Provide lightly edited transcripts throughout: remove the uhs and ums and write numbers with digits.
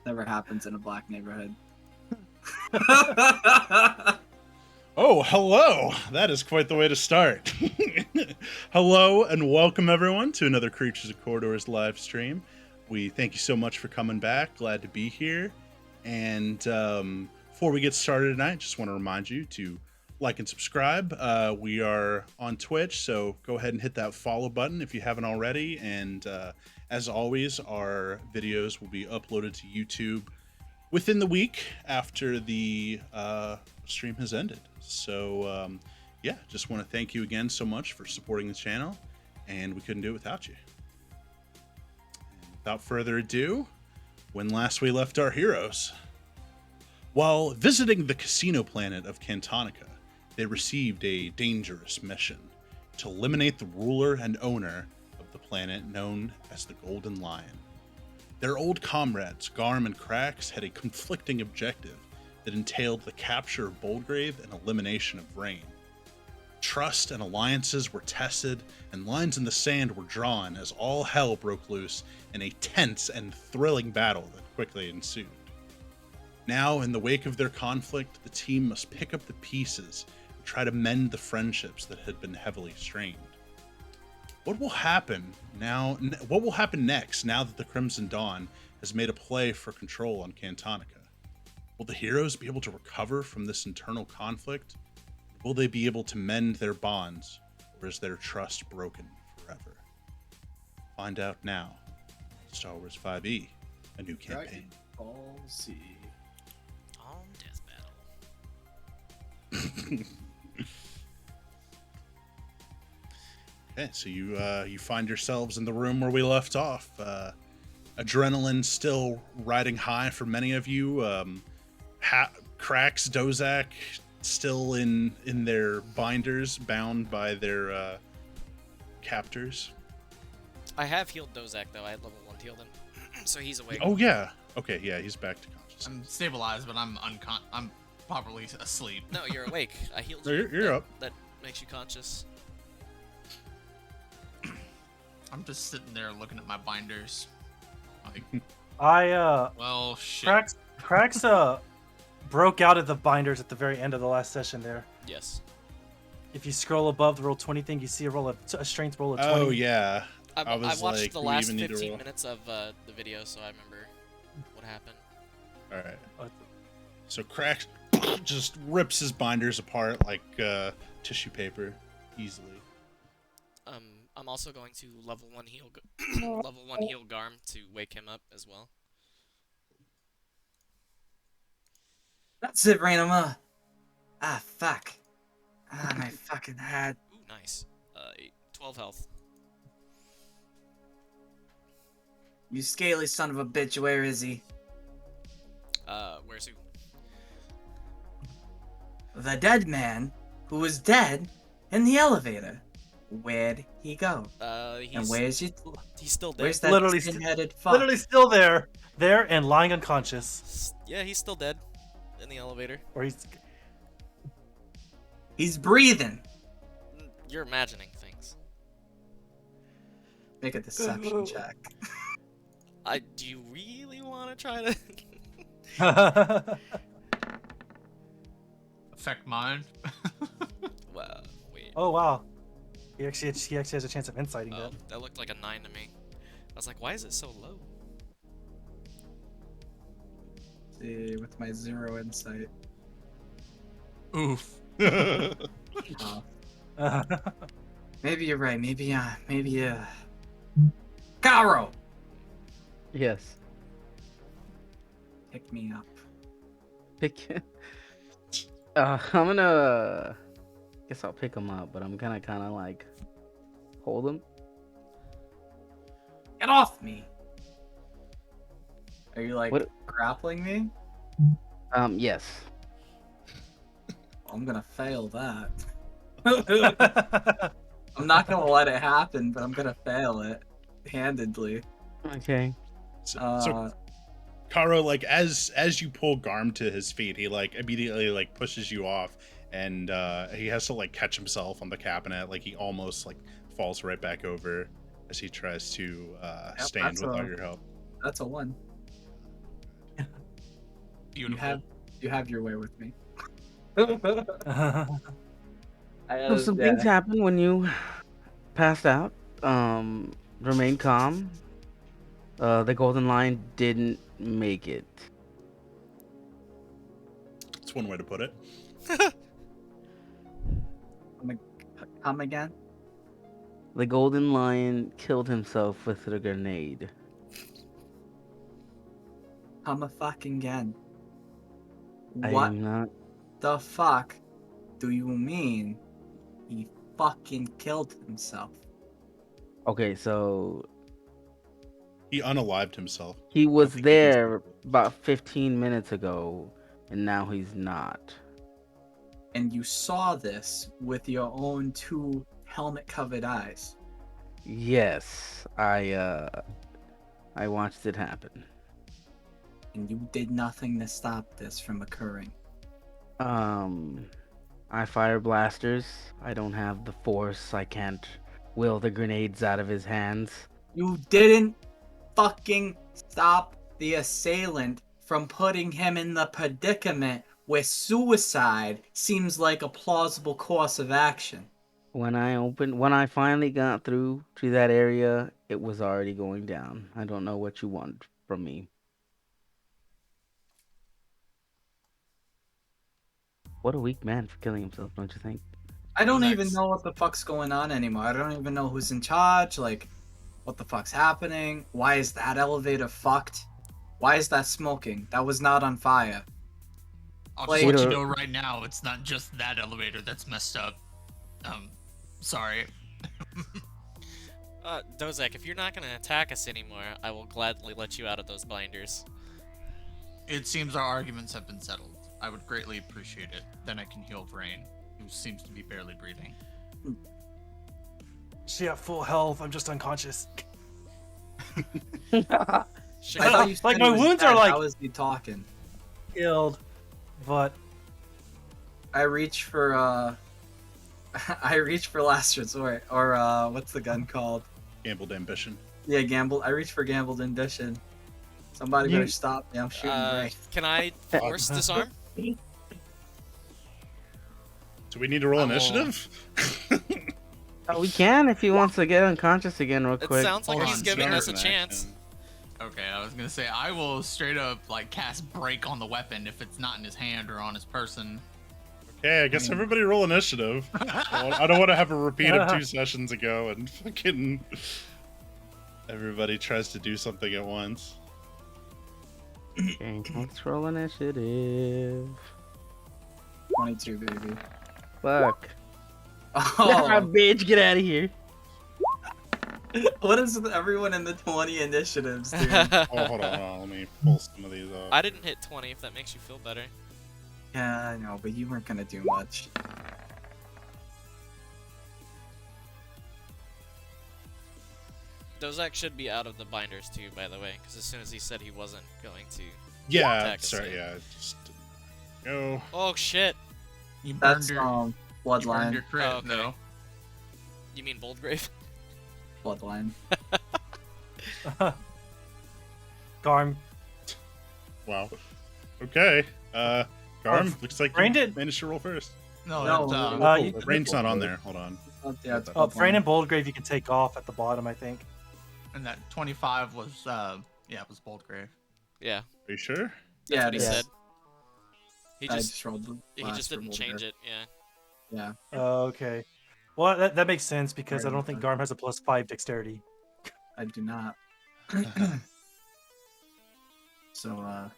Never happens in a black neighborhood. Oh, hello! That is quite the way to start. Hello and welcome everyone to another Creatures of Corridors live stream. We thank you so much for coming back. Glad to be here. And before we get started tonight, just want to remind you to like and subscribe. We are on Twitch, so go ahead and hit that follow button if you haven't already. And as always, our videos will be uploaded to YouTube within the week after the stream has ended. So yeah, just want to thank you again so much for supporting the channel, and we couldn't do it without you. And without further ado, when last we left our heroes. While visiting the casino planet of Cantonica, they received a dangerous mission to eliminate the ruler and owner of the planet known as the Golden Lion. Their old comrades, Garm and Krax, had a conflicting objective that entailed the capture of Boldgrave and elimination of Rain. Trust and alliances were tested, and lines in the sand were drawn as all hell broke loose in a tense and thrilling battle that quickly ensued. Now, in the wake of their conflict, the team must pick up the pieces and try to mend the friendships that had been heavily strained. What will happen now? What will happen next now that the Crimson Dawn has made a play for control on Cantonica? Will the heroes be able to recover from this internal conflict? Will they be able to mend their bonds, or is their trust broken forever? Find out now. Star Wars V, a new campaign. Ball Z. On Death Battle. Okay, so you find yourselves in the room where we left off. Adrenaline still riding high for many of you. Krax, Dozak still in their binders, bound by their captors. I have healed Dozak though. I had level 1 healed him, so he's awake. Oh yeah. Okay, yeah, he's back to consciousness. I'm stabilized, but I'm properly asleep. No, you're awake. I healed No, you. you're up. That makes you conscious. I'm just sitting there looking at my binders. Like, Well, shit. Krax broke out of the binders at the very end of the last session there. Yes. If you scroll above the roll 20 thing, you see a strength roll of 20. Oh yeah. I was watched like, the we last even need to 15 roll. minutes of the video, so I remember what happened. All right. Oh, So Krax just rips his binders apart like tissue paper, easily. I'm also going to level 1 heal level 1 heal Garm to wake him up as well. That's it, Rainama. Ah, fuck. Ah, my fucking head. Ooh, nice. 12 health. You scaly son of a bitch, where is he? Where's who? The dead man who was dead in the elevator. Where'd he go? And where's you? He's still dead. Where's that Literally skin-headed fuck? literally still there and lying unconscious. Yeah, he's still dead in the elevator. Or He's breathing. You're imagining things. Make a deception check. Do you really want to try to? Affect mine. Well, wait. Oh wow. He actually has a chance of inciting Oh, that. that looked like a 9 to me. I was like, why is it so low? See, with my 0 insight. Oof. Oh. Maybe you're right. Maybe Garo! Yes. Pick me up. Pick. I'm gonna. Guess I'll pick him up, but I'm gonna kind of like hold him. Get off me! Are you like What? grappling me? Yes. I'm gonna fail that. I'm not gonna let it happen, but I'm gonna fail it handedly. Okay. So Karo, like as you pull Garm to his feet, he like immediately like pushes you off, and he has to like catch himself on the cabinet. Like he almost like falls right back over as he tries to stand that's without a- your help. That's a 1. Beautiful. You have your way with me. So some things happen when you passed out. Remain calm. The golden line didn't make it. That's one way to put it. Come again? The golden lion killed himself with a grenade. Come a fucking again. I What am not. the fuck do you mean he fucking killed himself? Okay, so He unalived himself. he was think he there about 15 minutes ago, and now he's not. And you saw this with your own two helmet-covered eyes. Yes, I watched it happen. And you did nothing to stop this from occurring. I fire blasters. I don't have the force. I can't will the grenades out of his hands. You didn't fucking stop the assailant from putting him in the predicament where suicide seems like a plausible course of action. When I finally got through to that area, it was already going down. I don't know what you want from me. What a weak man for killing himself, don't you think? I don't Next. even know what the fuck's going on anymore. I don't even know who's in charge, like, what the fuck's happening. Why is that elevator fucked? Why is that smoking? That was not on fire. I'll Like- just let you know right now, it's not just that elevator that's messed up. Sorry. Dozak, if you're not gonna attack us anymore, I will gladly let you out of those binders. It seems our arguments have been settled. I would greatly appreciate it. Then I can heal Vrain, who seems to be barely breathing. She at full health. I'm just unconscious. Shit. I thought you said Like, he my was wounds dead. are, like- How is he talking? Killed, but I reach for I reach for last resort, or what's the gun called? Gambled ambition. Yeah, gamble. I reach for gambled ambition. Somebody better stop me. I'm shooting right. Can I force disarm? Do we need to roll I will- initiative? We can if he wants to get unconscious again real It quick. sounds like Hold he's on, giving Scar- us a chance. Okay, I was gonna say, I will straight up, like, cast break on the weapon if it's not in his hand or on his person. Okay, I guess everybody roll initiative. I don't want to have a repeat of 2 sessions ago and fucking everybody tries to do something at once. Okay, let's roll initiative. 22, baby. Fuck. Oh, Bitch, get out of here. what is with everyone in the 20 initiatives, dude? Oh, hold on, let me pull some of these off. I didn't hit 20, if that makes you feel better. Yeah, I know, but you weren't gonna do much. Dozak should be out of the binders too, by the way, because as soon as he said he wasn't going to. Yeah, attack us sorry, yet. yeah, just go. Oh shit! You burned That's your, you burned bloodline. your crit, Oh, okay. though. You mean Boldgrave? Bloodline. Garm. Wow. Okay. Garm, looks like Brain you did- managed to roll first. No, No, that's, no, you- Rain's not on there. Hold on. Yeah, it's Oh, bloodline. Frain and Boldgrave you can take off at the bottom, I think. and that 25 was, it was Boldgrave. Yeah, Are you sure? that's Yeah, what he it is. said. He I just just rolled the he last just didn't revolver. change it. Yeah. Yeah. Okay. Well, that makes sense because I Right, don't think okay. Garm has a +5 dexterity. I do not. So,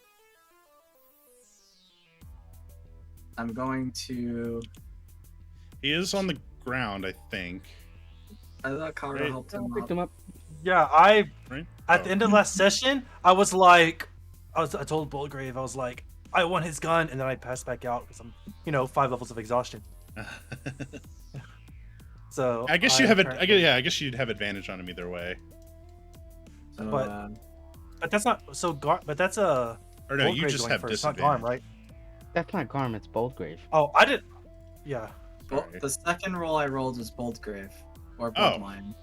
I'm going to. He is on the ground, I think. I thought Kara Right. helped I him picked up. him up. Yeah, Right? at the end of last session, I was like, I told Boldgrave, I was like, I want his gun, and then I passed back out because I'm, 5 levels of exhaustion. So I guess you have it. apparently- I guess you'd have advantage on him either way. So, But- But that's not so. But that's a. Or no, you Boldgrave's just going have first, not disadvantage. Garm, right? That's not Garm, it's Boldgrave. Oh, I did. Yeah. well, Sorry. the second roll I rolled was Boldgrave or Oh. Bloodline.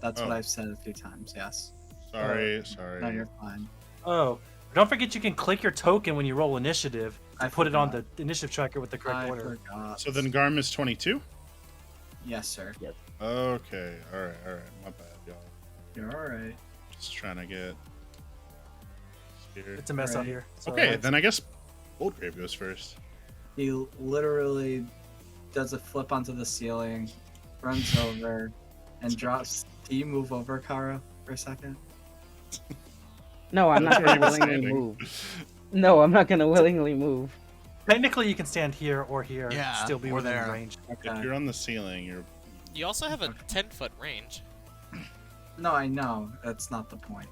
That's what Oh. I've said a few times. Yes. Sorry, No, sorry. you're fine. Oh, Don't forget you can click your token when you roll initiative to I put it on forgot. the initiative tracker with the correct I order. forgot. So then Garm is 22? Yes, sir. Okay, alright, my bad, y'all. You're alright. Just trying to get here. It's a mess out Right. here. Sorry, Okay, lads. then I guess Boldgrave goes first. He literally does a flip onto the ceiling, runs over, and drops. Do you move over, Kara, for a second? No, I'm not That's gonna where he was willingly standing. move. No, I'm not gonna willingly move. Technically, you can stand here or here. Yeah, Still be or within there. range. If Okay. you're on the ceiling, you're You also have a 10-foot range. No, I know. That's not the point.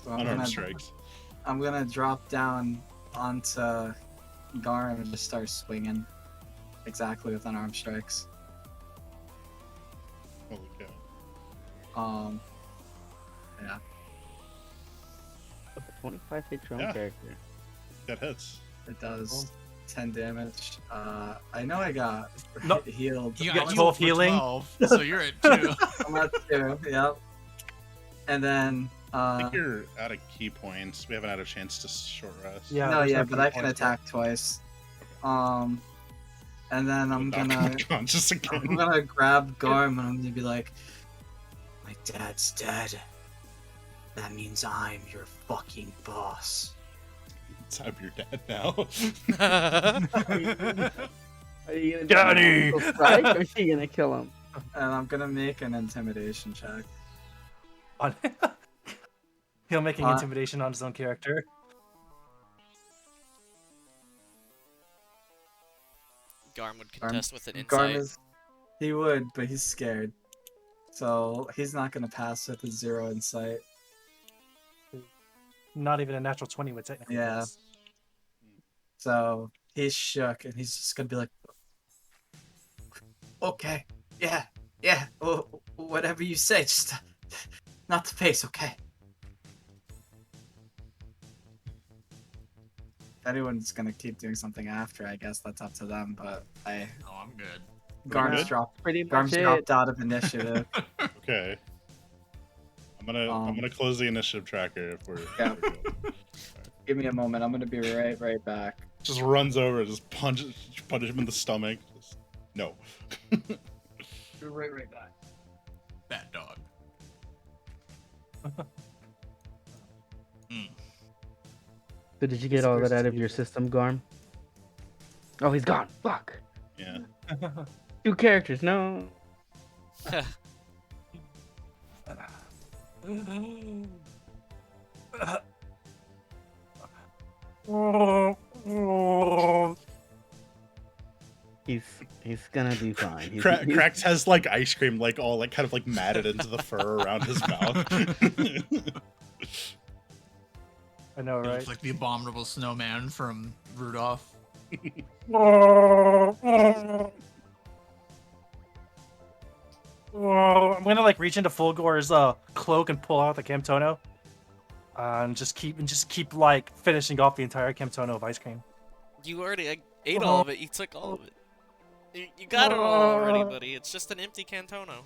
So unarmed strikes. I'm gonna drop down onto Garm and just start swinging. Exactly with unarmed strikes. Holy cow. Yeah. 25 hit your own Yeah. character. That hits. It does 10 damage. I know I got No. healed. You got got 12 12 healing? healing, so you're at 2. I'm at 2, yep. And then, I think you're out of key points. We haven't had a chance to short rest. Yeah. no, there's yeah, no but key I can points attack twice. And then I'm Knock him gonna, unconscious I'm again. gonna grab Garm and I'm gonna be like, my dad's dead. That means I'm your fucking boss. I'm your dad now. Are you gonna Daddy! do a strike, or is she gonna kill him? And I'm gonna make an intimidation check. On- He'll making Uh, intimidation on his own character. Garm would Garm- contest with an Garm insight. is, he would, but he's scared. So he's not gonna pass with a 0 insight. Not even a natural 20 would technically. Yeah. pass. So he's shook and he's just gonna be like, okay, yeah, whatever you say, just not the face, okay? If anyone's gonna keep doing something after, I guess that's up to them, but Oh, I'm good. Garm's good? dropped Pretty much Garm's it. dropped out of initiative. Okay. I'm gonna close the initiative tracker if we're, Yeah. if we're good. Give me a moment, I'm gonna be right back. Just runs over, just punch him in the stomach. Just, no. Be right back. Bad dog. So did you get all that out of your system, Garm? Oh, he's gone. Fuck. Yeah. 2 characters. No. He's gonna be fine. He's- Crax has like ice cream, like all like kind of like matted into the fur around his mouth. I know, He right? looks like the abominable snowman from Rudolph. I'm gonna like reach into Fulgor's cloak and pull out the Camtono, and just keep like finishing off the entire Camtono of ice cream. You already ate all of it. You took all of it. You got it all already, buddy. It's just an empty Cantono.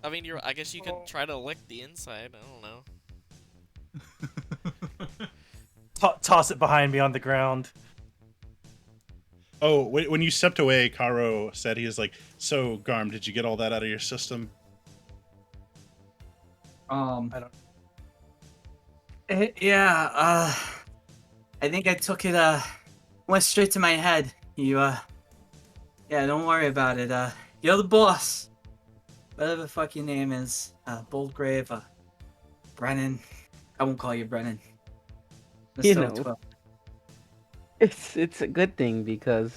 I mean, I guess you could try to lick the inside. I don't know. Toss it behind me on the ground. Oh, when you stepped away, Karo said he was like, "So, Garm, did you get all that out of your system?" I don't. Yeah, I think I took it, went straight to my head. Yeah, don't worry about it. You're the boss. Whatever the fuck your name is, Boldgrave, Brennan. I won't call you Brennan. You Mr. know. O'Twill. It's a good thing because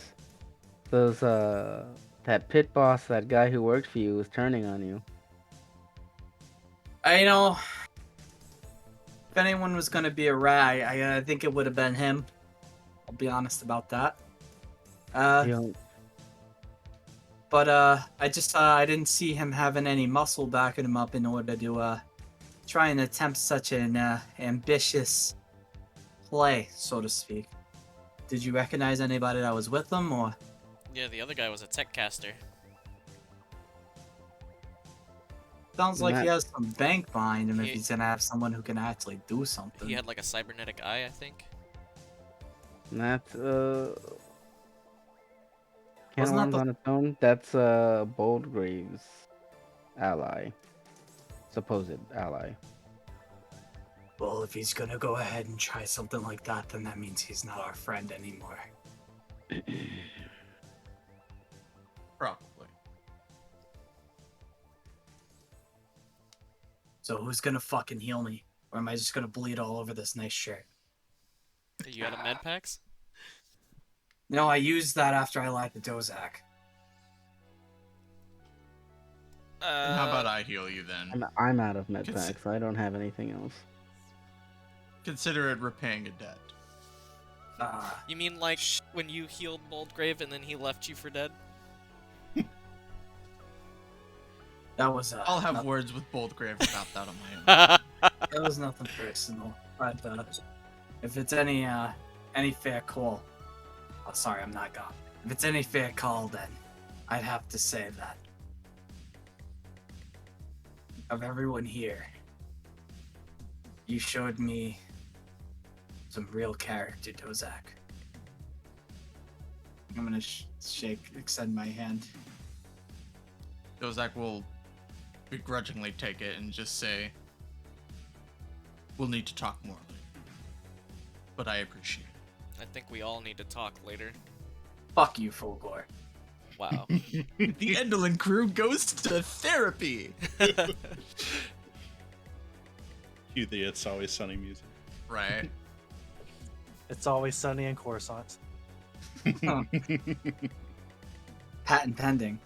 those that pit boss, that guy who worked for you, was turning on you. I know. If anyone was gonna be a rat, I think it would have been him. I'll be honest about that. You know, But I just I didn't see him having any muscle backing him up in order to try and attempt such an ambitious play, so to speak. Did you recognize anybody that was with him, or? Yeah, the other guy was a tech caster. Sounds like he Matt- has some bank behind him if He- he's gonna have someone who can actually do something. He had like a cybernetic eye, I think. That's Can of Wasn't that Worms the- on its own. That's Boldgrave's ally, supposed ally. Well, if he's gonna go ahead and try something like that, then that means he's not our friend anymore. Probably. So who's gonna fucking heal me? Or am I just gonna bleed all over this nice shirt? You out of med packs? No, I used that after I lied to Dozak. And how about I heal you then? I'm out of med Consi- packs. So I don't have anything else. Consider it repaying a debt. You mean like when you healed Boldgrave and then he left you for dead? That was I'll have nothing, words with Boldgrave about that on my own. that was nothing personal. But if it's any fair call, oh sorry, I'm not gone. If it's any fair call, then I'd have to say that of everyone here, you showed me some real character, Dozak. I'm gonna extend my hand. Dozak will begrudgingly take it and just say, we'll need to talk more later. But I appreciate it. I think we all need to talk later. Fuck you, Fulgor. Wow. The Endelin crew goes to therapy! Cue the It's Always Sunny music. Right. It's always sunny in Coruscant. Patent pending.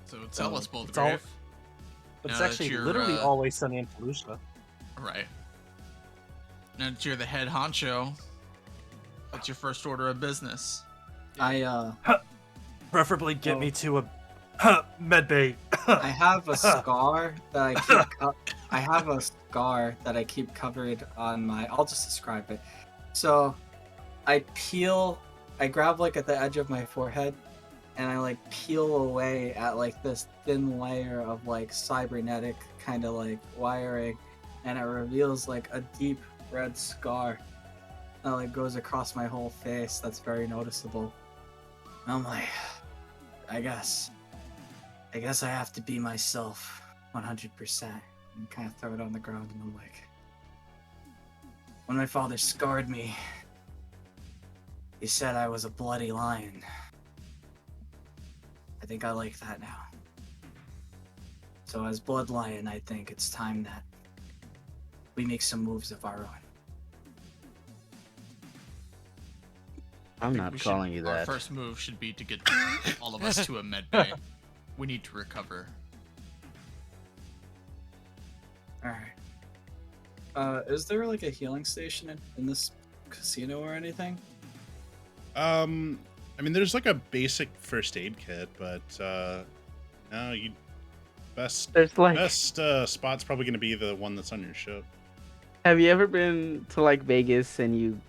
So tell us, It's all- Boldgrave. But Now it's that actually you're, literally always sunny in Felucia. Right. Now that you're the head honcho, what's your first order of business? I Preferably get Oh. me to a med bay. I have a scar that I keep. I have a scar that I keep covered on my. I'll just describe it. So, I grab like at the edge of my forehead, and I like peel away at like this thin layer of like cybernetic kind of like wiring, and it reveals like a deep red scar that like goes across my whole face. That's very noticeable. And I'm like, I guess I have to be myself 100% and kind of throw it on the ground. And I'm like, when my father scarred me, he said I was a bloody lion. I think I like that now. So as Blood Lion, I think it's time that we make some moves of our own. I'm think not we calling should- you Our that. first move should be to get all of us to a med bay. We need to recover. Alright. Is there like a healing station in this casino or anything? I mean, there's like a basic first aid kit, but no, you best There's like, spot's probably gonna be the one that's on your ship. have you ever been to like Vegas and you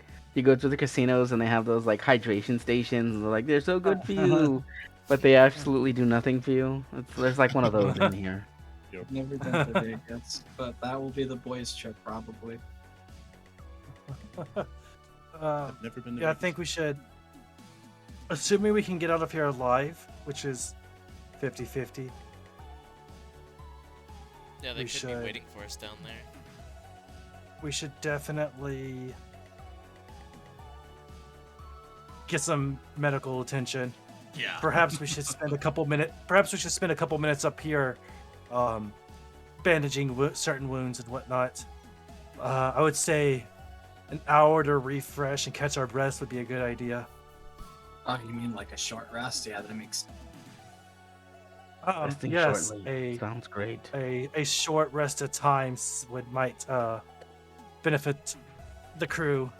go to the casinos and they have those like hydration stations and they're like they're so good for you, but they absolutely do nothing for you. There's like one of those in here. Never been to Vegas, but that will be the boys' trip probably. I've never been to Yeah, I Vegas. think we should. Assuming we can get out of here alive, which is 50-50. Yeah, they We could should. be waiting for us down there. We should definitely get some medical attention. Yeah. Perhaps we should spend a couple minutes up here, bandaging certain wounds and whatnot. I would say an hour to refresh and catch our breaths would be a good idea. Oh, you mean like a short rest? Yeah, that makes sense. Resting Yes, shortly sounds great. a short rest at times might benefit the crew.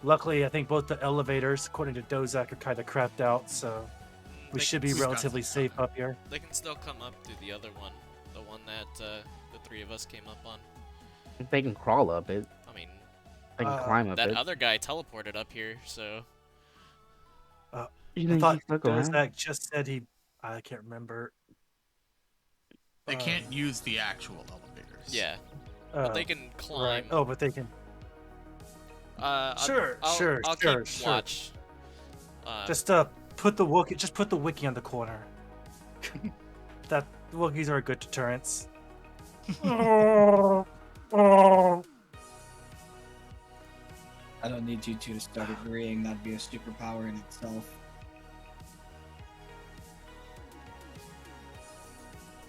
Luckily, I think both the elevators, according to Dozak, are kind of crapped out, so we They should can- be we've got relatively some safe up here. They can still come up through the other one, the one that the three of us came up on. They can crawl up it. I mean, I can climb up That it. other guy teleported up here, so You I think thought he stuck around? Dozak just said he. I can't remember. They can't use the actual elevators. yeah. Oh, But they can climb. right. Oh, but they can. Sure, sure, I'll sure, keep sure. watch. Just put the Wookiee. Just put the wiki on the corner. That Wookiees are good deterrents. I don't need you two to start agreeing. That'd be a superpower in itself.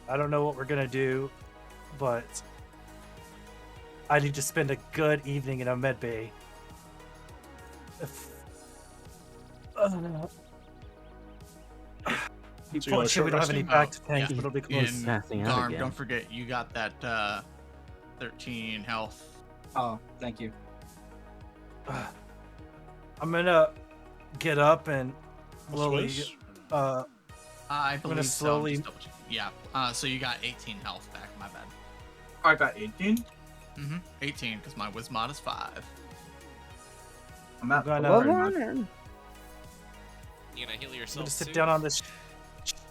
I don't know what we're gonna do, but I need to spend a good evening in a med bay. If, So you want a Fortunately, short we don't have any resting? back to Oh, tank, yeah. but it'll be close. He's And passing out Garm, again. don't forget, you got that 13 health. Oh, thank you. I'm gonna get up and What's slowly. this? I gonna believe slowly- so. I'm just double checking. Yeah. So you got 18 health back. My bad. I got 18. 18 because my Wismod is 5. I'm at gonna- full Well, very much. then. You gonna heal I'm yourself gonna sit too? down on this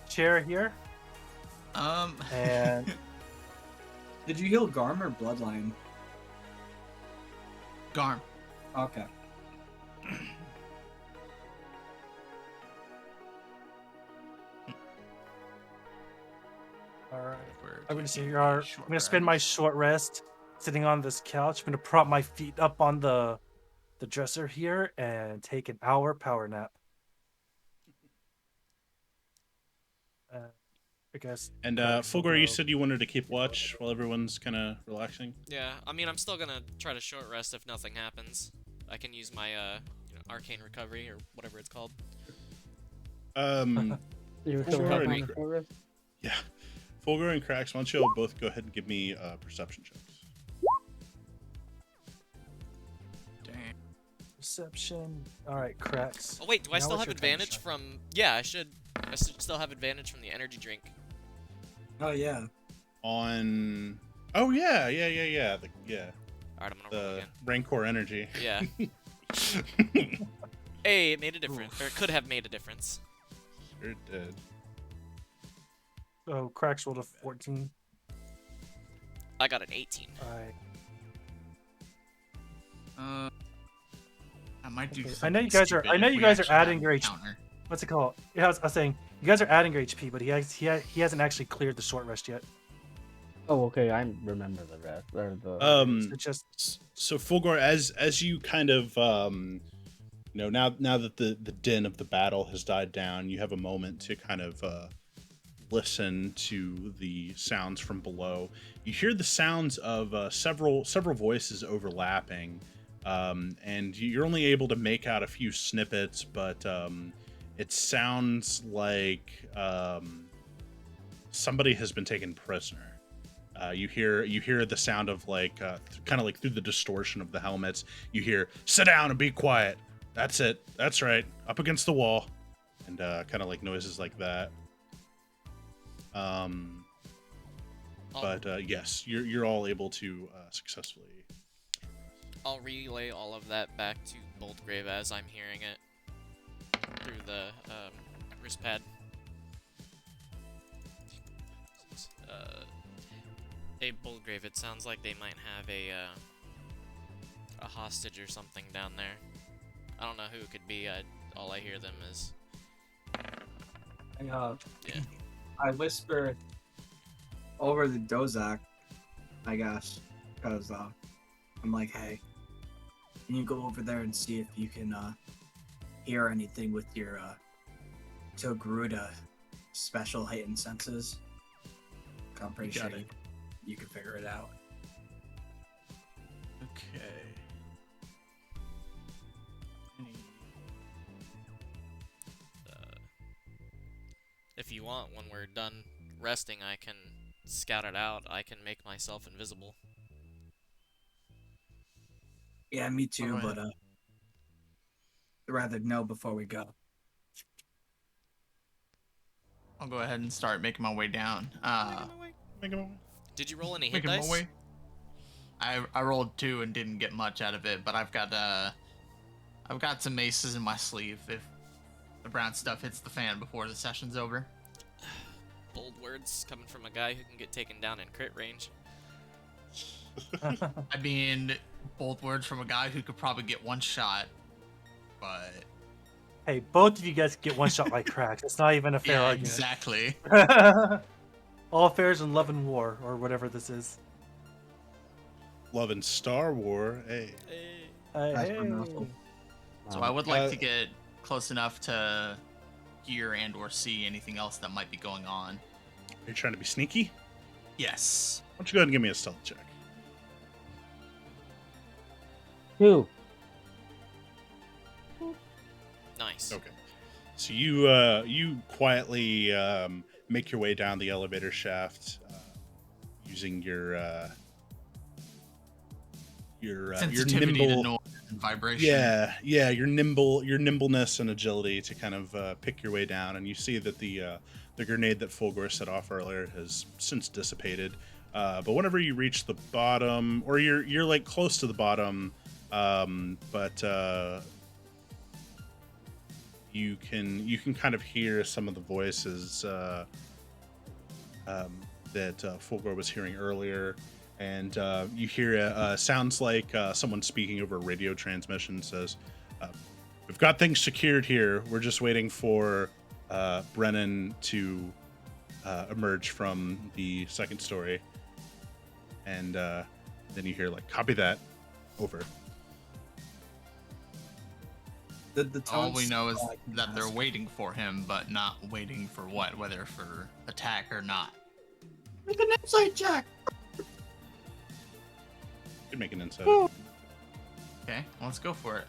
chair here, and Did you heal Garm or Bloodline? Garm. Okay. all right. We're I'm gonna sit taking here. a I'm short gonna spend my rest. short rest sitting on this couch. I'm gonna prop my feet up on the dresser here and take an hour power nap. I guess. And Cracks will Fulgor, you go. said you wanted to keep watch while everyone's kind of relaxing. Yeah, I mean, I'm still gonna try to short rest if nothing happens. I can use my arcane recovery or whatever it's called. You're Fulgor still having and- progress? Yeah. Fulgor and Cracks, why don't you both go ahead and give me perception checks? Dang. Reception. All right, cracks. Oh wait, do I Now still what's have your time advantage shot? from? Yeah, I should. I should still have advantage from the energy drink. Oh yeah. On. Oh yeah. Yeah. All right, I'm gonna roll The again. Rancor energy. Yeah. Hey, it made a difference, or it could have made a difference. Sure did. Oh, cracks rolled a 14. I got an 18. All right. I might do. Okay. I something know you guys are. stupid I know if you we guys are actually have adding an your HP. encounter. What's it called? Yeah, I was saying you guys are adding your HP, but he hasn't actually cleared the short rest yet. Oh, okay. I remember the rest. Or the. It's just So Fulgor, as you kind of now that the din of the battle has died down, you have a moment to kind of listen to the sounds from below. You hear the sounds of several voices overlapping, and you're only able to make out a few snippets, but it sounds like somebody has been taken prisoner. You hear the sound of like kind of like through the distortion of the helmets. You hear "Sit down and be quiet." That's it. That's right. Up against the wall, and kind of like noises like that. I'll, But yes, you're all able to successfully. I'll relay all of that back to Boldgrave as I'm hearing it through the wrist pad. Hey, Boldgrave, it sounds like they might have a hostage or something down there. I don't know who it could be. All I hear them is yeah. I whisper over the Dozak, I guess, because I'm like, hey, can you go over there and see if you can hear anything with your Togruta special heightened senses? I'm pretty You sure got it. you can figure it out. Okay. If you want, when we're done resting, I can scout it out. I can make myself invisible. Yeah, me too, Alright. but I'd rather know before we go. I'll go ahead and start making my way down. Make 'em- Did you roll any hit Making my dice? way. I rolled 2 and didn't get much out of it, but I've got some aces in my sleeve if the brown stuff hits the fan before the session's over. Bold words coming from a guy who can get taken down in crit range. I mean, bold words from a guy who could probably get one shot, but Hey, both of you guys get one shot like cracks. It's not even a fair yeah, argument. exactly. All affairs in love and war, or whatever this is. Love and Star War. Hey. Hey. Nice Hey. pronunciation. So I would like Uh, to get close enough to hear and or see anything else that might be going on. Are you trying to be sneaky? Yes. Why don't you go ahead and give me a stealth check? 2. Nice. Okay. So you quietly make your way down the elevator shaft using your Sensitivity to nimble. noise and vibration. Yeah, your nimbleness and agility to kind of pick your way down, and you see that the grenade that Fulgor set off earlier has since dissipated. But whenever you reach the bottom, or you're like close to the bottom, but you can kind of hear some of the voices that Fulgor was hearing earlier. And you hear sounds like someone speaking over a radio transmission. Says, "We've got things secured here. We're just waiting for Brennan to emerge from the second story." And then you hear like, "Copy that. Over." The All we tones know is like that they're this. waiting for him, but not waiting for what, whether for attack or not. Make an insight check. You can make an insight. Okay, let's go for it.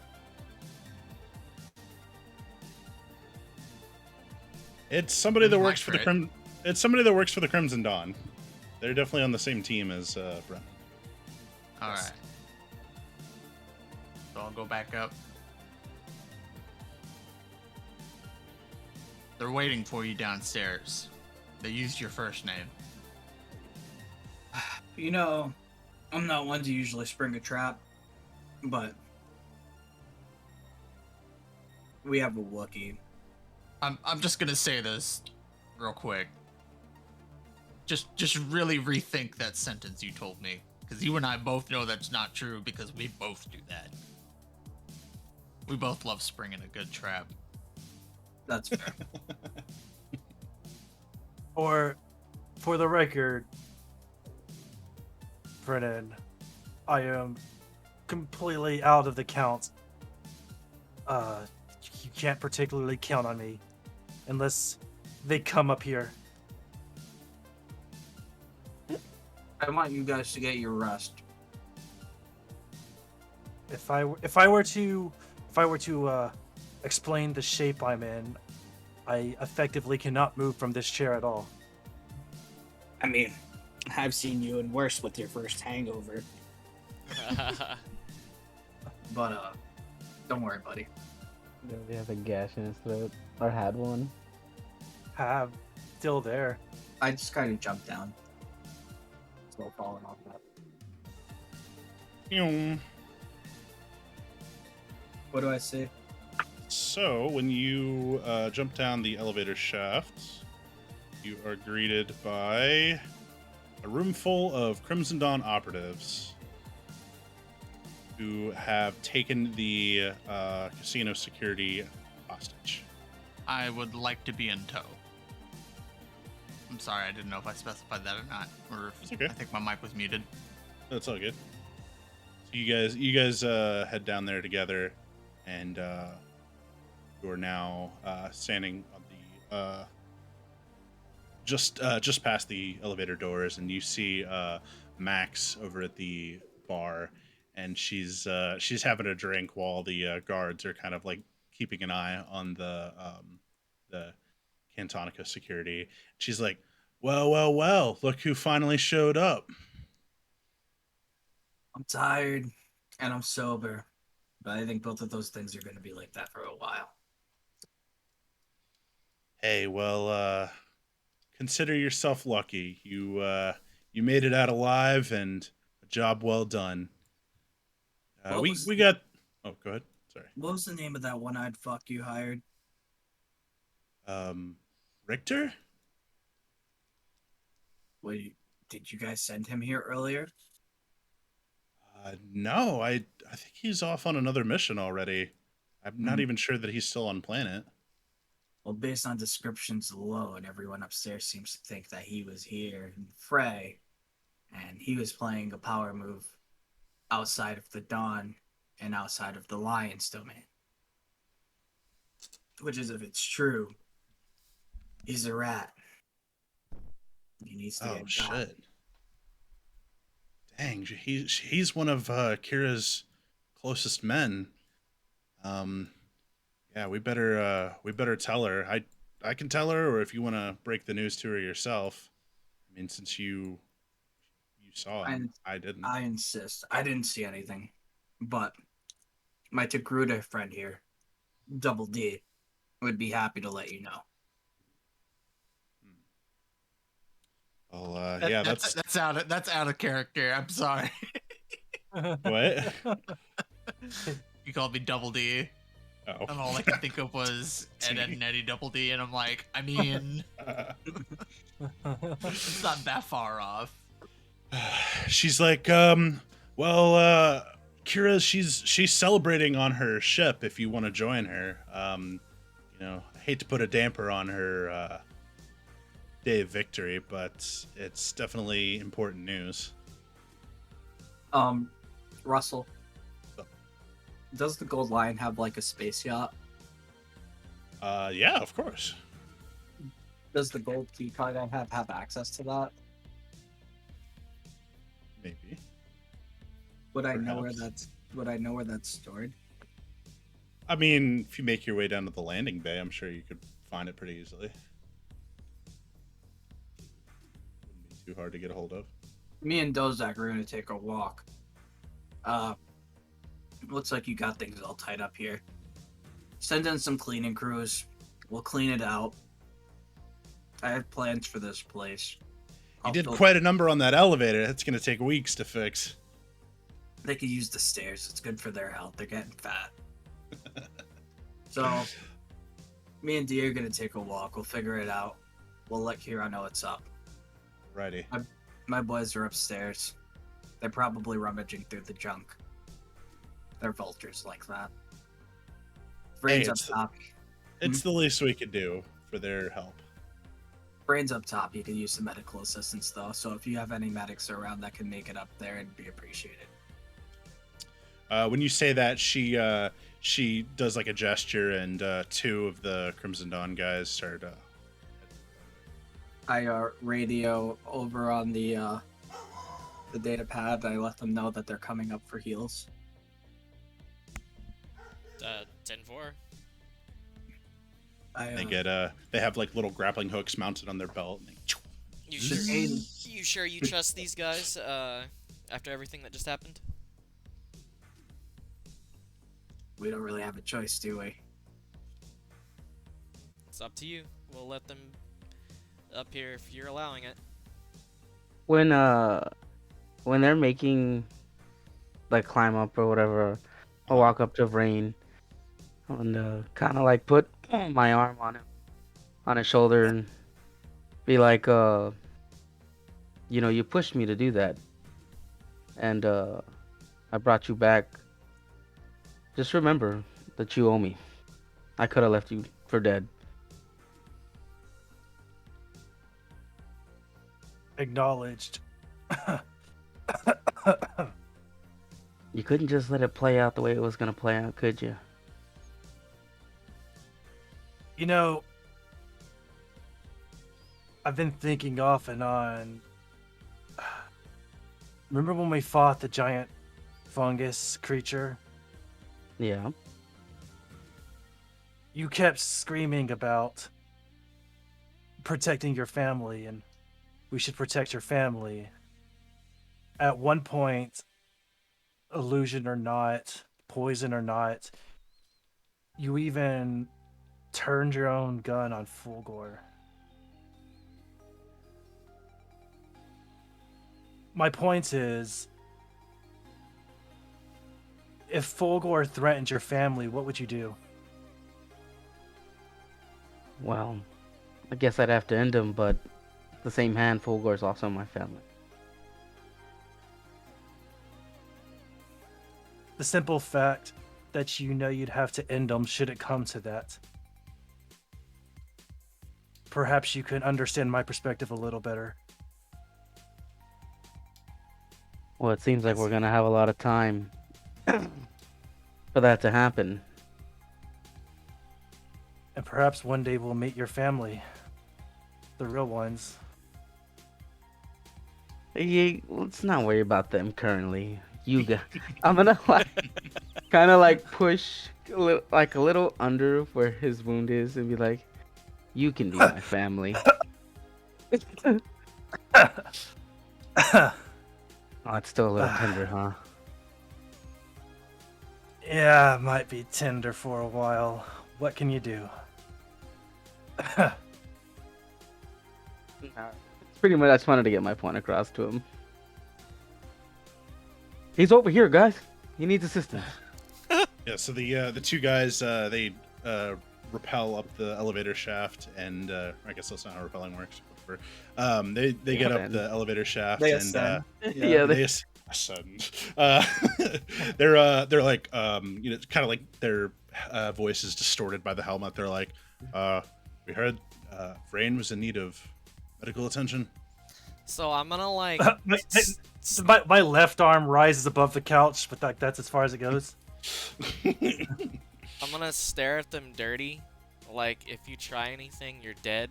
It's somebody that Like works for the crit. It's somebody that works for the Crimson Dawn. They're definitely on the same team as Brennan. All Yes. right. So I'll go back up. They're waiting for you downstairs. They used your first name. You know, I'm not one to usually spring a trap, but we have a Wookiee. I'm just gonna say this real quick. Just really rethink that sentence you told me, because you and I both know that's not true because we both do that. We both love springing a good trap. That's fair. For the record, Brennan, I am completely out of the count. You can't particularly count on me unless they come up here. I want you guys to get your rest. If I were to explain the shape I'm in, I effectively cannot move from this chair at all. I mean, I've seen you in worse with your first hangover. But don't worry, buddy. He has a gash in his throat. Or had one. Have still there. I just kind of jumped down. Still falling off that. Ew. What do I see? So when you jump down the elevator shaft, you are greeted by a room full of Crimson Dawn operatives who have taken the casino security hostage. I would like to be in tow. I'm sorry, I didn't know if I specified that or not, or if It's okay. I think my mic was muted. That's all good. So you guys head down there together, and you are now standing on the just past the elevator doors, and you see Max over at the bar, and she's having a drink while the guards are kind of like keeping an eye on the Cantonica security. She's like, well, look who finally showed up. I'm tired and I'm sober, but I think both of those things are going to be like that for a while. Hey, well, consider yourself lucky. You made it out alive, and a Job well done. What We was we got. Oh, go ahead. Sorry. what was the name of that one-eyed fuck you hired? Um, Richter. Wait, did you guys send him here earlier? No, I think he's off on another mission already. I'm not Hmm. even sure that he's still on planet. Well, based on descriptions alone, everyone upstairs seems to think that he was here in Frey, and he was playing a power move outside of the Dawn and outside of the Lion's domain. Which is, if it's true, he's a rat. He needs to Oh get got. shit! Dang, he's one of Kira's closest men. Um, yeah, we better tell her. I can tell her, or if you want to break the news to her yourself. I mean, since you saw him, And I didn't. I insist. I didn't see anything. But my Tagruta friend here, Double D, would be happy to let you know. Well, yeah, that's That's out of character. I'm sorry. what. You called me Double D, Oh. and all I could think of was Ed, Ed and Eddie Double D, and I'm like, I mean, it's not that far off. She's like, well, Kira, she's celebrating on her ship. If you want to join her, you know, I hate to put a damper on her day of victory, but it's definitely important news. Russell, does the Gold Lion have like a space yacht? Yeah, of course. Does the Gold Key card I have access to that? Maybe. Would I know where Perhaps. that's stored? I mean, if you make your way down to the landing bay, I'm sure you could find it pretty easily. Wouldn't be too hard to get a hold of. Me and Dozak are gonna take a walk. Looks like you got things all tied up here. Send in some cleaning crews. We'll clean it out. I have plans for this place. You did quite a number on that elevator. That's going to take weeks to fix. They could use the stairs. It's good for their health. They're getting fat. So, me and Dee are gonna take a walk. We'll figure it out. We'll let Kira know what's up. Righty. My boys are upstairs. They're probably rummaging through the junk. They're vultures like that. Brains up it's- top. It's the least we could do for their help. Brains up top. You can use some medical assistance though. So if you have any medics around that can make it up there, it'd be appreciated. When you say that, she does like a gesture, and two of the Crimson Dawn guys start. I radio over on the data pad. I let them know that they're coming up for heals. 10-4. They get they have like little grappling hooks mounted on their belt. And You Should sure? Aiden- You sure you trust these guys? After everything that just happened. We don't really have a choice, do we? It's up to you. We'll let them up here if you're allowing it. When they're making like climb up or whatever, I'll walk up to Rain and kind of like put my arm on his shoulder and be like, you know, you pushed me to do that, and I brought you back. Just remember that you owe me. I could have left you for dead. Acknowledged. You couldn't just let it play out the way it was gonna play out, could you? You know, I've been thinking off and on. Remember when we fought the giant fungus creature? Yeah. You kept screaming about protecting your family and we should protect your family. At one point, illusion or not, poison or not, you even turned your own gun on Fulgor. My point is, if Fulgor threatened your family, what would you do? Well, I guess I'd have to end him, but the same hand, Fulgor's also my family. The simple fact that you know you'd have to end them should it come to that. Perhaps you can understand my perspective a little better. Well, it seems like we're gonna have a lot of time for that to happen. And perhaps one day we'll meet your family. The real ones. Yeah, let's not worry about them currently. You got. I'm gonna like, kind of like push like a little under where his wound is, and be like, "You can be my family." Oh, it's still a little tender, huh? Yeah, it might be tender for a while. What can you do? Pretty much, I just wanted to get my point across to him. He's over here, guys. He needs assistance. Yeah, so the two guys they rappel up the elevator shaft, and I guess that's not how rappelling works. Whatever. They get up the elevator shaft They and ascend. Yeah, they ascend. They're like you know, kind of like their voices distorted by the helmet. They're like, we heard Vrain was in need of medical attention. So I'm gonna like. My left arm rises above the couch, but that's as far as it goes. I'm gonna stare at them dirty, like if you try anything, you're dead.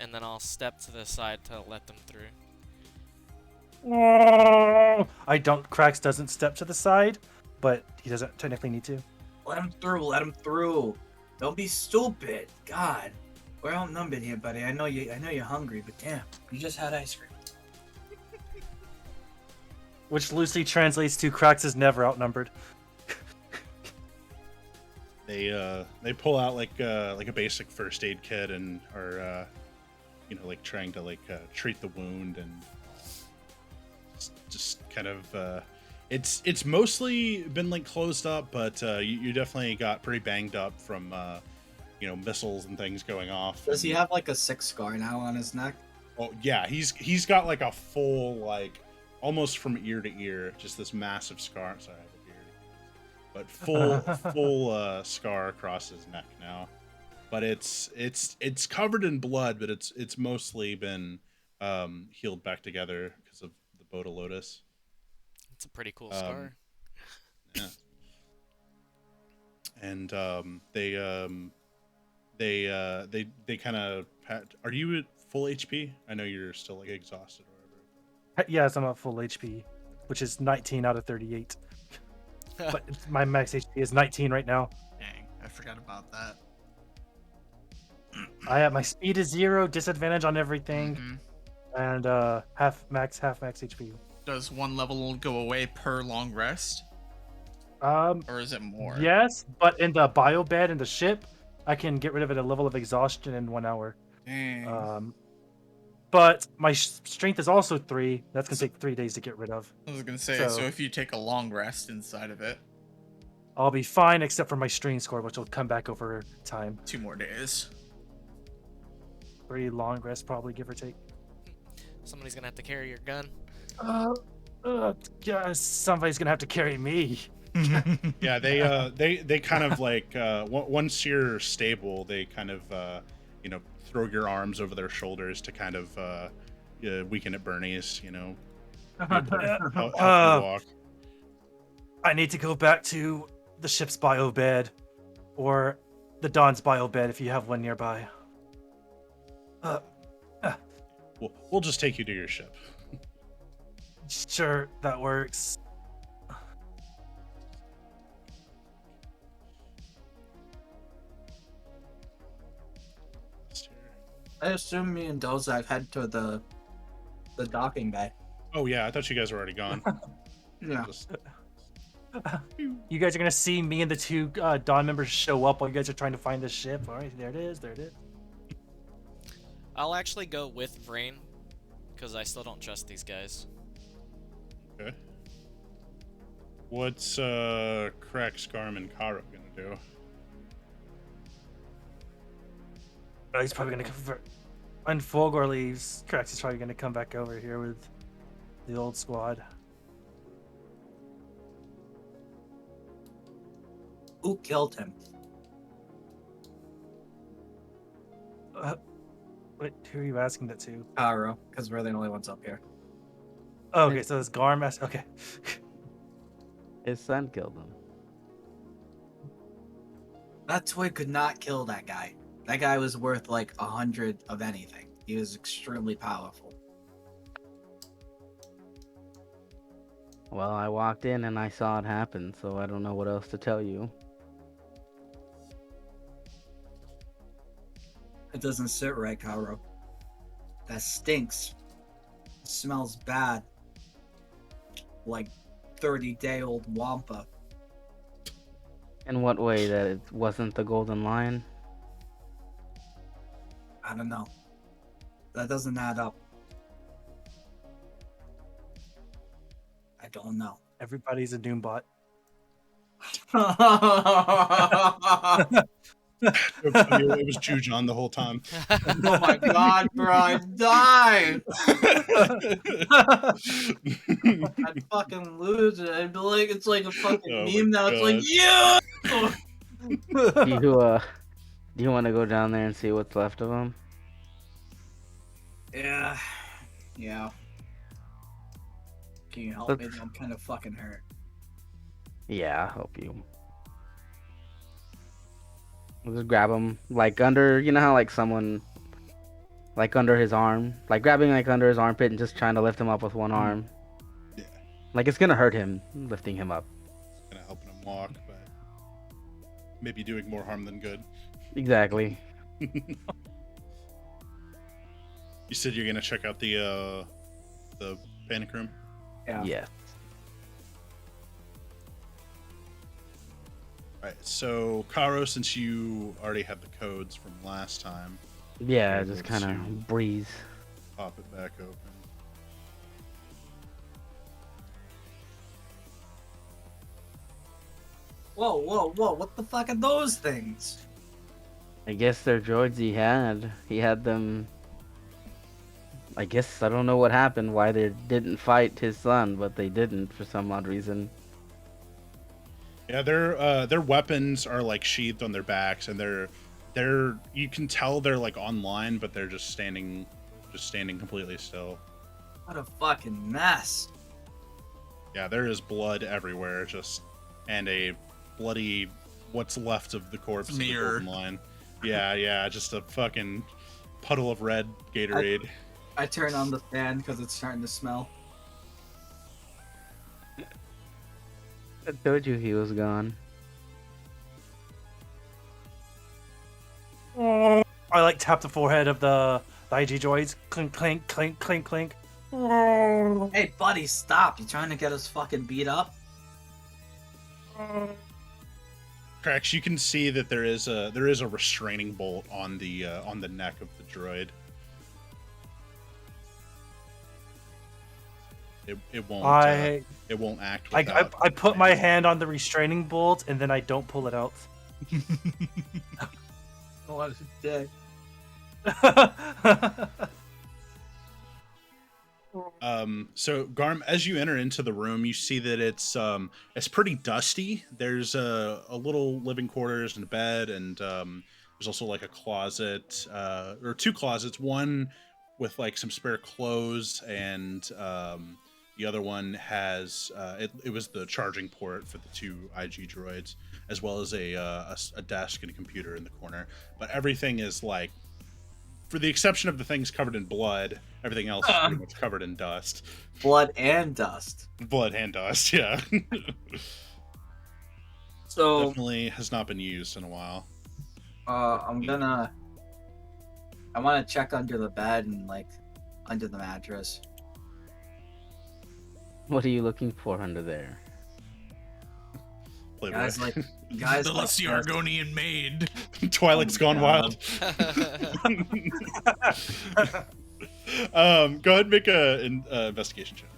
And then I'll step to the side to let them through. I don't. Krax doesn't step to the side, but he doesn't technically need to. Let him through. Let him through. Don't be stupid. God, we're outnumbered here, buddy. I know you. I know you're hungry, but damn, you just had ice cream. Which loosely translates to Krax is never outnumbered. They pull out like a basic first aid kit and are you know, like trying to like treat the wound, and just kind of it's mostly been like closed up, but you definitely got pretty banged up from you know, missiles and things going off. Does he have like a 6 scar now on his neck? Oh yeah, he's got like a full, like almost from ear to ear, just this massive scar. Sorry, I have a beard. But full scar across his neck now. But it's covered in blood, but it's mostly been healed back together because of the Boda Lotus. It's a pretty cool scar. Yeah. And they kind of are you at full HP? I know you're still like exhausted or whatever. Yes, I'm at full HP, which is 19 out of 38. But my max HP is 19 right now. Dang, I forgot about that. I have my speed is 0, disadvantage on everything, Mhm. and half max HP. Does one level go away per long rest, Or or is it more? yes, but in the bio bed in the ship, I can get rid of it at a level of exhaustion in 1 hour. Dang. But my strength is also 3. That's gonna take 3 days to get rid of. I was gonna say, so- so if you take a long rest inside of it, I'll be fine except for my strain score, which will come back over time. 2 more days. 3 long rests, probably, give or take. Somebody's gonna have to carry your gun. Yeah, somebody's gonna have to carry me. Yeah, they kind of like once you're stable, they kind of you know, throw your arms over their shoulders to kind of weaken at Bernie's, you know, help you walk. I need to go back to the ship's bio bed, or the Dawn's bio bed if you have one nearby. We'll just take you to your ship. Sure, that works. I assume me and Dozak head to the docking bay. Oh yeah, I thought you guys were already gone. Yeah. Just- You guys are gonna see me and the 2 Dawn members show up while you guys are trying to find the ship. All right, there it is. There it is. I'll actually go with Vrain, because I still don't trust these guys. Okay. What's Crack, Scarm, and Karo gonna do? He's probably gonna come for. When Fulgor leaves, Krax is probably gonna come back over here with the old squad. Who killed him? Wait, who are you asking that to? Karo, because we're the only ones up here. Oh, okay, so it's Garm. Okay. His son killed him. That toy could not kill that guy. That guy was worth like 100 of anything. He was extremely powerful. Well, I walked in and I saw it happen, so I don't know what else to tell you. It doesn't sit right, Karo. That stinks. It smells bad. Like 30-day-old Wampa. In what way that it wasn't the Golden Lion? I don't know. That doesn't add up. I don't know. Everybody's a Doombot. It was Jujon the whole time. Oh my god, bro, I'd die! I'd fucking lose it. I'd be like, it's like a fucking Oh my meme now. It's like, God. yeah! Do you want to go down there and see what's left of him? Yeah. Yeah. Can you help me? I'm kind of fucking hurt. Yeah, I'll help you. We'll just grab him, like under, you know how like someone, like under his arm, like grabbing like under his armpit and just trying to lift him up with one arm. Yeah. Like it's gonna hurt him lifting him up. Kind of helping him walk, but maybe doing more harm than good. Exactly. You said you're gonna check out the panic room. Yeah. Yes. Right. So Karo, since you already have the codes from last time, Yeah, able just kind to of breeze. pop it back open. Whoa, whoa, whoa! What the fuck are those things? I guess they're droids he had. He had them. I guess I don't know what happened, why they didn't fight his son, but they didn't for some odd reason. Yeah, their weapons are like sheathed on their backs, and they're you can tell they're like online, but they're just standing completely still. What a fucking mess! Yeah, there is blood everywhere, and a bloody what's left of the corpse of the Mirror. Golden Line. Yeah, just a fucking puddle of red Gatorade. I turn on the fan because it's starting to smell. I told you he was gone. I like tap the forehead of the IG droids. Clink, clink, clink, clink, clink. Hey, buddy, stop! You trying to get us fucking beat up? Cracks, you can see that there is a restraining bolt on the neck of the droid. It won't act. Without I put my hand on the restraining bolt and then I don't pull it out. What a dick. So Garm, as you enter into the room, you see that it's pretty dusty. There's a little living quarters and a bed, and there's also like a closet, or two closets, one with like some spare clothes, and the other one has it was the charging port for the two IG droids, as well as a desk and a computer in the corner. But everything is like, for the exception of the things covered in blood, everything else is pretty much covered in dust. Blood and dust. Blood and dust, yeah. So, Definitely has not been used in a while. I want to check under the bed and like under the mattress. What are you looking for under there? Playboy. Guys like The like lusty this. Argonian maid. Twilight's Oh gone my wild. Go ahead and make a investigation check.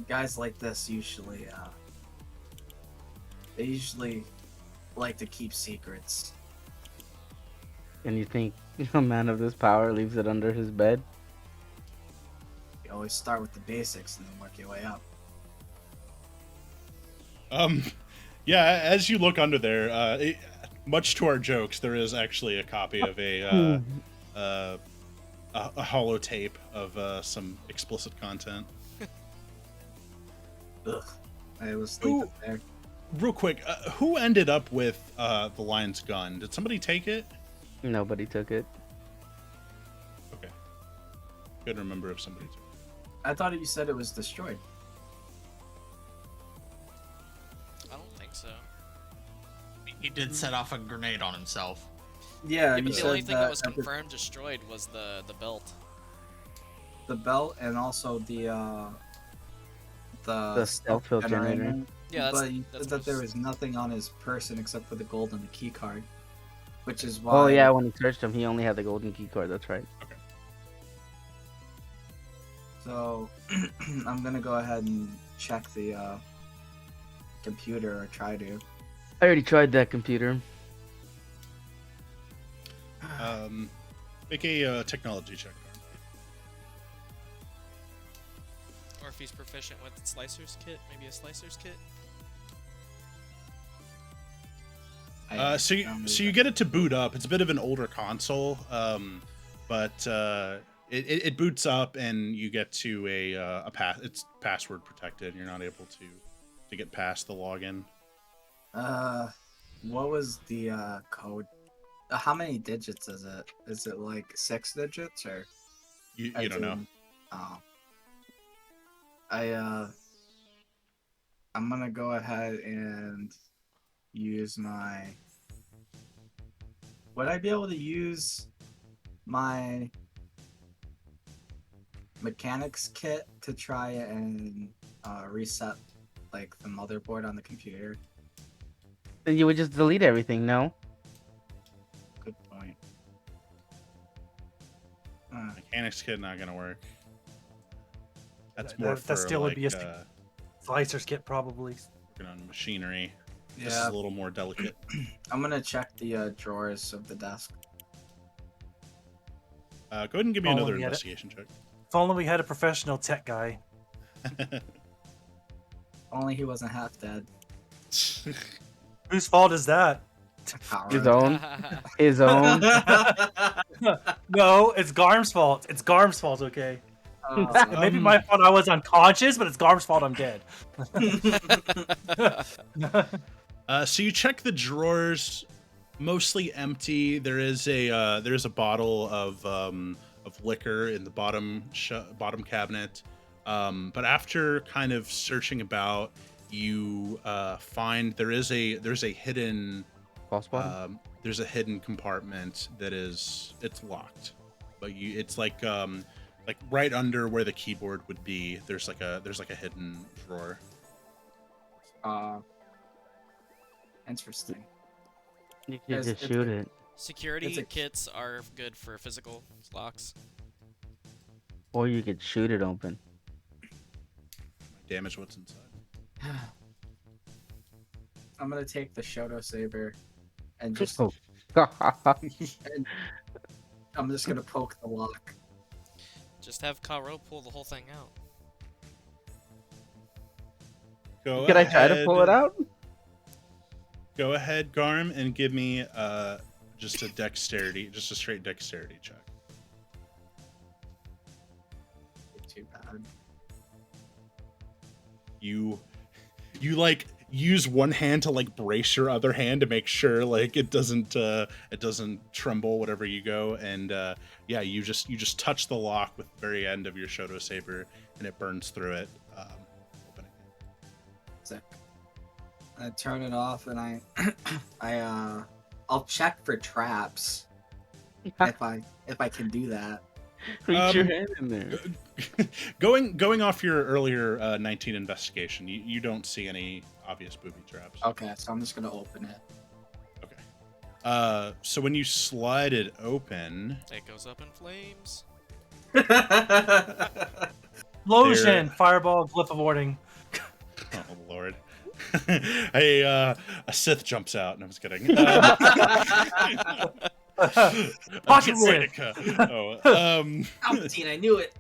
Guys like this usually They usually like to keep secrets. And you think a man of this power leaves it under his bed? You always start with the basics and then work your way up. Yeah, as you look under there, much to our jokes, there is actually a copy of a holotape of some explicit content. Ugh. I was sleeping there. Real quick, who ended up with the lion's gun? Did somebody take it? Nobody took it. Okay. Couldn't remember if somebody took it. I thought you said it was destroyed. I don't think so. He did set off a grenade on himself. Yeah, Yeah, you but the only said thing that was at the- confirmed destroyed was the belt. the belt and also the stealth field generator. Yeah, but you that's said that there what- was nothing on his person except for the gold and the key card, which is why. Oh yeah, when he searched him, he only had the golden key card. That's right. So I'm gonna go ahead and check the computer, or try to. I already tried that computer. Make a technology check. Or if he's proficient with Slicer's kit, maybe a Slicer's kit. So you get it to boot up. It's a bit of an older console, but it boots up and you get to a pass. It's password protected. You're not able to get past the login. What was the code? How many digits is it? Is it like 6 digits or? You I don't know. didn't- Oh. I'm gonna go ahead and use my. Would I be able to use my mechanics kit to try and reset like the motherboard on the computer? Then you would just delete everything, no? Good point. Mechanics kit not gonna work. That's That- more that for still would like be a Slicer's kit probably. working on machinery. This is Yeah, a little more delicate. I'm gonna check the drawers of the desk. Go ahead and give me Oh, another we had it. investigation check. If only we had a professional tech guy. Only he wasn't half dead. Whose fault is that? His own. His own. No, it's Garm's fault. It's Garm's fault, okay? Oh, Maybe my fault I was unconscious, but it's Garm's fault I'm dead. So you check the drawers, mostly empty. There is a bottle of liquor in the bottom cabinet. But after kind of searching about, you find there's a hidden False bottom. there's a hidden compartment it's locked, but it's like right under where the keyboard would be. There's like a hidden drawer. Interesting. You could It's- just it's shoot a- it. Security It's a- kits are good for physical locks. Or you could shoot it open. Damage what's inside. I'm gonna take the Shoto Saber and just Oh. I'm just gonna poke the lock. Just have Karo pull the whole thing out. Go Could I try to pull it ahead- out? Go ahead, Garm, and give me just a straight dexterity check. Too bad. You like use one hand to like brace your other hand to make sure like it doesn't tremble whatever you go, and yeah, you just touch the lock with the very end of your Shoto Saber and it burns through it. Opening it. Sick. I turn it off and I'll check for traps if I can do that. Reach your hand in there. Going off your earlier 19 investigation, you don't see any obvious booby traps. Okay, so I'm just gonna open it. Okay. So when you slide it open, It goes up in flames. Explosion! Fireball, glyph of warding. oh lord. a Sith jumps out. No, I was kidding. A Pocket Sith. droideka. Oh, Palpatine, I knew it.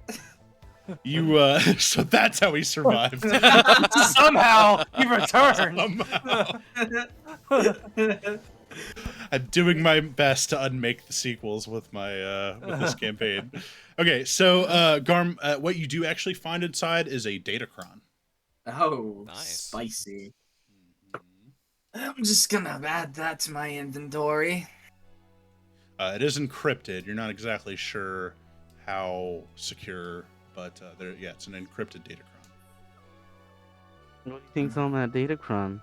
you. So that's how he survived. Somehow he returned. Somehow. I'm doing my best to unmake the sequels with my with this campaign. Okay, so Garm, what you do actually find inside is a datacron. Oh, Nice. spicy. I'm just gonna add that to my inventory. It is encrypted. You're not exactly sure how secure, but yeah, it's an encrypted datacron. What do you think's on that datacron?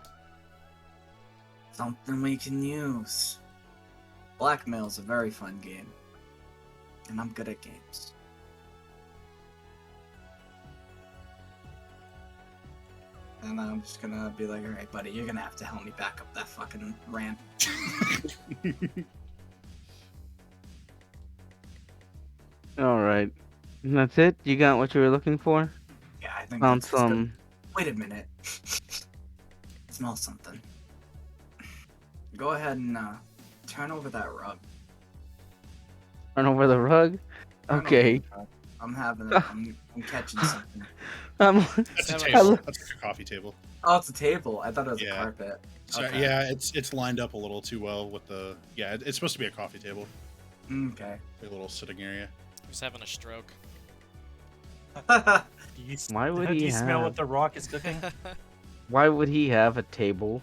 Something we can use. Blackmail's a very fun game. And I'm good at games. And I'm just gonna be like, alright, buddy, you're gonna have to help me back up that fucking ramp. All right, and that's it. You got what you were looking for. Yeah, I think Found that's good. some. Wait a minute. Smell something. Go ahead and turn over that rug. Turn over the rug. Turn over Okay. the rug. I'm having it. I'm catching something. That's a Seven. table. That's like a coffee table. Oh, it's a table. I thought it was Yeah. a carpet. So, Okay. yeah, it's lined up a little too well with the. Yeah, it's supposed to be a coffee table, Okay. a little sitting area. Who's having a stroke? Why would do he you smell have- what the Rock is cooking? Why would he have a table?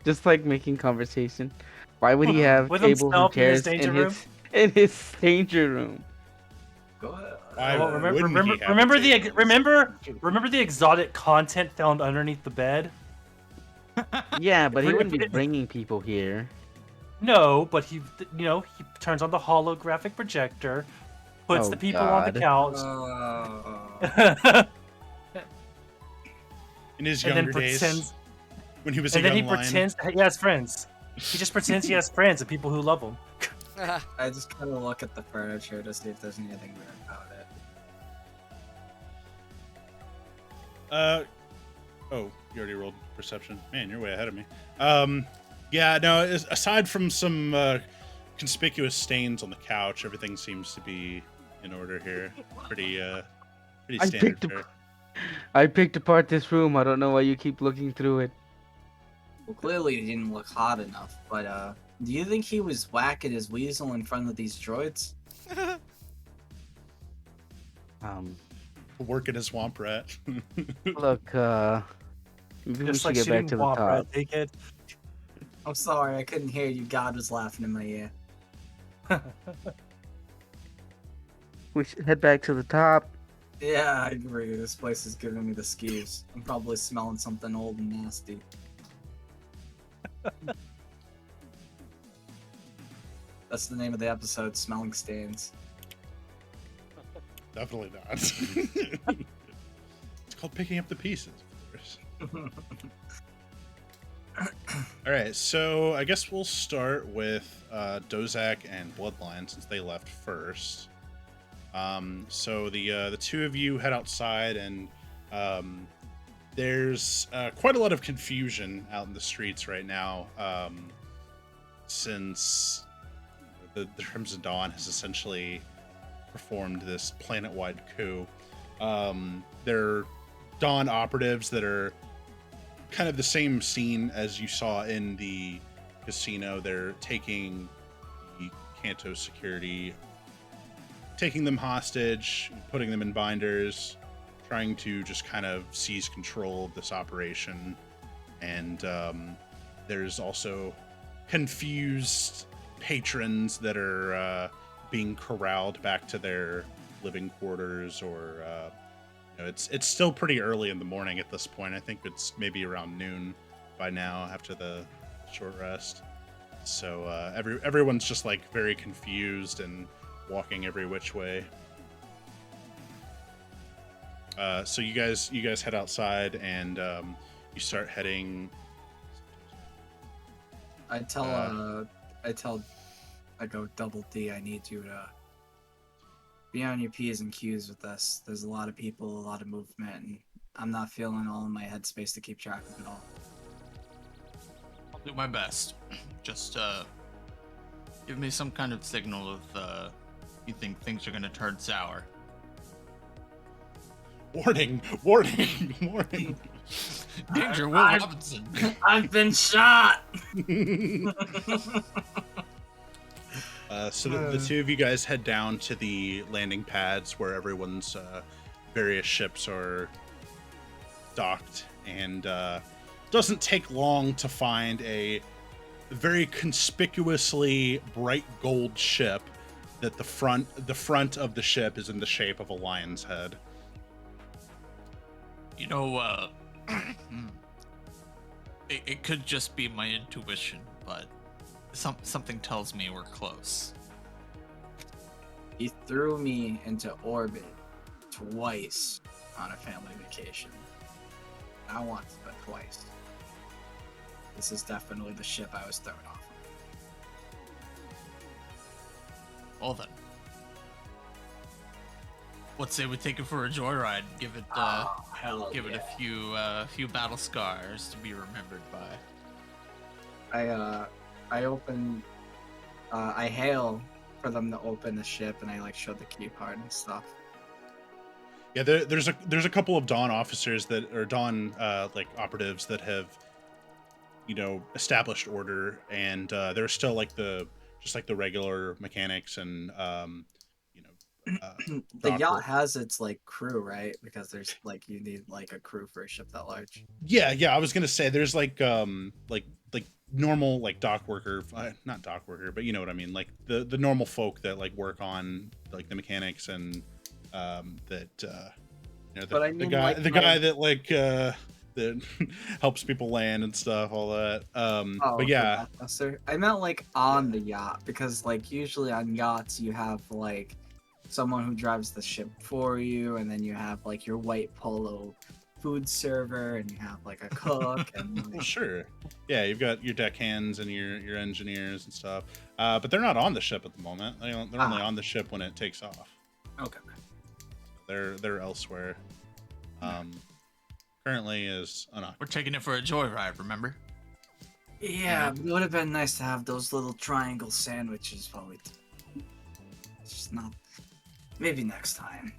Just like making conversation. Why would he have With tables himself and in his chairs danger room? in his danger room? Go ahead. Why Well, remember, wouldn't he remember, have a remember the table? remember the exotic content found underneath the bed? Yeah, but he If- wouldn't if- be bringing people here. No, but he turns on the holographic projector, puts Oh, the people on the God. couch, In his and then younger days, pretends, when he was a and then he young lion. pretends that he has friends. He just pretends he has friends and people who love him. I just kind of look at the furniture to see if there's anything weird about it. Oh, you already rolled perception. Man, you're way ahead of me. Yeah, no. Aside from some conspicuous stains on the couch, everything seems to be in order here. Pretty I standard picked fare. I picked apart this room. I don't know why you keep looking through it. Well, clearly he didn't look hot enough, but do you think he was whacking his weasel in front of these droids? Working as swamp rat. Look, maybe we Just should like get back shooting to the Womp top. Rat. Take it. I'm sorry, I couldn't hear you. God was laughing in my ear. We should head back to the top. Yeah, I agree. This place is giving me the skeeves. I'm probably smelling something old and nasty. That's the name of the episode, Smelling Stains. Definitely not. It's called picking up the pieces, of course. All right, so I guess we'll start with Dozak and Bloodline since they left first. So the two of you head outside, and there's quite a lot of confusion out in the streets right now, since the Crimson Dawn has essentially performed this planet-wide coup. They're Dawn operatives that are kind of the same scene as you saw in the casino. They're taking the Kanto security, taking them hostage, putting them in binders, trying to just kind of seize control of this operation. And there's also confused patrons that are being corralled back to their living quarters, or it's still pretty early in the morning at this point. I think it's maybe around noon by now after the short rest. So everyone's just like very confused and walking every which way. So you guys head outside, and you start heading. I go, Double D, I need you to be on your P's and Q's with this. There's a lot of people, a lot of movement, and I'm not feeling all in my headspace to keep track of it all. I'll do my best. Just give me some kind of signal if you think things are gonna turn sour. Warning! Warning! Warning! Danger, Will I- Robinson. I've been shot. So the two of you guys head down to the landing pads where everyone's various ships are docked, and doesn't take long to find a very conspicuously bright gold ship that the front of the ship is in the shape of a lion's head. You know, it could just be my intuition, but something tells me we're close. He threw me into orbit twice on a family vacation. Not once, but twice. This is definitely the ship I was thrown off of. Well then, let's say we take it for a joyride. Give it Hell give it yeah. a few battle scars to be remembered by. I open, I hail for them to open the ship, and I like show the key card and stuff. Yeah, there's a couple of Dawn officers that or Dawn like operatives that have, you know, established order, and there's still like the regular mechanics and you know The dock yacht work. has its like crew, right? Because there's like you need like a crew for a ship that large. Yeah, I was gonna say there's like normal like dock worker, not dock worker, but you know what I mean, like the normal folk that like work on like the mechanics and that you know But I the mean, guy like, guy that like that helps people land and stuff, all that. Oh, But yeah, Blockbuster. I meant like on the yacht, because like usually on yachts you have like someone who drives the ship for you, and then you have like your white polo food server, and you have like a cook and well, like, sure, yeah, you've got your deckhands and your engineers and stuff, but they're not on the ship at the moment. They're only on the ship when it takes off. okay. They're elsewhere. Currently is unoccupied. We're taking it for a joyride, remember? Yeah, but it would have been nice to have those little triangle sandwiches while we. It's just not. Maybe next time.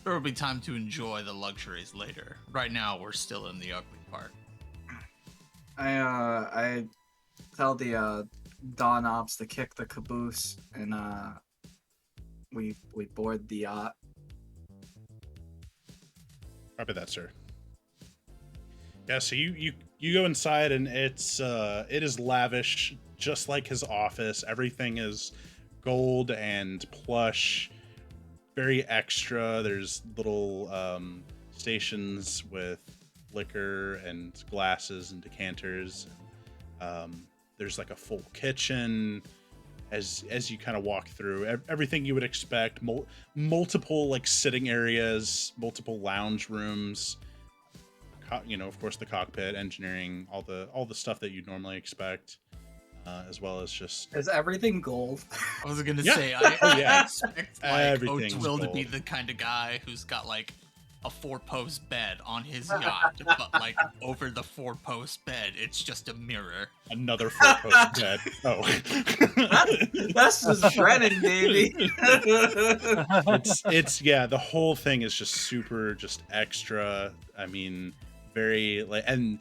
There will be time to enjoy the luxuries later. Right now, we're still in the ugly part. I tell the Dawn Ops to kick the caboose, and we board the yacht. Copy that, sir. Yeah, so you go inside, and it is lavish, just like his office. Everything is gold and plush, very extra. There's little stations with liquor and glasses and decanters. There's like a full kitchen. As you kind of walk through, everything you would expect, multiple like sitting areas, multiple lounge rooms, you know, of course the cockpit, engineering, all the stuff that you'd normally expect, as well as just Is everything gold? I was gonna Yeah. say, I expect like Everything's O'Twill to be gold. the kind of guy who's got like a 4-post bed on his yacht, but like over the 4-post bed, it's just a mirror. another 4-post bed. Oh, That's just Brennan, baby. it's yeah. The whole thing is just super, just extra. I mean, very like, and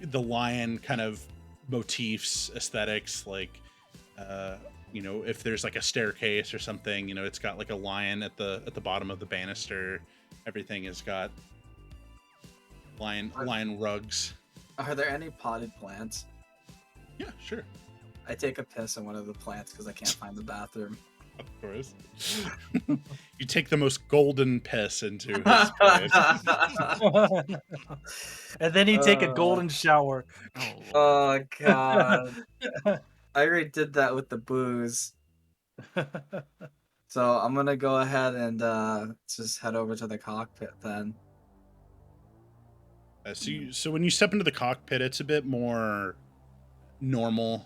the lion kind of motifs, aesthetics, like you know, if there's like a staircase or something, you know, it's got like a lion at the bottom of the banister. Everything has got lion rugs. Are there any potted plants? Yeah, sure, I take a piss in one of the plants because I can't find the bathroom. of course. You take the most golden piss into his place. And then you take a golden shower. Oh god. I already did that with the booze. So I'm gonna go ahead and just head over to the cockpit then. So when you step into the cockpit, it's a bit more normal.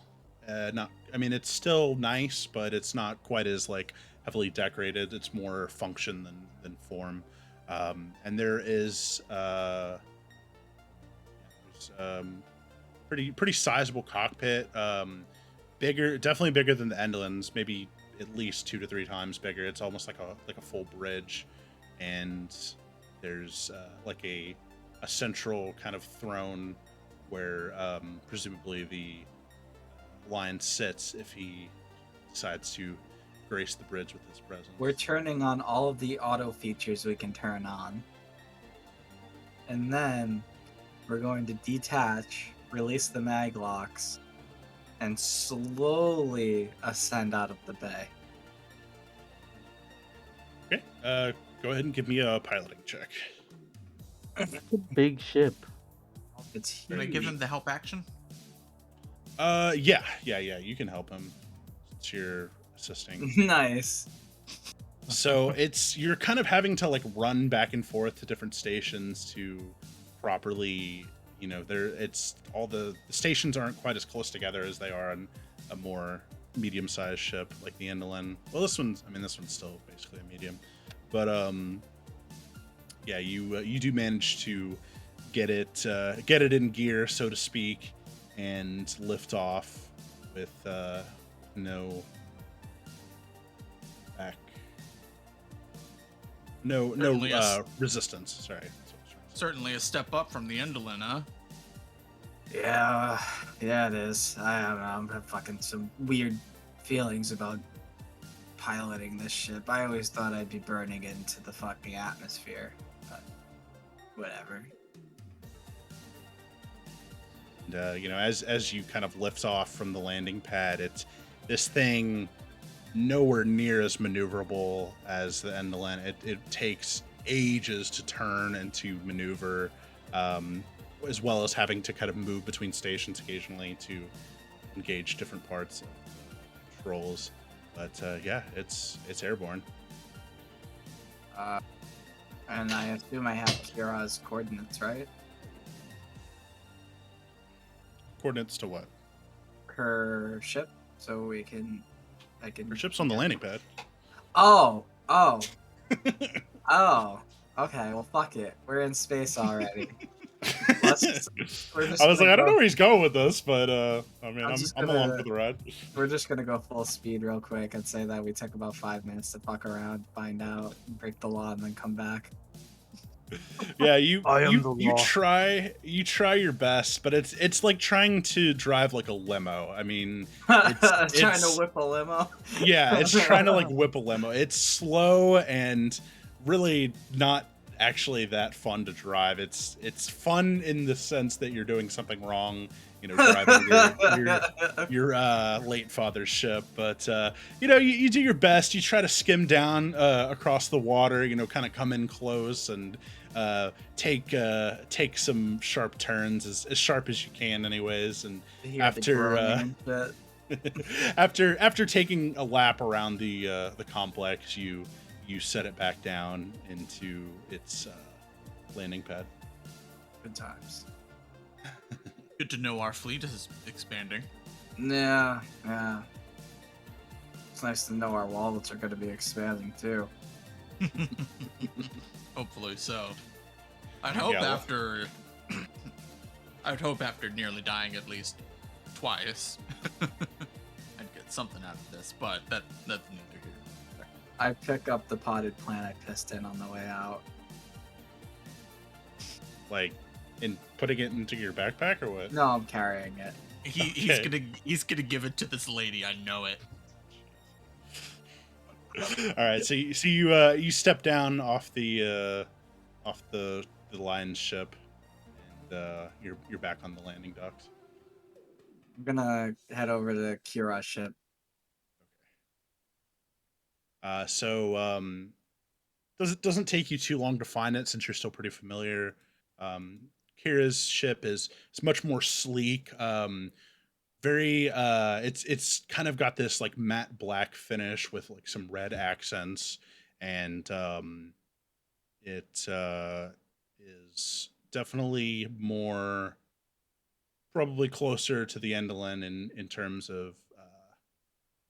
Not, I mean, it's still nice, but it's not quite as like heavily decorated. It's more function than form. And there is pretty sizable cockpit. Bigger, definitely bigger than the Endlands, maybe at least 2 to 3 times bigger. It's almost like a full bridge, and there's like a central kind of throne where presumably the lion sits if he decides to grace the bridge with his presence. We're turning on all of the auto features we can turn on. And then we're going to detach, release the mag locks, and slowly ascend out of the bay. Okay, go ahead and give me a piloting check. Big ship. It's huge. Can I give him the help action? Yeah, you can help him. It's your assisting. Nice. So you're kind of having to like run back and forth to different stations to properly, it's all the stations aren't quite as close together as they are on a more medium-sized ship like the Indolin. Well, this one's still basically a medium, but yeah, you do manage to get it in gear, so to speak, and lift off with no back, no resistance. Sorry. Certainly a step up from the Endolin, huh? Yeah, it is. I don't know. I'm having fucking some weird feelings about piloting this ship. I always thought I'd be burning into the fucking atmosphere, but whatever. And, as you kind of lift off from the landing pad, this thing nowhere near as maneuverable as the Endolin. It takes ages to turn and to maneuver, as well as having to kind of move between stations occasionally to engage different parts of controls. But yeah, it's airborne. And I assume I have Kira's coordinates, right? Coordinates to what? Her ship, so I can. Her ship's on the landing pad. Oh. Okay, well, fuck it. We're in space already. I was like, I don't know where he's going with this, but I'm along for the ride. We're just gonna go full speed real quick and say that we took about 5 minutes to fuck around, find out, break the law, and then come back. Yeah, you law. you try your best, but it's like trying to drive like a limo. I mean, it's trying to whip a limo. Yeah, it's trying to like whip a limo. It's slow and really not actually that fun to drive. It's fun in the sense that you're doing something wrong, driving your late father's ship. But you do your best. You try to skim down across the water. Kind of come in close and take some sharp turns, as sharp as you can, anyways. And after taking a lap around the complex, you set it back down into its landing pad. Good times. Good to know our fleet is expanding. Yeah. It's nice to know our wallets are going to be expanding too. Hopefully so. I'd hope after nearly dying at least twice, I'd get something out of this. But that's neither here nor there. I pick up the potted plant I pissed in on the way out. Like, in putting it into your backpack or what? No, I'm carrying it. He's gonna give it to this lady. I know it. All right, so you step down off the lion's ship, and you're back on the landing docks. I'm gonna head over to Kira's ship. So doesn't take you too long to find it, since you're still pretty familiar. Kira's ship is much more sleek. Very it's kind of got this like matte black finish with like some red accents, and it is definitely more, probably closer to the Endolin in terms of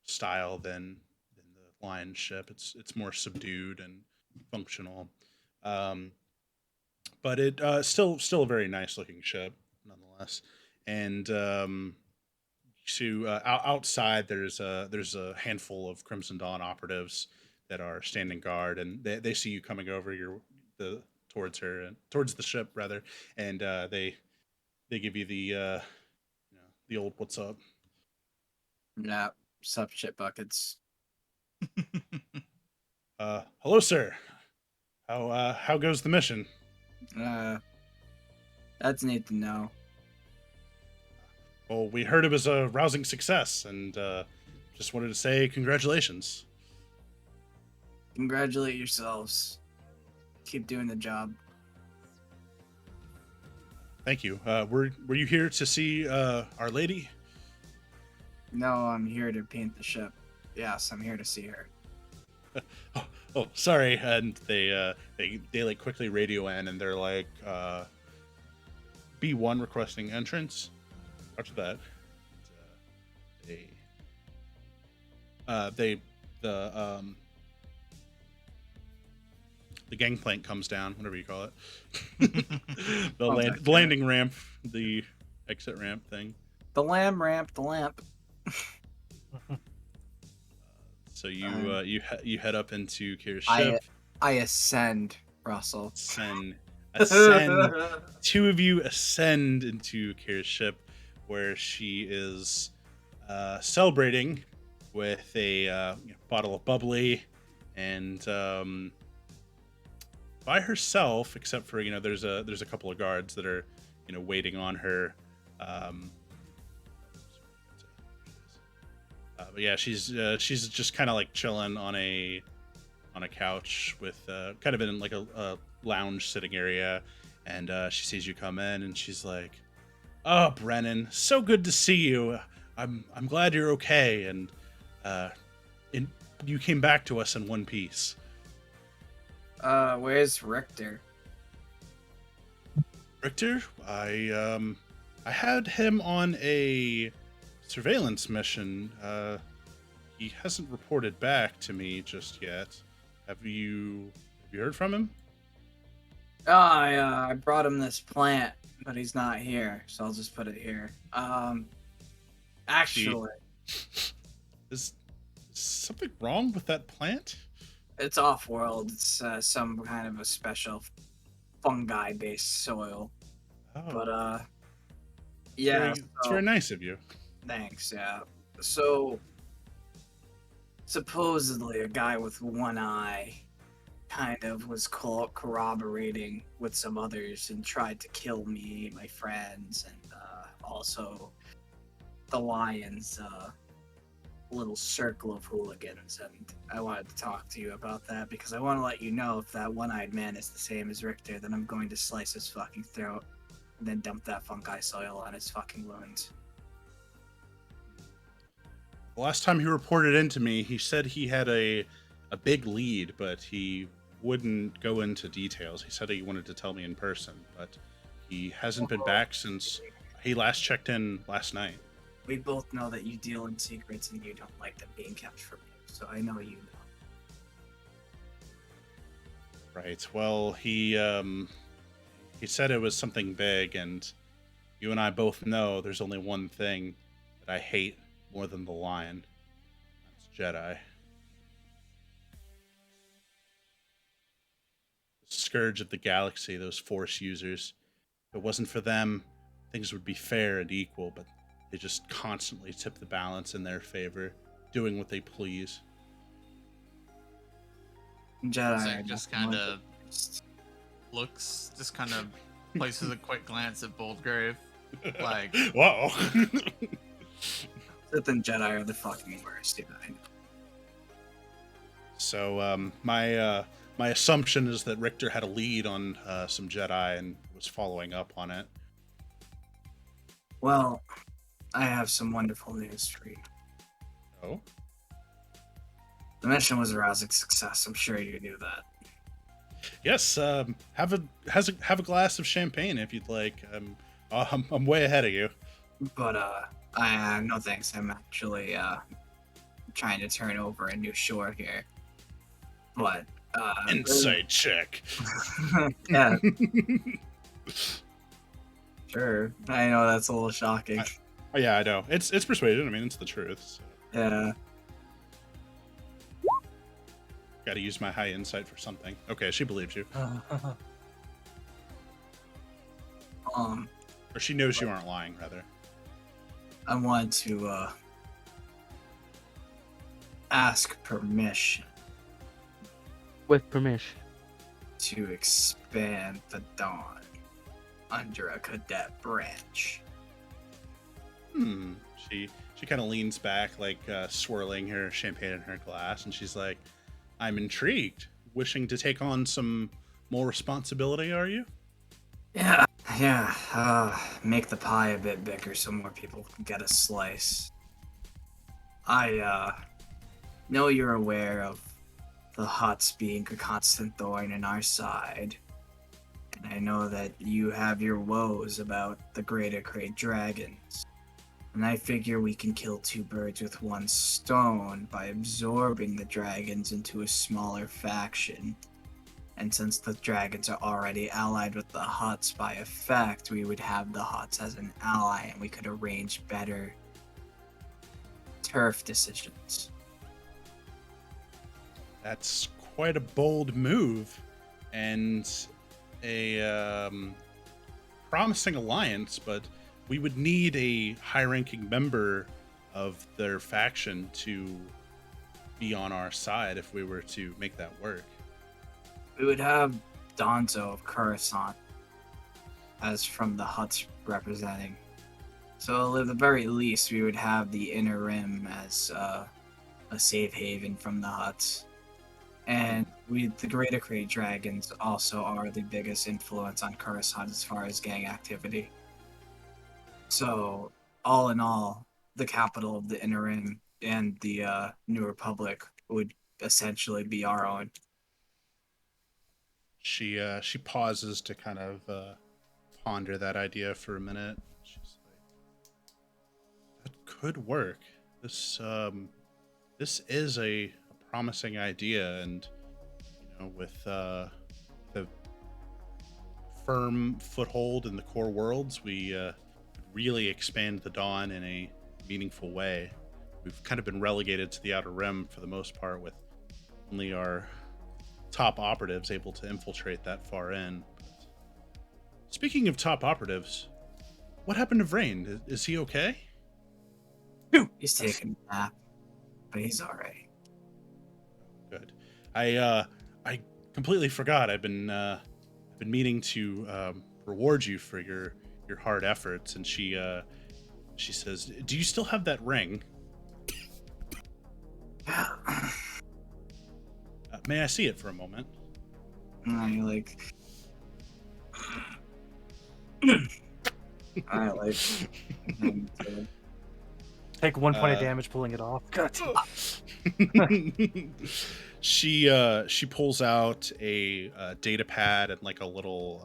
style than the Lion ship. It's more subdued and functional, but it still a very nice looking ship nonetheless. and outside there's a handful of Crimson Dawn operatives that are standing guard, and they see you coming over the towards her and towards the ship rather, and they give you the old what's up. Nah, sup shit buckets. Hello, sir. How goes the mission? That's neat to know. Well, we heard it was a rousing success, and just wanted to say congratulations. Congratulate yourselves. Keep doing the job. Thank you. Were you here to see Our Lady? No, I'm here to paint the ship. Yes, I'm here to see her. Oh, sorry. And they like quickly radio in, and they're like, B1 requesting entrance. After that, the gangplank comes down, whatever you call it. The landing ramp, the exit ramp thing. The lamb ramp, the lamp. So you head up into Kira's ship. I ascend, Russell. Ascend. Two of you ascend into Kira's ship, where she is celebrating with a bottle of bubbly, and by herself, except for there's a couple of guards that are waiting on her. But yeah, she's just kind of like chilling on a couch with kind of in like a lounge sitting area, and she sees you come in, and she's like, "Oh, Brennan, so good to see you. I'm glad you're okay, and you came back to us in one piece." Where's Richter? Richter, I had him on a surveillance mission. He hasn't reported back to me just yet. Have you heard from him? Oh, I brought him this plant, but he's not here, so I'll just put it here. Actually, is something wrong with that plant? it's off-world. It's some kind of a special fungi-based soil. Oh, But yeah, it's very nice of you. Thanks. Yeah. So supposedly, a guy with one eye kind of was corroborating with some others and tried to kill me, my friends, and also the Lions' little circle of hooligans. And I wanted to talk to you about that because I want to let you know if that one-eyed man is the same as Richter, then I'm going to slice his fucking throat and then dump that fungi soil on his fucking wounds. The last time he reported into me, he said he had a big lead, but he wouldn't go into details. He said he wanted to tell me in person, but he hasn't been back since he last checked in last night. We both know that you deal in secrets and you don't like them being kept from you, so I know you know. Right. Well, he said it was something big, and you and I both know there's only one thing that I hate more than the Lion. That's Jedi. The scourge of the galaxy, those Force users. If it wasn't for them, things would be fair and equal, but they just constantly tip the balance in their favor, doing what they please. Jedi Just kind of looks, just kind of places a quick glance at Boldgrave, like, whoa. Sith and Jedi are the fucking worst, dude. I know. So my assumption is that Richter had a lead on some Jedi and was following up on it. Well, I have some wonderful news for you. Oh? The mission was a rousing success. I'm sure you knew that. Yes. Have a glass of champagne if you'd like. I'm way ahead of you. But no thanks. I'm actually trying to turn over a new shore here. But Insight check. yeah. Sure. I know that's a little shocking. Oh, yeah, I know. It's persuasion. I mean, it's the truth. So. Yeah. Got to use my high insight for something. Okay, she believes you. Or she knows you aren't lying, rather. I want to ask permission With permission. to expand the Dawn under a cadet branch. She kind of leans back, like swirling her champagne in her glass, and she's like, "I'm intrigued. Wishing to take on some more responsibility, are you?" Yeah. Make the pie a bit bigger so more people can get a slice. I know you're aware of the Huts being a constant thorn in our side. And I know that you have your woes about the greater great dragons. And I figure we can kill two birds with one stone by absorbing the dragons into a smaller faction. And since the dragons are already allied with the Huts by effect, we would have the Huts as an ally and we could arrange better turf decisions. That's quite a bold move, and a promising alliance, but we would need a high-ranking member of their faction to be on our side if we were to make that work. We would have Donzo of Coruscant as from the Huts representing. So at the very least, we would have the Inner Rim as a safe haven from the Huts. And the Greater Krayt Dragons also are the biggest influence on Coruscant as far as gang activity. So, all in all, the capital of the Inner Rim and the New Republic would essentially be our own. She pauses to kind of ponder that idea for a minute. She's like, "That could work. This is a promising idea, and with the firm foothold in the core worlds, we really expand the Dawn in a meaningful way. We've kind of been relegated to the Outer Rim for the most part, with only our top operatives able to infiltrate that far in. But speaking of top operatives, what happened to Vrain? Is he okay?" He's taking a nap, but he's alright. Good. I completely forgot. I've been meaning to reward you for your hard efforts. And she says, "Do you still have that ring? Yeah. May I see it for a moment?" Take 1 point of damage pulling it off. God. She pulls out a data pad and like a little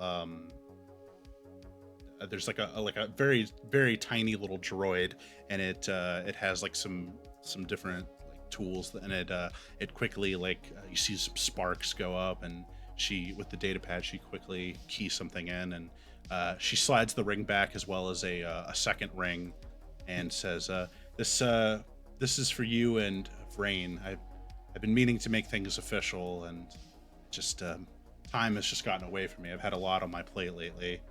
there's like a very very tiny little droid, and it has like some different like tools, and it quickly you see some sparks go up, and she, with the data pad, she quickly keys something in, and she slides the ring back as well as a second ring, and says, this is for you and Vrain. I've been meaning to make things official, and just time has just gotten away from me. I've had a lot on my plate lately.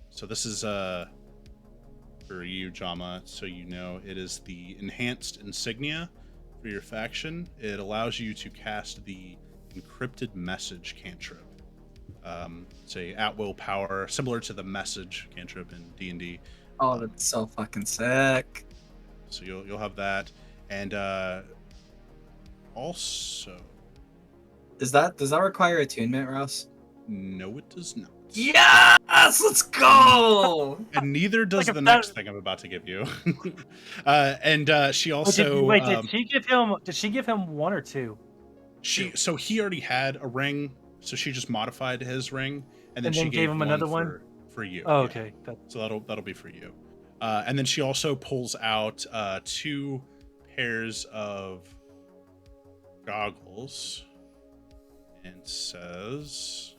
So this is for you, Jama, so you know. It is the enhanced insignia for your faction. It allows you to cast the encrypted message cantrip. It's a at-will power, similar to the message cantrip in D&D. Oh, that's so fucking sick. So you'll have that, and also, Does that require attunement, Ross? no, it does not. Yes, let's go. And neither does Like the next thing I'm about to give you. And she also Did she give him? Did she give him 1 or 2? So he already had a ring, so she just modified his ring, and then she gave him another one for you. Oh, yeah. okay. So that'll be for you. And then she also pulls out 2 pairs of goggles and says,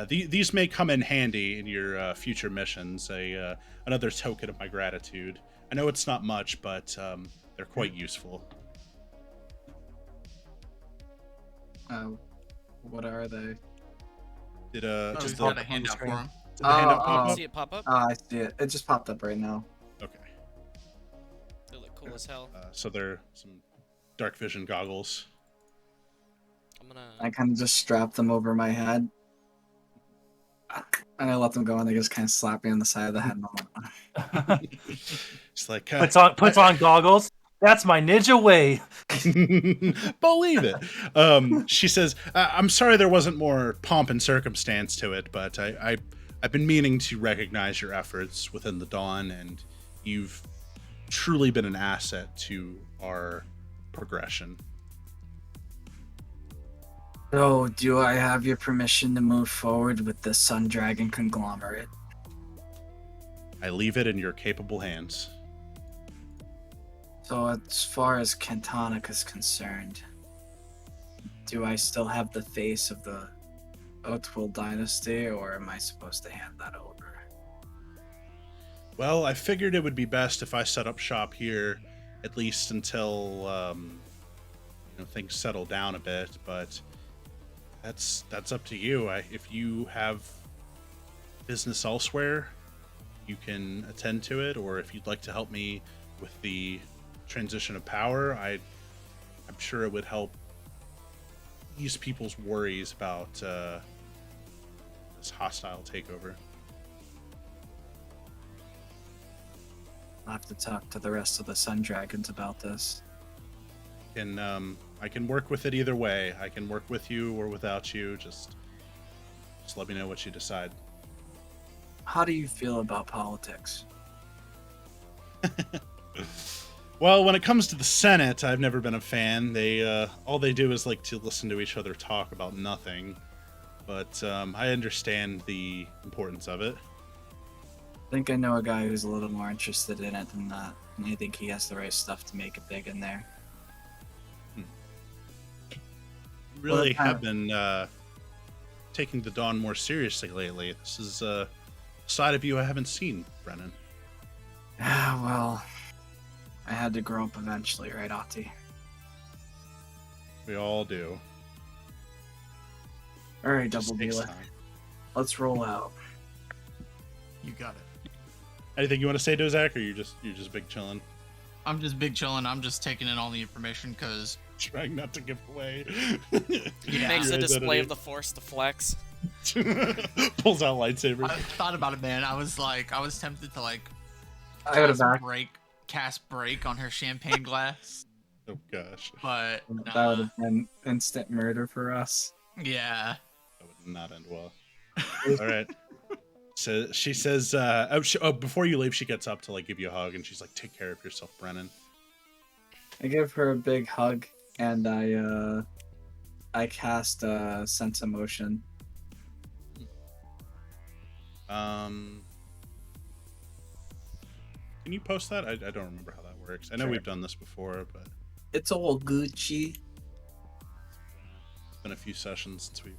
These may come in handy in your future missions. Another token of my gratitude. I know it's not much, but they're quite useful. What are they? Did Oh, does he's the, got a on the handout for screen. him. did the handout pop Oh. up? See it pop up? I see it. It just popped up right now. Okay. They look cool as hell. So they're some dark vision goggles. I'm gonna. I kind of just strap them over my head. And I let them go, and they just kind of slap me on the side of the head. And I'm like, It's like puts on goggles. That's my ninja way. believe it. She says, "I'm sorry there wasn't more pomp and circumstance to it, but I've been meaning to recognize your efforts within the Dawn, and you've truly been an asset to our progression." So, do I have your permission to move forward with the Sun Dragon conglomerate? I leave it in your capable hands. So, as far as Kentonic is concerned, do I still have the face of the Oathwill dynasty, or am I supposed to hand that over? Well, I figured it would be best if I set up shop here, at least until things settle down a bit. But that's up to you. If you have business elsewhere, you can attend to it, or if you'd like to help me with the transition of power, I'm sure it would help ease people's worries about this hostile takeover. I'll have to talk to the rest of the Sun Dragons about this. I can work with it either way. I can work with you or without you. Just let me know what you decide. How do you feel about politics? Well, when it comes to the Senate, I've never been a fan. They all they do is like to listen to each other talk about nothing. But I understand the importance of it. I think I know a guy who's a little more interested in it than that, and I think he has the right stuff to make it big in there. You really have been taking the Dawn more seriously lately. This is a side of you I haven't seen, Brennan. Well, I had to grow up eventually, right, Ati? We all do. Alright, It just Double takes Dealer. time. Let's roll out. You got it. Anything you want to say, Dozak, or you're just big chilling, I'm just big chilling. I'm just taking in all the information because trying not to give away. Yeah. Makes a Your display identity. of the force to flex. Pulls out lightsabers. I thought about it, man. I was tempted to like I got a back. cast break on her champagne glass, Oh gosh, but That nah. would have been instant murder for us. Yeah. that would not end well. All right. So she says, before you leave, she gets up to like give you a hug, and she's like, "Take care of yourself, Brennan." I give her a big hug, and I cast Sense of Motion. Can you post that? I don't remember how that works. I know Sure. we've done this before, but It's all Gucci. it's been a few sessions since we've.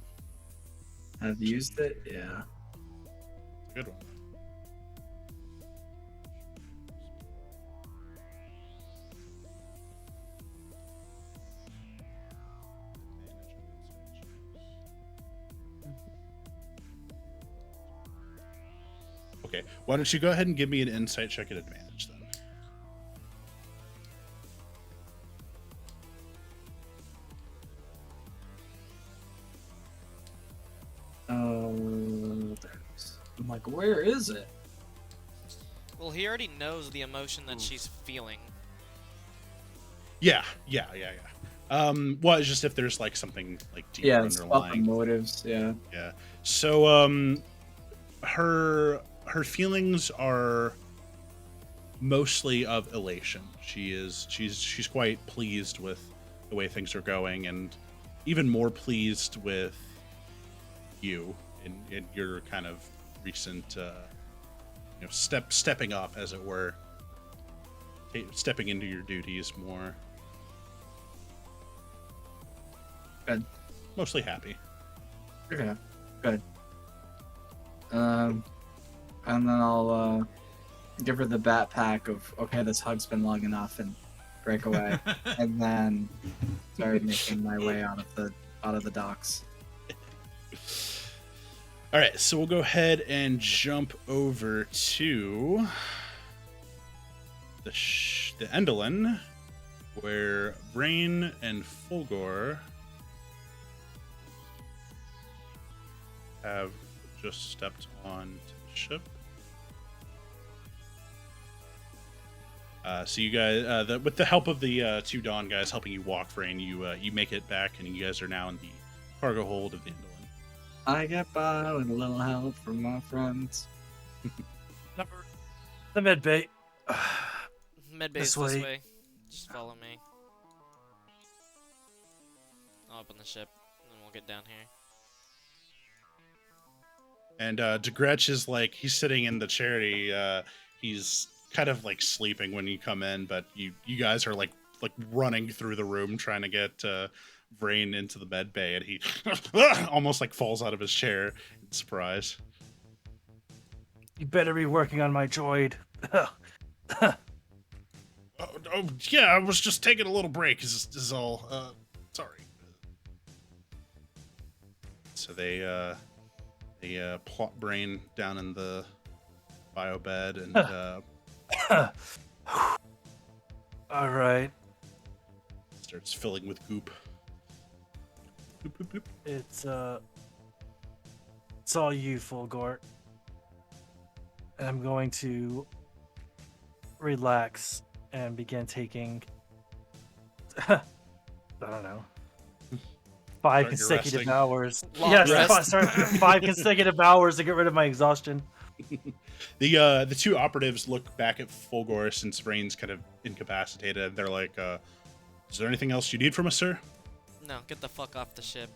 I've used it, yeah. It's a good one. Okay, why don't you go ahead and give me an insight check at advantage then? I'm like, where is it? Well, he already knows the emotion that she's feeling. Yeah. Well, it's just if there's like something like deeper Yeah, it's about the underlying. motives, yeah. Yeah. So her feelings are mostly of elation. She's quite pleased with the way things are going, and even more pleased with you in your kind of recent stepping up, as it were, stepping into your duties more. Good. Mostly happy. Okay, good. And then I'll give her the backpack of, okay, this hug's been long enough, and break away. And then start making my way out of the docks. All right, so we'll go ahead and jump over to the Endolin, where Brain and Fulgor have just stepped on the ship. So you guys, with the help of the two Dawn guys helping you walk, Brain, you make it back, and you guys are now in the cargo hold of the Endolin. I get by with a little help from my friends. The med bay. Medbay is this way. Just follow me. I'll open the ship, and then we'll get down here. And DeGretch is like, he's sitting in the charity. He's kind of like sleeping when you come in, but you guys are like running through the room trying to get Vrain into the med bay, and he almost like falls out of his chair in surprise. You better be working on my droid. Oh, yeah, I was just taking a little break. Is all. Sorry. So they plot Brain down in the bio bed and All right. starts filling with goop. Boop, boop, boop. It's all you, Fulgor. And I'm going to relax and begin taking I don't know. 5 Start consecutive resting. hours. Long Yes, rest. start 5 consecutive hours to get rid of my exhaustion. The two operatives look back at Fulgor since Brain's kind of incapacitated. They're like, "Is there anything else you need from us, sir?" No, get the fuck off the ship.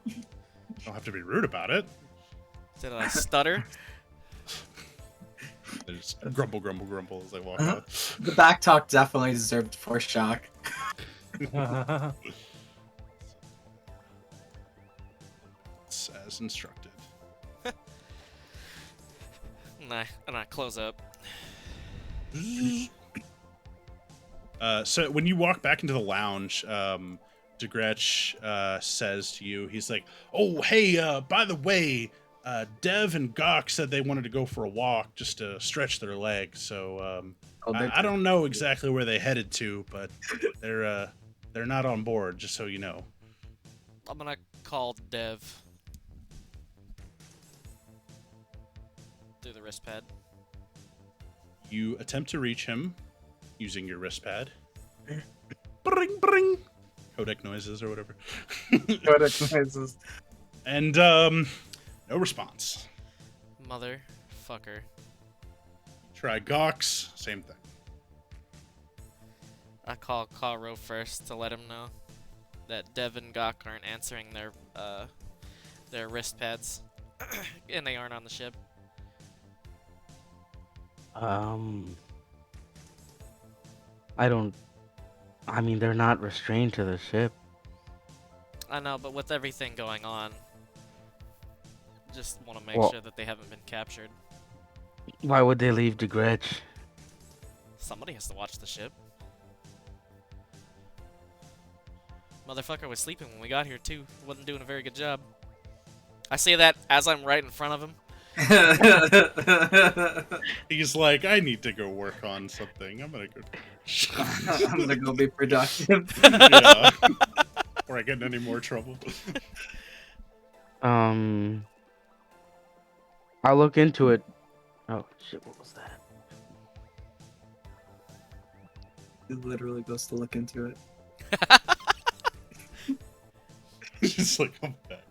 Don't have to be rude about it. Did I stutter? They just grumble as they walk out. The back talk definitely deserved force shock. It's as instructed. Nah, and I close up. So when you walk back into the lounge, DeGretch says to you, he's like, "Oh, hey, by the way, Dev and Gok said they wanted to go for a walk just to stretch their legs. So I don't know exactly where they headed to, but they're not on board. Just so you know." I'm gonna call Dev. Through the wrist pad. You attempt to reach him using your wrist pad. Bring, bring. Codec noises or whatever. Codec noises. And no response. Motherfucker. Try Gox, same thing. I call Karo first to let him know that Dev and Gok aren't answering their wrist pads, and they aren't on the ship. I mean, they're not restrained to the ship. I know, but with everything going on, just want to make Well- sure that they haven't been captured. Why would they leave DeGretch? Somebody has to watch the ship. Motherfucker was sleeping when we got here too. Wasn't doing a very good job. I say that as I'm right in front of him. He's like, I need to go work on something. I'm gonna go. I'm gonna go be productive. Yeah. Before I get in any more trouble. I'll look into it. Oh shit, what was that? He literally goes to look into it. Just like, I'm back.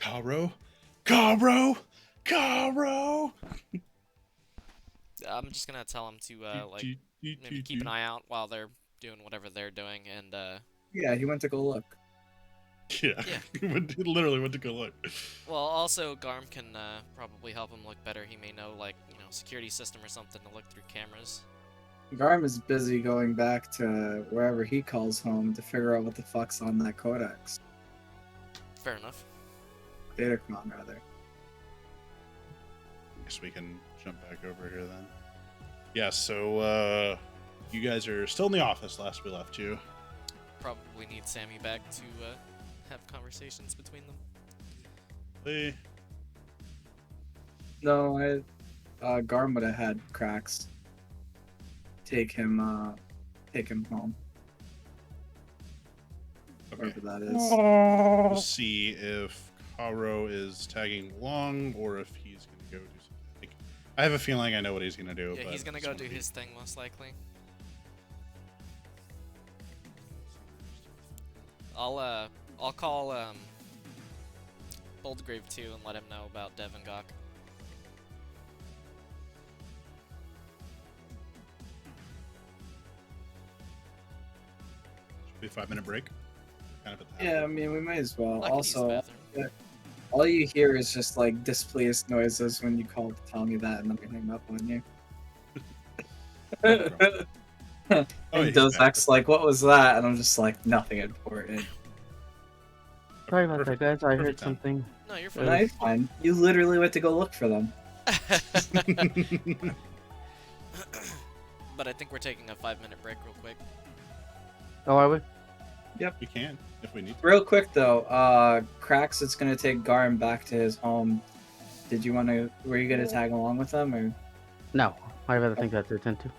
Caro? I'm just gonna tell him to like maybe keep an eye out while they're doing whatever they're doing, and Yeah, he went to go look. Yeah, he literally went to go look. well, also Garm can probably help him look better. He may know like security system or something to look through cameras. Garm is busy going back to wherever he calls home to figure out what the fuck's on that codex. Fair enough. Datacron, rather. I guess we can jump back over here then. Yeah, so you guys are still in the office last we left you. Probably need Sammy back to have conversations between them. Hey. No, Garm would have had Cracks take him home, Okay. wherever that is. We'll see if Karo is tagging along or if he's going to go do something. I have a feeling I know what he's going to do. Yeah, but he's gonna just go wanna do be- his thing most likely. I'll call Boldgrave too and let him know about Devon Gok. Should be a 5-minute break. Kind of at the Yeah, I mean, we might as well. I can use the Also, bathroom. all you hear is just like displeased noises when you call to tell me that, and then we hang up on you. Oh, And he's Dos back. Ex like, what was that? And I'm just like, nothing important. Sorry about that, guys. I heard Perfect time. something. No, you're No, fine. you're fine. You literally went to go look for them. But I think we're taking a 5-minute break real quick. Oh, are we? We can if we need to. Real quick though, Cracks, it's gonna take Garm back to his home. Were you gonna tag along with them, or? No, I have other things I have to attend to.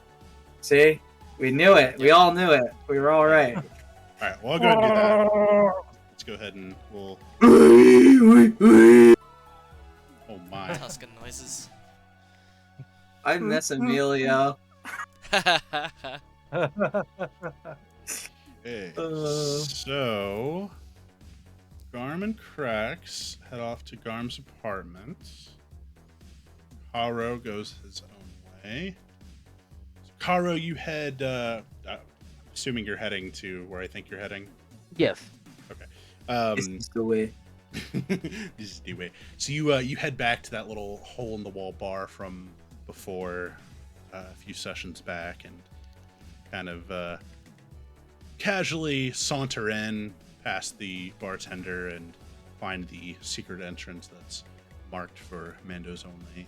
See? We knew it. We all knew it. We were all right. All right, well, I'll go ahead and do that. Let's go ahead and we'll. Oh my! Tuscan noises. I miss Emilio. Okay, so Garm and Cracks head off to Garm's apartment. Karo goes his own way. So Karo, you head. Assuming you're heading to where I think you're heading. Yes. This is the way. This is the way. So you head back to that little hole in the wall bar from before a few sessions back, and kind of casually saunter in past the bartender and find the secret entrance that's marked for Mandos only.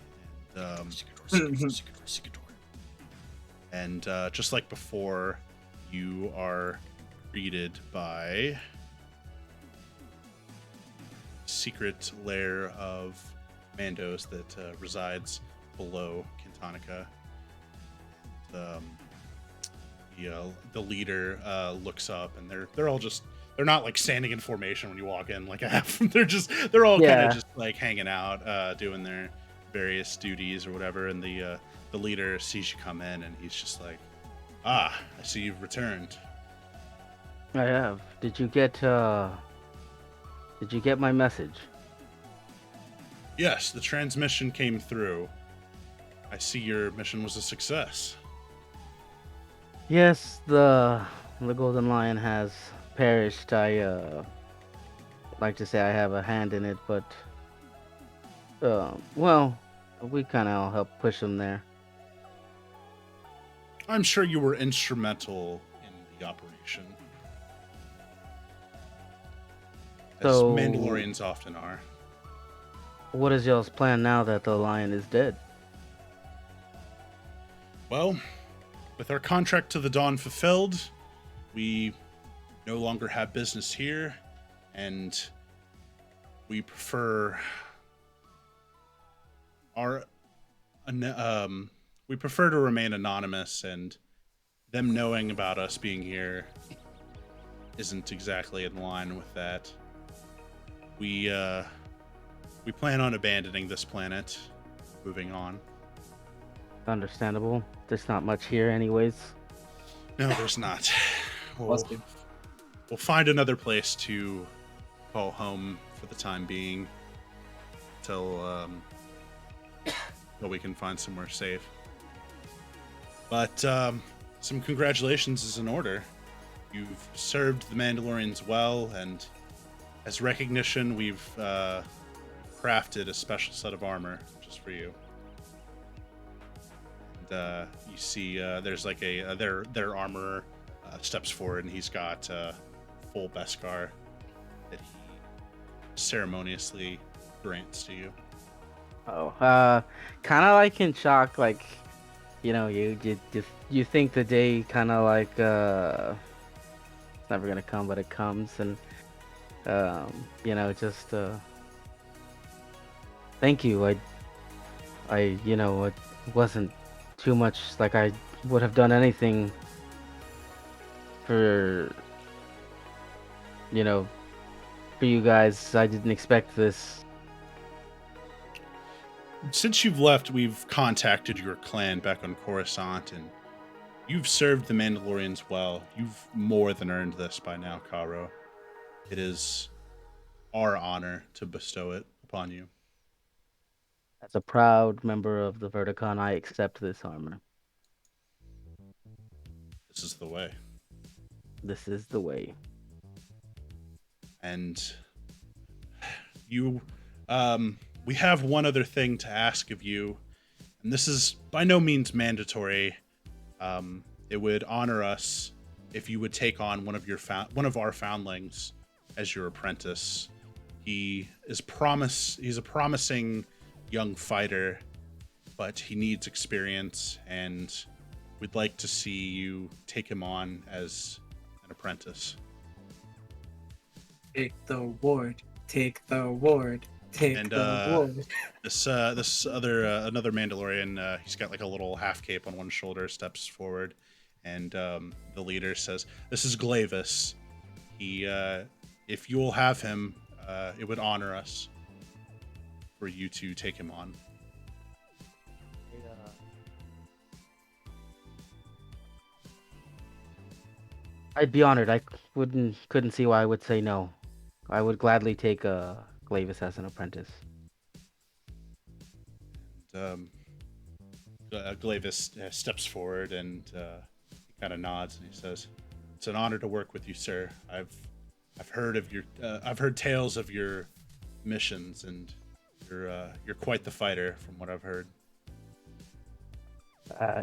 And just like before, you are greeted by secret lair of Mandos that resides below Kintonica. The leader looks up, and they're all just, they're not like standing in formation when you walk in like half. They're all kind Yeah. of just like hanging out, doing their various duties or whatever. And the leader sees you come in, and he's just like, "Ah, I see you've returned." I have. Did you get my message? Yes, the transmission came through. I see your mission was a success. Yes, the Golden Lion has perished. I like to say I have a hand in it, but well, we kind of all helped push him there. I'm sure you were instrumental in the operation. As So- Mandalorians often are. What is y'all's plan now that the lion is dead? Well, with our contract to the Dawn fulfilled, we no longer have business here, and we prefer we prefer to remain anonymous, and them knowing about us being here isn't exactly in line with that. We plan on abandoning this planet, moving on. Understandable. There's not much here, anyways. No, there's not. Must be. We'll find another place to call home for the time being, till we can find somewhere safe. But some congratulations is in order. You've served the Mandalorians well, and as recognition, we've crafted a special set of armor just for you. And you see, there's like their armorer steps forward, and he's got full Beskar that he ceremoniously grants to you. Oh, kind of like in shock, like, you think the day kind of like it's never gonna come, but it comes, and just thank you. It wasn't too much. Like I would have done anything for, you know, for you guys. I didn't expect this. Since you've left, we've contacted your clan back on Coruscant, and you've served the Mandalorians well. You've more than earned this by now, Karo. It is our honor to bestow it upon you. As a proud member of the Verticon, I accept this armor. This is the way. This is the way. And you, we have one other thing to ask of you, and this is by no means mandatory. It would honor us if you would take on one of our foundlings as your apprentice. He's a promising young fighter, but he needs experience, and we'd like to see you take him on as an apprentice. Take the ward. Take the ward. Take And the ward. this another Mandalorian, he's got like a little half cape on one shoulder, steps forward, and the leader says, "This is Glavis. He, if you will have him, it would honor us for you to take him on." I'd be honored. I couldn't see why I would say no. I would gladly take Glavis as an apprentice. Glavis steps forward and he kind of nods and he says, "It's an honor to work with you, sir. I've heard tales of your missions, and you're quite the fighter, from what I've heard."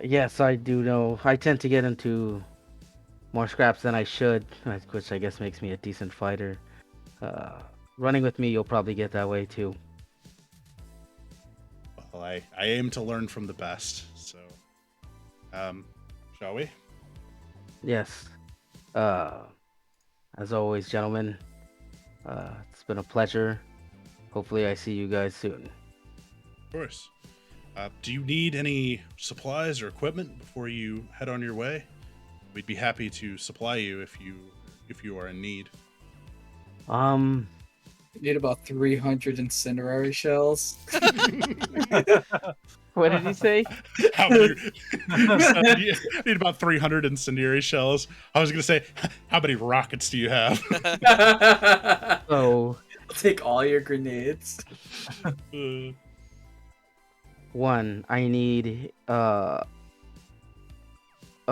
Yes, I do know. I tend to get into more scraps than I should, which I guess makes me a decent fighter. Running with me, you'll probably get that way too. Well, I aim to learn from the best, so shall we? Yes. As always, gentlemen, it's been a pleasure. Hopefully I see you guys soon. Of course. Do you need any supplies or equipment before you head on your way? We'd be happy to supply you if you are in need. You need about 300 incinerary shells. What did he say? How many? You need about 300 incendiary shells. I was gonna say, how many rockets do you have? So, I'll take all your grenades. one, I need a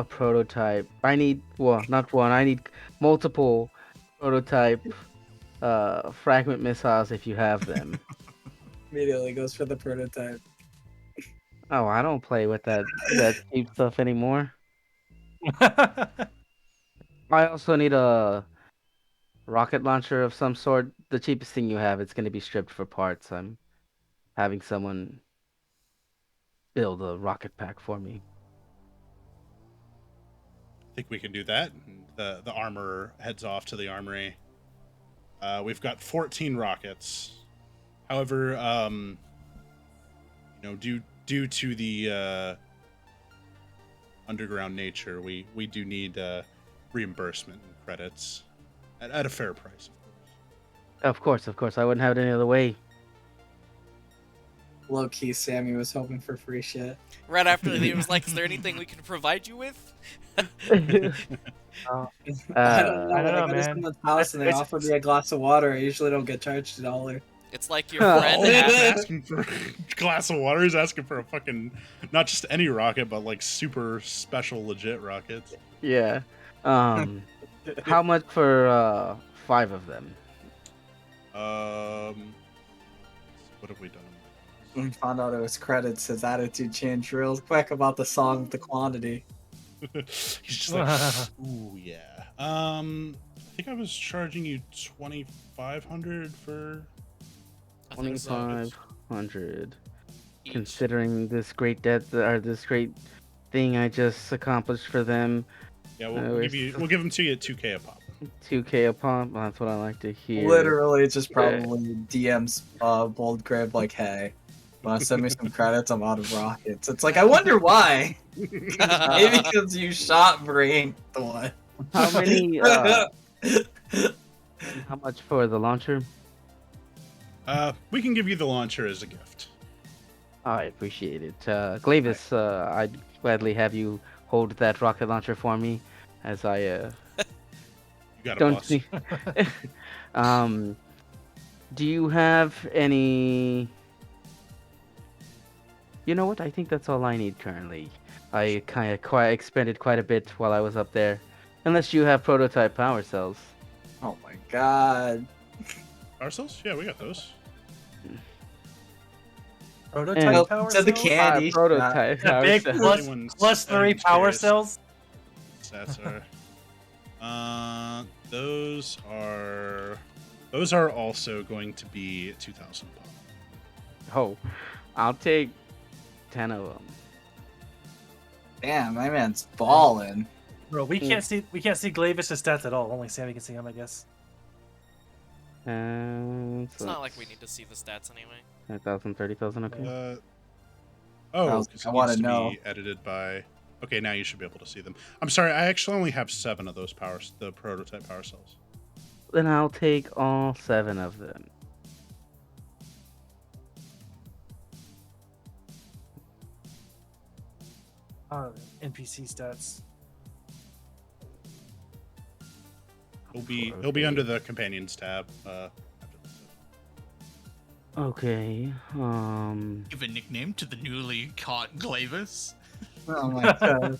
prototype. I need, well, not one. I need multiple prototype fragment missiles if you have them. Immediately goes for the prototype. Oh, I don't play with that cheap stuff anymore. I also need a rocket launcher of some sort. The cheapest thing you have, it's going to be stripped for parts. I'm having someone build a rocket pack for me. I think we can do that. The armorer heads off to the armory. We've got 14 rockets. However, due to the underground nature, we do need reimbursement and credits at a fair price, of course. Of course. I wouldn't have it any other way. Low key, Sammy was hoping for free shit. Right after he was like, "Is there anything we can provide you with?" I don't know. I don't When I know, go to man. someone's house and they It's- offer me a glass of water, I usually don't get charged $1. It's like your friend. He's having- asking for a glass of water. He's asking for a fucking, not just any rocket, but like super special, legit rockets. Yeah. How much for 5 of them? What have we done? When he found out it was credits, his attitude changed real quick about the song with the quantity. He's just like, ooh, yeah. I think I was charging you 2,500 for. I think so. 2,500. Each. Considering this great debt or this great thing I just accomplished for them, Yeah, we'll we'll give them to you at 2K a pop. 2K a pop. That's what I like to hear. Literally, it's just probably DM's Bold Grave like, hey, wanna send me some credits? I'm out of rockets. It's like, I wonder why. Maybe because you shot Brain the one. How many? How much for the launcher? We can give you the launcher as a gift. I appreciate it. Glavis, I'd gladly have you hold that rocket launcher for me, as I You got a don't bus. see. Do you have any? You know what? I think that's all I need currently. I kind of quite expended quite a bit while I was up there. Unless you have prototype power cells. Oh my god. Power cells? Yeah, we got those. Prototype And- power To the cells? candy shop. Prototype Yeah, power big cells. Everyone's- plus 3 everyone's power curious. cells. Stats are. Those are also going to be 2,000 pop. Oh, I'll take 10 of them. Damn, my man's ballin'. Bro, we can't see Glavis' stats at all. Only Sammy can see them, I guess. It's not like we need to see the stats anyway. 10,000, 30,000, okay. Oh, because I it wanna needs to know. be edited by. Okay, now you should be able to see them. I'm sorry, I actually only have 7 of those the prototype power cells. Then I'll take all 7 of them. NPC stats. He'll be under the companions tab. After this. Okay. Give a nickname to the newly caught Glavis. Oh my god.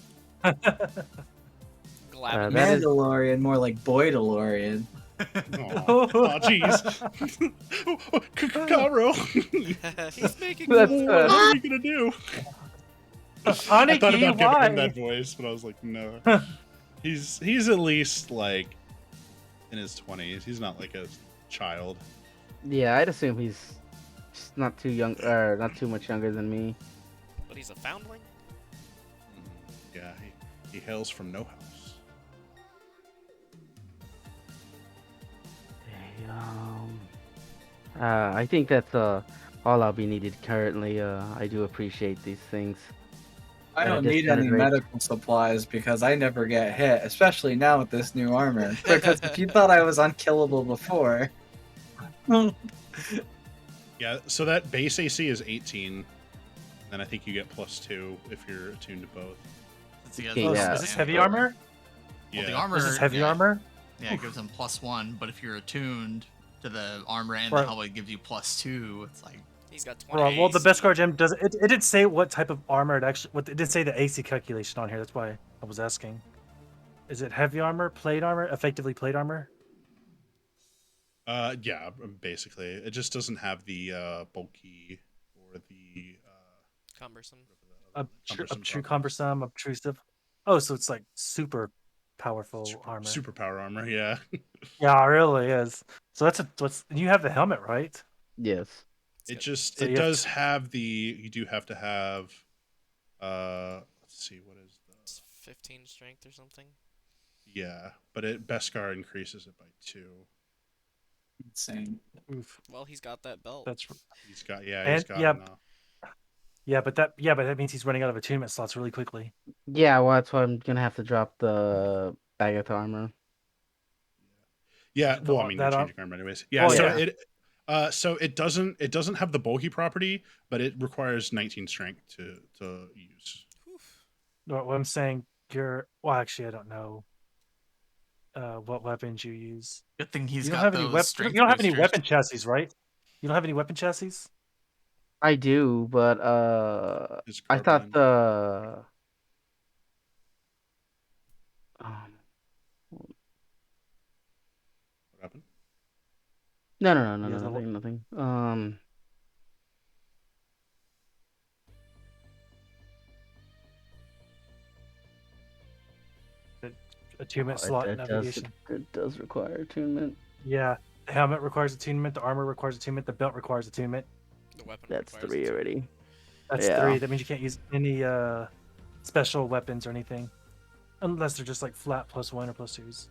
Glavin. That is- Mandalorian, more like Boy DeLorean. Oh, jeez. Caro. He's making That's, more. What are we gonna do? I thought Aniki, about giving him why? that voice, but I was like, no. He's at least like in his 20s. He's not like a child. Yeah, I'd assume he's just not too young, or not too much younger than me. But he's a foundling? Yeah, he hails from no house. Okay, I think that's all I'll be needed currently. I do appreciate these things. I don't Just need kinda any great. medical supplies because I never get hit, especially now with this new armor. Because if you thought I was unkillable before, Yeah, so that base AC is 18. And I think you get +2 if you're attuned to both. Since he has Okay, the yeah. Is this stamina. heavy armor? Yeah. Well, the armor. Is this heavy yeah, armor? Yeah, it gives him +1, but if you're attuned to the armor and Right. the helmet, it gives you +2. It's like He's got 20 Bro, well, the AC. best card gem does it didn't say what type of armor it actually. What it did say the AC calculation on here. That's why I was asking. Is it heavy armor, plate armor, effectively plate armor? Yeah, basically. It just doesn't have the bulky or the Cumbersome. cumbersome Cumbersome, obtrusive. Oh, so it's like super powerful super, armor. superpower armor, yeah. Yeah, it really is. So what's you have the helmet, right? Yes. It just So it you have does to- have the you do have to have let's see what is the It's 15 strength or something. yeah, but Beskar increases it by 2. insane. Oof. Well, he's got that belt. That's He's got he's And- got yeah. it now. but that means he's running out of attunement slots really quickly. Yeah, well, that's why I'm gonna have to drop the Bagoth armor. Yeah, The well, I ar- mean, that you're ar- changing armor anyways. Yeah, Oh, so yeah. it doesn't have the bulky property, but it requires 19 strength to use. What I'm saying, well, actually, I don't know what weapons you use. good thing he's You don't got have any those strength You don't have any boosters. weapon chassis, right? You don't have any weapon chassis? I do, but His I thought carbine. the What happened? no, Yeah, the- nothing. attunement Oh, slot it navigation. does require attunement. Yeah, the helmet requires attunement. The armor requires attunement. The belt requires attunement. The weapon That's requires 3 it too. already. That's Yeah. 3. That means you can't use any special weapons or anything, unless they're just like flat +1 or +2s.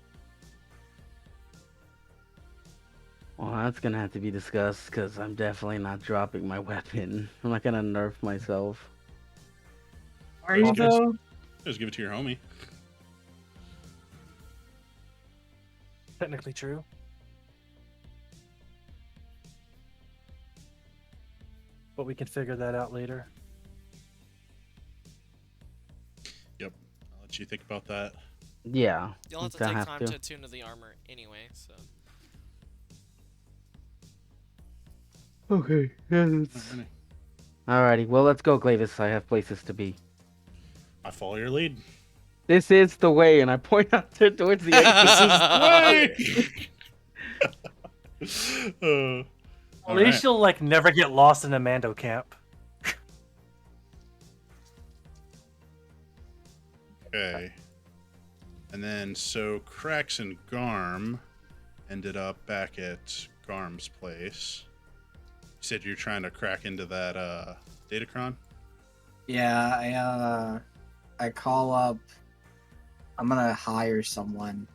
Well, that's gonna have to be discussed because I'm definitely not dropping my weapon. I'm not gonna nerf myself. Are you Just- though? Just give it to your homie. Technically true. But we can figure that out later. Yep. I'll let you think about that. Yeah. You'll have to I take have time to. to attune to the armor anyway, so. Okay. Alrighty. Alrighty. Well, let's go, Glavis. I have places to be. I follow your lead. This is the way, and I point out there towards the exit. At least you'll like never get lost in a Mando camp. Okay. And then so Krax and Garm ended up back at Garm's place. You said you're trying to crack into that Datacron? Yeah, I call up. I'm gonna hire someone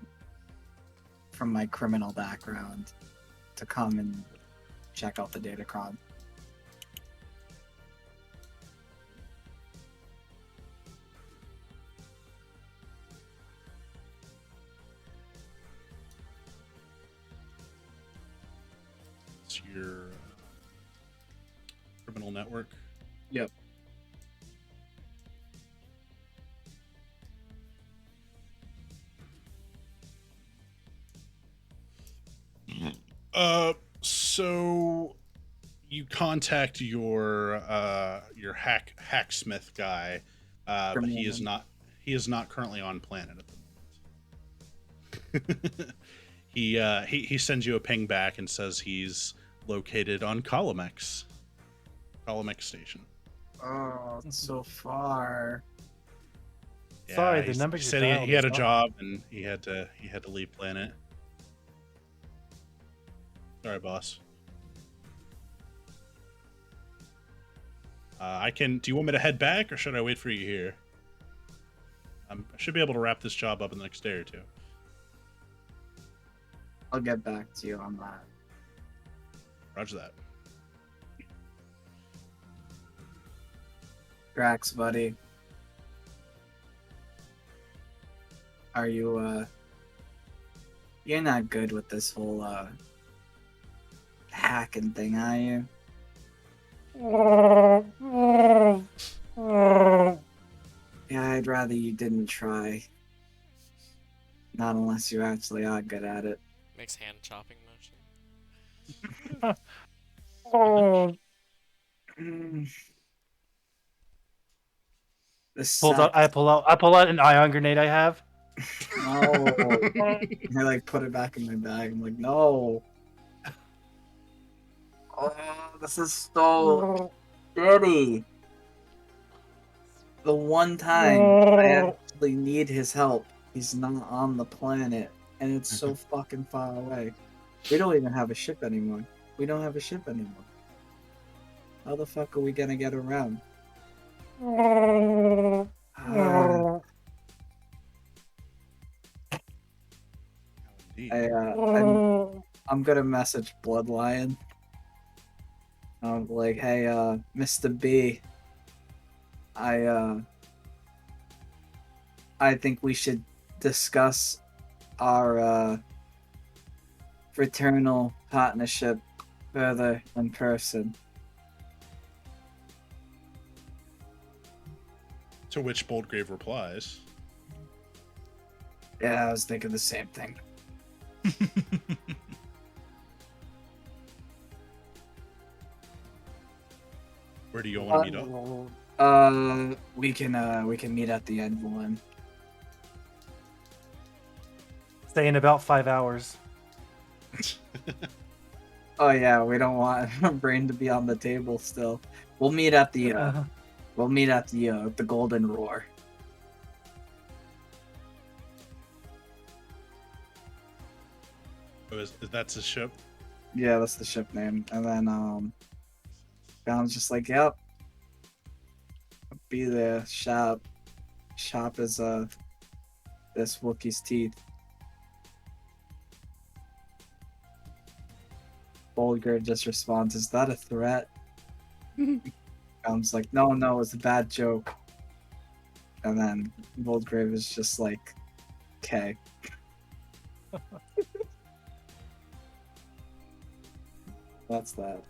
from my criminal background to come and check out the Datacron. It's your criminal network. Yep. So you contact your hacksmith guy, but he is not currently on planet at the moment. he sends you a ping back and says he's located on Colomex Station. Oh, it's so far. Sorry, the he numbers you said dialed he had a is not- job and he had to leave planet. Sorry, boss. Do you want me to head back or should I wait for you here? I should be able to wrap this job up in the next day or two. I'll get back to you on that. Roger that. Drax, buddy. Are you, you're not good with this whole, hacking thing, are you? Yeah, I'd rather you didn't try. Not unless you actually are good at it. Makes hand chopping motion. This I sucks. pull out an ion grenade I have. No. I like put it back in my bag. I'm like, no. Oh, this is so shitty. The one time I actually need his help, he's not on the planet, and it's so fucking far away. We don't even have a ship anymore. We don't have a ship anymore. How the fuck are we gonna get around? Ah. Indeed. I'm gonna message Bloodlion. I'm like, hey, Mr. B, I think we should discuss our fraternal partnership further in person. To which Boldgrave replies, Yeah, I was thinking the same thing. "Where do you want to meet up?" We can meet at the end one. Stay in about 5 hours. Oh yeah, we don't want our brain to be on the table still. We'll meet at the the Golden Roar. Oh, that's his ship? Yeah, that's the ship name. And then Baum's just like, yep. Be there. Shop. Shop is this Wookiee's teeth. Bolger just responds, is that a threat? Baum's like, no, it's a bad joke. And then Boldgrave is just like, okay. That's that.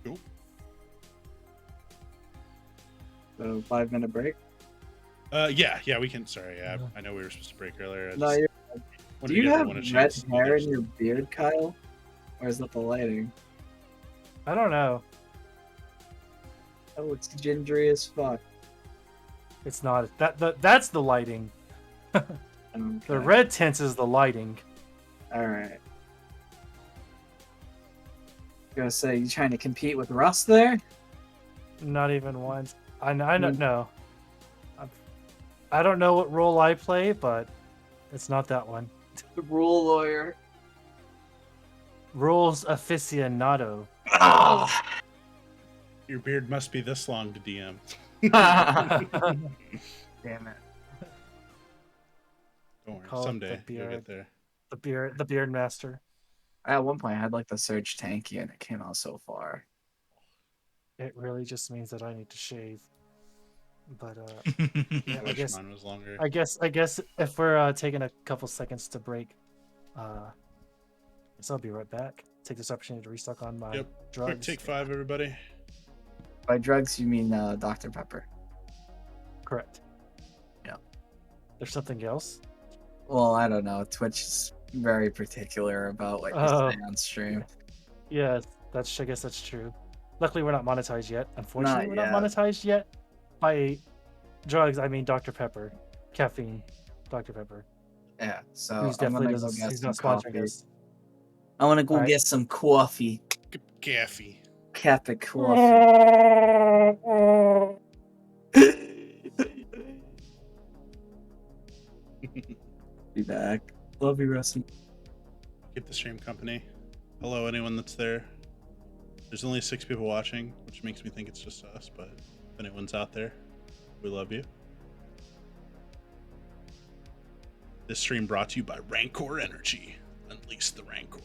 Cool. So 5-minute break. Yeah, we can. Sorry, yeah, I know we were supposed to break earlier. No, you're. Do you have red hair There's- in your beard, Kyle? Or is that the lighting? I don't know. Oh, it's gingery as fuck. It's not that's the lighting. The Okay. red tint is the lighting. All right. Gonna say you trying to compete with Russ there? Not even once. I don't know. I don't know what role I play, but it's not that one. The rule lawyer. Rules aficionado. Ah! Your beard must be this long to DM. Damn it. Don't worry, Call it someday the you'll beard. get there. The beard master. At one point, I had like the Surge Tanky, and it came out so far. It really just means that I need to shave. But I I wish guess mine was longer. I guess if we're taking a couple seconds to break, guess I'll be right back. Take this opportunity to restock on my Yep. drugs. Quick take 5, everybody. By drugs, you mean Dr. Pepper. Correct. Yeah. There's something else. Well, I don't know. Twitch is very particular about what you Oh. say on stream. Yeah, I guess that's true. Luckily, we're not monetized yet. Unfortunately, we're not yet. monetized yet. By drugs, I mean Dr. Pepper, caffeine, Dr. Pepper. Yeah, so Who's I'm definitely gonna go doesn't. get He's some not sponsoring coffee. us. I want to go Alright. get some coffee. Gaffy. Cafe coffee. Be back. Love you, Rusty. Keep the stream company. Hello, anyone that's there. There's only 6 people watching, which makes me think it's just us, but if anyone's out there, we love you. This stream brought to you by Rancor Energy. Unleash the Rancor.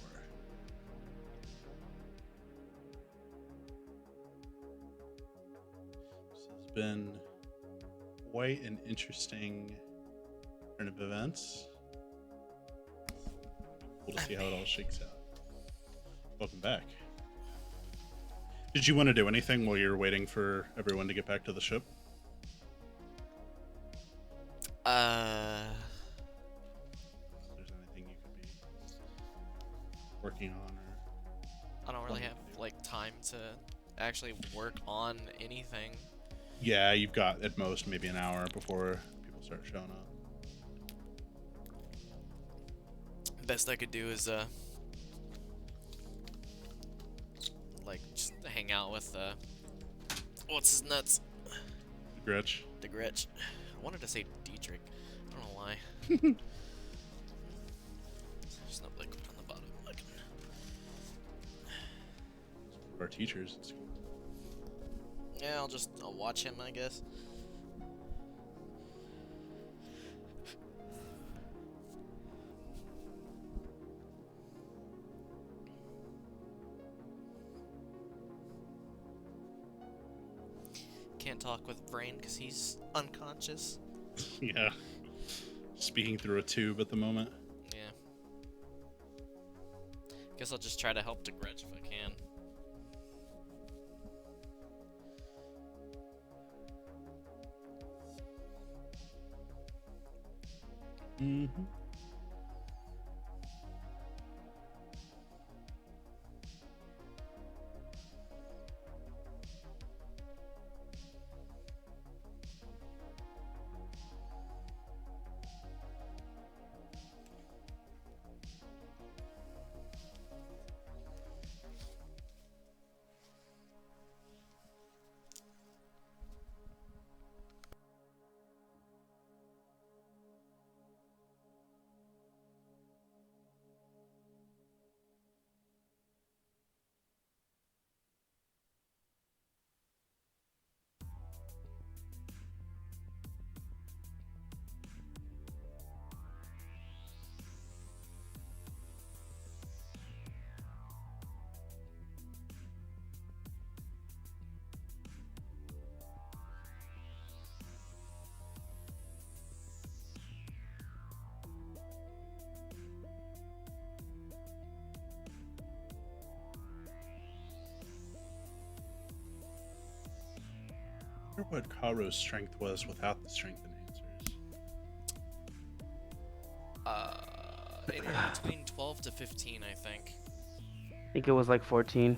This has been quite an interesting turn of events. Cool to see how it all shakes out. Welcome back. Did you want to do anything while you're waiting for everyone to get back to the ship? If there's anything you could be working on, or I don't really have like time to actually work on anything. yeah, you've got at most maybe an hour before people start showing up. Best I could do is like just hang out with what's his nuts? Gretch. The Gretch. I wanted to say Dietrich. I don't know why. There's no liquid on the bottom. Look. Our teachers. It's cool. Yeah, I'll watch him, I guess. Can't talk with Brain because he's unconscious. Yeah. Speaking through a tube at the moment. Yeah. Guess I'll just try to help DeGretch if I can. Mm-hmm. I wonder what Karo's strength was without the strength enhancers. Between 12 to 15, I think. I think it was like 14.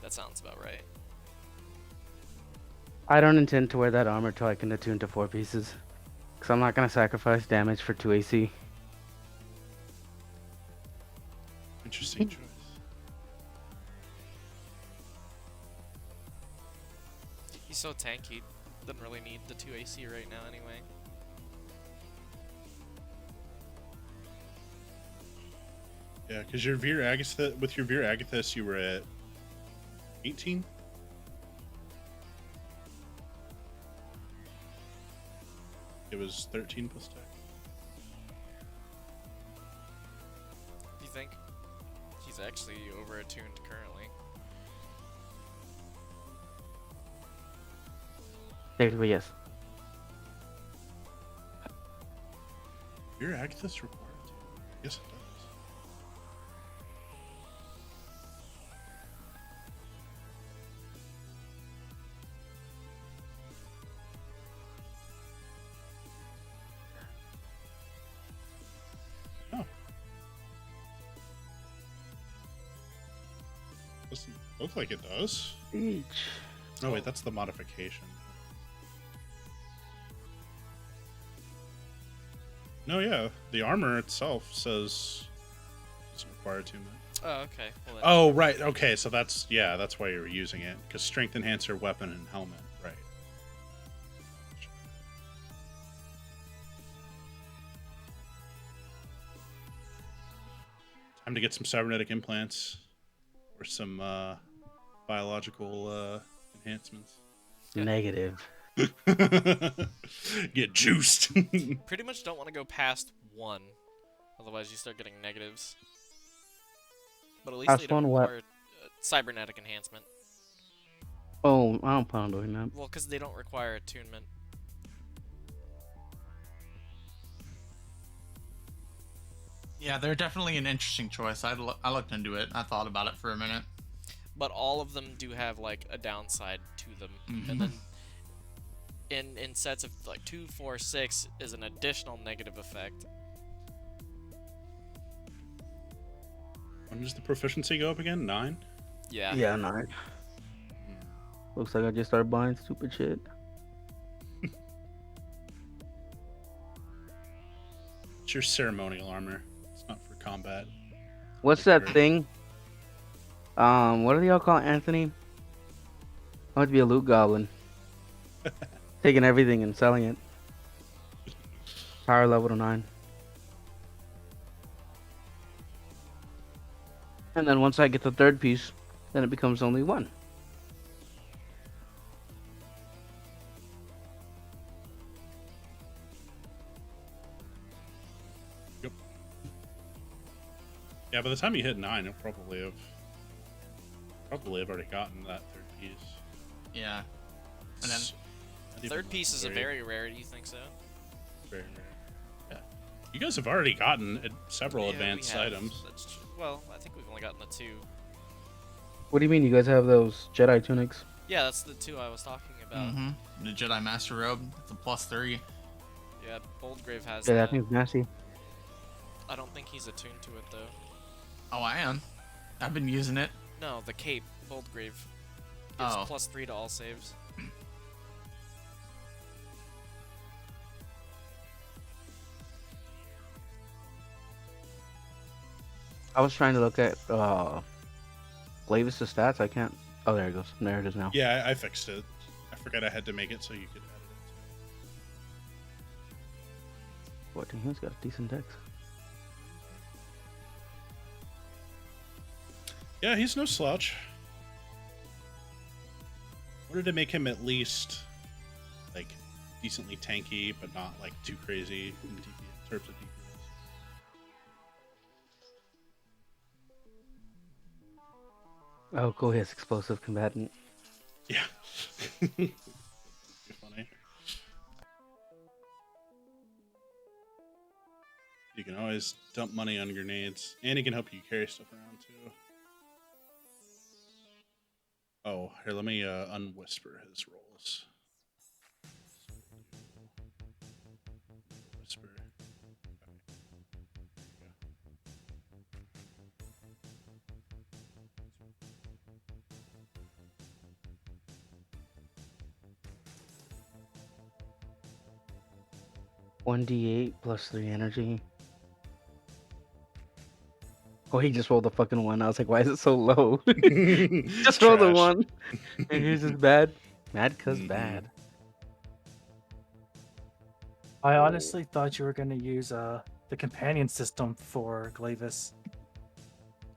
That sounds about right. I don't intend to wear that armor till I can attune to 4 pieces. Because I'm not going to sacrifice damage for 2 AC. Interesting choice. He's so tanky, doesn't really need the 2 AC right now anyway. Yeah, because your Veer Agathis, with your Veer Agathis, you were at 18? It was 13 plus tech. Do you think? He's actually over attuned currently. Technically, yes. Veer Agathis required to. Yes, it does. Oh. Doesn't look like it does. Each. No, wait, that's the modification. No, yeah, the armor itself says it's required 2 minutes. Oh, okay. Well, that- Oh, right. Okay, so that's why you were using it, because strength enhancer, weapon, and helmet. Right. Time to get some cybernetic implants or some biological enhancements. Negative. Get juiced. Pretty much don't want to go past 1, otherwise you start getting negatives. But at least Past they don't 1 what? require cybernetic enhancement. Oh, I don't plan on doing that. Well, because they don't require attunement. Yeah, they're definitely an interesting choice. I looked into it. I thought about it for a minute. But all of them do have like a downside to them, and then in sets of like 2, 4, 6 is an additional negative effect. When does the proficiency go up again? 9? Yeah. Yeah, 9. Looks like I just started buying stupid shit. It's your ceremonial armor. It's not for combat. What's Like that for- thing? What do y'all call Anthony? I want to be a loot goblin. Taking everything and selling it. Power level to 9. And then once I get the 3rd piece, then it becomes only 1. Yep. Yeah, by the time you hit 9, you'll probably have already gotten that 3rd piece. Yeah. And then Not even Third like piece is a very rare. Do you think so? very rare. Yeah. You guys have already gotten several Yeah, we advanced have. items. That's true. Well, I think we've only gotten the 2. What do you mean you guys have those Jedi tunics? Yeah, that's the 2 I was talking about. the Jedi Master Robe. It's a +3. Yeah, Boldgrave has Yeah, that. that thing's nasty. I don't think he's attuned to it though. Oh, I am. I've been using it. No, the cape, Boldgrave, gives Oh. +3 to all saves. I was trying to look at Glavis' stats. I can't. Oh, there it goes. There it is now. Yeah, I fixed it. I forgot I had to make it so you could edit 14. He's got a decent dex. it. Yeah, he's no slouch. Wanted to make him at least like decently tanky, but not like too crazy in terms of DPS. Oh, cool. He has explosive combatant. Yeah. You're funny. You can always dump money on grenades, and he can help you carry stuff around too. Oh, here, let me unwhisper his rolls. Whisper. 1d8 plus 3 energy. Oh, he just rolled a fucking 1. I was like, why is it so low? Just rolled a Trash. 1. And he's just bad. Mad cause Mm-mm. bad. I honestly thought you were going to use the companion system for Glavis.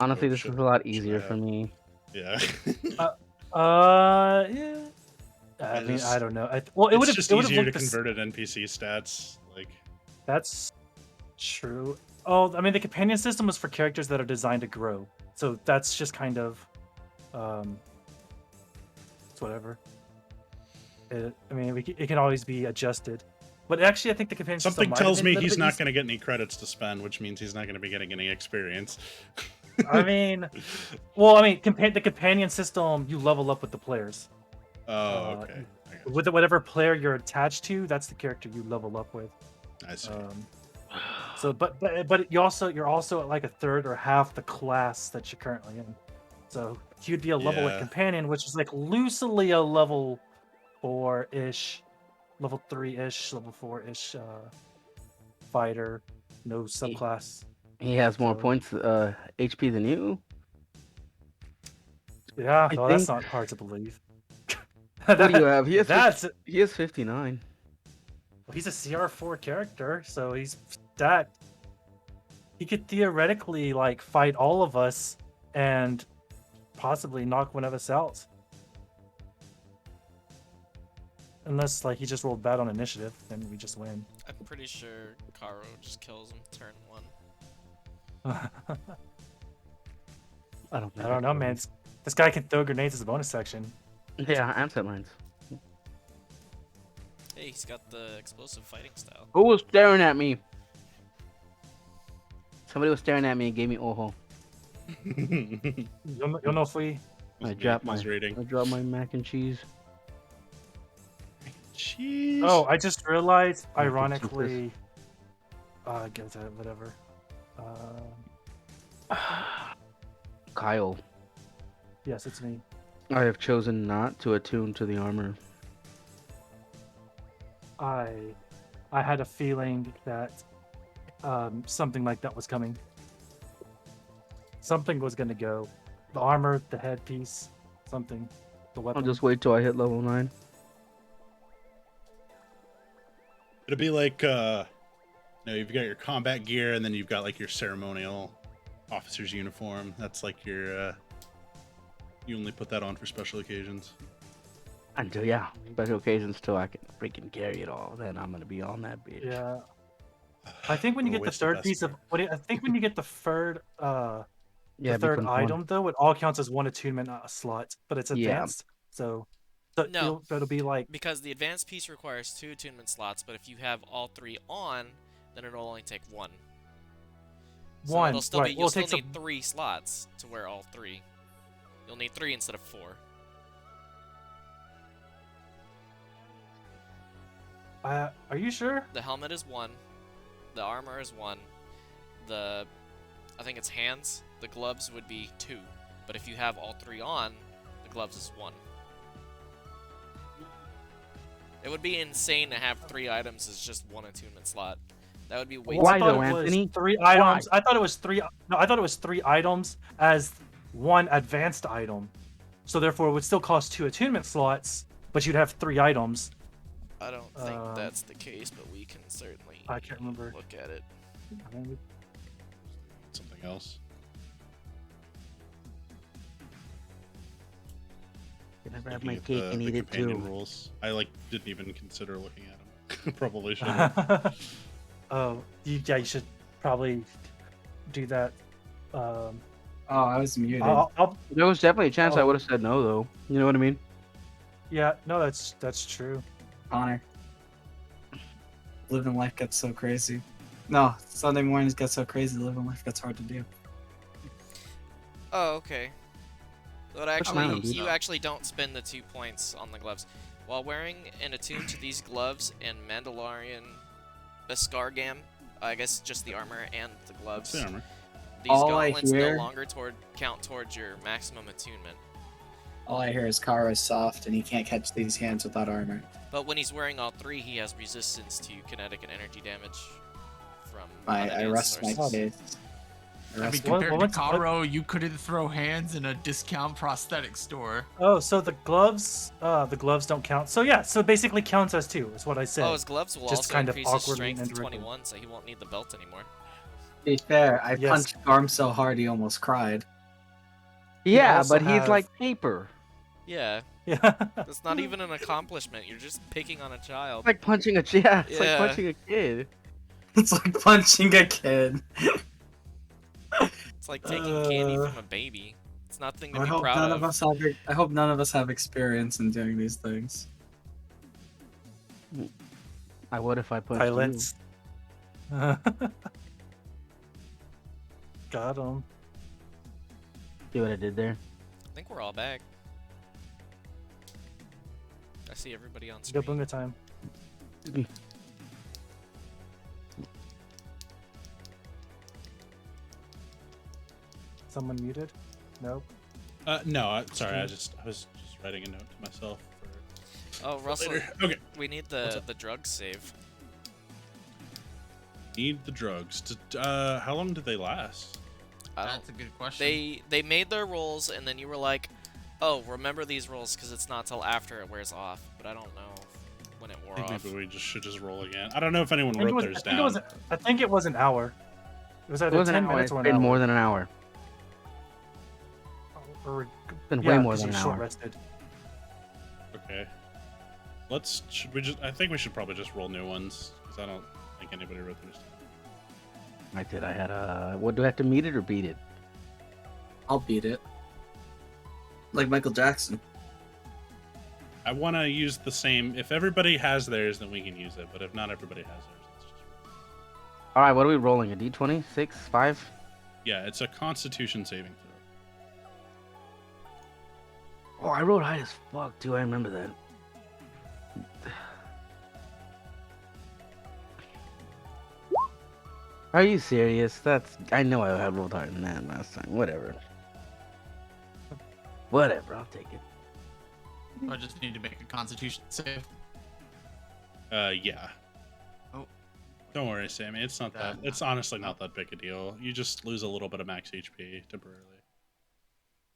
Honestly, Oh, this should- is a lot should I easier for have- me. Yeah. Yeah. I mean, just- I don't know. Well, it It's would have just it would have easier to looked convert at NPC stats. Like, That's true. Oh, I mean, the companion system was for characters that are designed to grow, so that's just kind of, it's whatever. I mean, it can always be adjusted, but actually, I think the companion something system might have tells been a me little he's bit not going to get any credits to spend, which means he's not going to be getting any experience. I mean, well, I mean, the companion system, you level up with the players. Oh, okay. I got you. With whatever player you're attached to, that's the character you level up with. I see. So, but you're also at like a third or half the class that you're currently in. So you'd be a level 8 Yeah. companion, which is like loosely a level 4-ish, level 3-ish, level 4-ish fighter, no subclass. He has more So- points, HP than you. Yeah, I well, that's think- not hard to believe. What do you have? He has, That's he has 59. well, he's a CR4 character, so he's stacked. He could theoretically like fight all of us and possibly knock one of us out. Unless like he just rolled bad on initiative, then we just win. I'm pretty sure Karo just kills him turn 1. I don't think I don't know, man. This guy can throw grenades as a bonus section. Yeah, and set lines. Hey, he's got the explosive fighting style. Who was staring at me? Somebody was staring at me and gave me ojo. You'll know if we. I dropped my rating. mac and cheese. Jeez. Oh, I just realized, I can keep ironically. Get that, whatever. Kyle, Yes, it's me. I have chosen not to attune to the armor. I had a feeling that something like that was coming. Something was gonna go. The armor, the headpiece, something. The I'll weapon. just wait till I hit level 9. It'll be like, you've got your combat gear, and then you've got like your ceremonial officer's uniform. That's like your, you only put that on for special occasions. Until, yeah, special occasions till I can freaking carry it all. Then I'm gonna be on that bitch. Yeah. I think when you get the Always third best piece of I think when you get the third Yeah, the it third becomes one. item though, it all counts as one attunement slot, but it's Yeah. advanced. So No. it'll be like Because the advanced piece requires 2 attunement slots, but if you have all 3 on, then it'll only take 1. So one. it'll still Right. be, Well, you'll it still takes need 3 slots to wear all 3. You'll need 3 instead of 4. Are you sure? The helmet is 1. The armor is 1. I think it's hands. The gloves would be 2. But if you have all 3 on, the gloves is 1. It would be insane to have 3 items as just 1 attunement slot. That would be way Why I too thought though, it was Anthony? 3 items. I thought it was 3. No, I thought it was 3 items as 1 advanced item. So therefore, it would still cost 2 attunement slots, but you'd have 3 items. I don't think that's the case, but we can certainly I can't remember. look at it. Something else. Can I grab Looking my at cake the and eat it companion too? rules. I didn't even consider looking at them. Probably should. Oh, you should probably do that. Oh, I was muted. I'll There was definitely a chance I Oh. would have said no, though. You know what I mean? yeah, no, that's true. Connor. Living life gets so crazy. No, Sunday mornings get so crazy. Living life gets hard to do. Oh, okay. But mine actually, on, dude. you actually don't spend the 2 points on the gloves. While wearing and attuned to these gloves and Mandalorian Beskargam, I guess just the armor and the gloves. What's the armor? These All I gauntlets no hear- longer count towards your maximum attunement. All I hear is Kara is soft, and he can't catch these hands without armor. But when he's wearing all 3, he has resistance to kinetic and energy damage from I unenhanced rest my sources. case. I I mean, rest What- compared what's- to Karo, you couldn't throw hands in a discount prosthetic store. Oh, so the gloves don't count. So yeah, so basically counts as 2 is what I said. Oh, his gloves will Just also kind of increase his awkwardly strength and to indirectly. 21, so he won't need the belt anymore. To be fair, I Yes. punched Garm so hard he almost cried. Yeah, also but he's have- like paper. Yeah, Yeah. that's not even an accomplishment. You're just picking on a child. It's like punching a yeah, it's Yeah. like punching a kid. It's like punching a kid. It's like taking candy from a baby. It's nothing to I be hope proud none of. of us have. I hope none of us have experience in doing these things. I would if I punched Silence. Got him. you. See what I did there? I think we're all back. I see everybody on Go screen. bunga time. Someone muted? Nope. No, sorry. I was just writing a note to myself for Oh, Russell, later. Okay. we need What's the up? drug save. Need the drugs. How long did they last? I don't. That's a good question. They made their rolls, and then you were like, "Oh, remember these rolls because it's not till after it wears off." But I don't know when it I wore think off. maybe we should just roll again. I don't know if anyone I think, wrote it was, theirs I, think down. it was, I think it was an hour. It was It either was an 10 hour. minutes It's or an been hour. more than an hour. Or, It's been yeah, way more 'cause than you an short hour. rested. Okay. Should we just? I think we should probably just roll new ones because I don't think anybody wrote theirs down. I did. I had a. What do I have to meet it or beat it? I'll beat it. Like Michael Jackson. I want to use the same. If everybody has theirs, then we can use it. But if not everybody has theirs, let's just. All right. What are we rolling? A D20? 6? 5? Yeah, it's a Constitution saving throw. Oh, I rolled high as fuck too. I remember that. Are you serious? That's. I know I had rolled higher than that last time. Whatever. Whatever. I'll take it. I just need to make a Constitution save. Yeah. Oh. Don't worry, Sammy. It's not that. It's honestly not that big a deal. You just lose a little bit of max HP temporarily.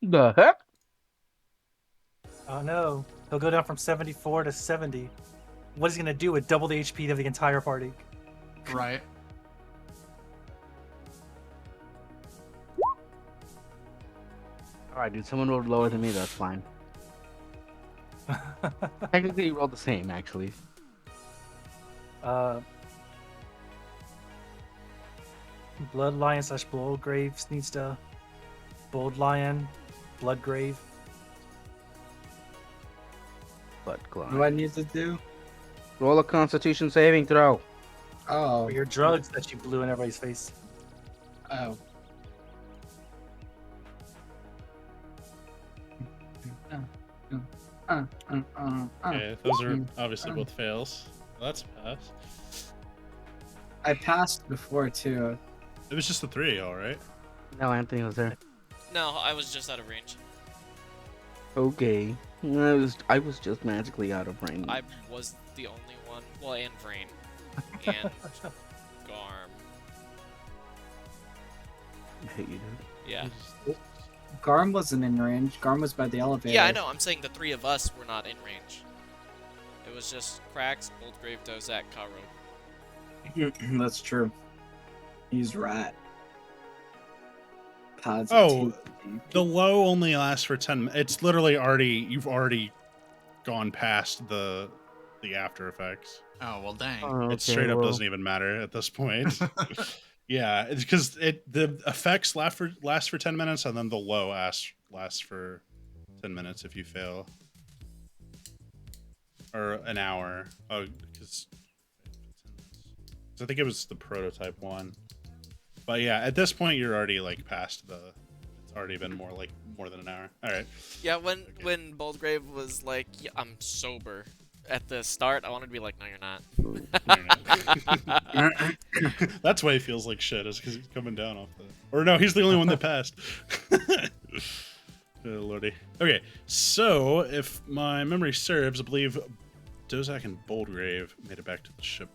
The heck? Oh no. He'll go down from 74 to 70. What is he going to do with double the HP of the entire party? Right. All right, dude. Someone rolled lower than me. That's fine. Technically, you rolled the same, actually. Blood Lion / Blood Graves needs to. Bold Lion, Blood Grave. But What do I need to do? roll a Constitution saving throw. Oh. For your drugs that you blew in everybody's face. Oh. Okay, those are obviously both fails. Well, that's a pass. I passed before too. It was just the 3, all right. No, Anthony was there. No, I was just out of range. Okay. I was just magically out of range. I was the only one. Well, and Vrain. And Garm. I hate you, dude. Yeah. Garm wasn't in range. Garm was by the elevator. Yeah, I know. I'm saying the 3 of us were not in range. It was just Krax, Boldgrave, Dozak, Karo. That's true. He's right. Oh, the low only lasts for 10 minutes. It's literally you've already gone past the after effects. Oh well, dang. Oh, It straight up well, doesn't even matter at this point. Yeah, it's because the effects last for 10 minutes, and then the low lasts for 10 minutes if you fail, or an hour. Oh, because I think it was the prototype one. But yeah, at this point you're already like past the It's already been more than an hour. All right. Yeah, when Boldgrave was like, yeah, I'm sober at the start, I wanted to be like, no, you're not. That's why he feels like shit, is because he's coming down off the. Or no, he's the only one that passed. Oh, lordy. Okay, so if my memory serves, I believe Dozak and Boldgrave made it back to the ship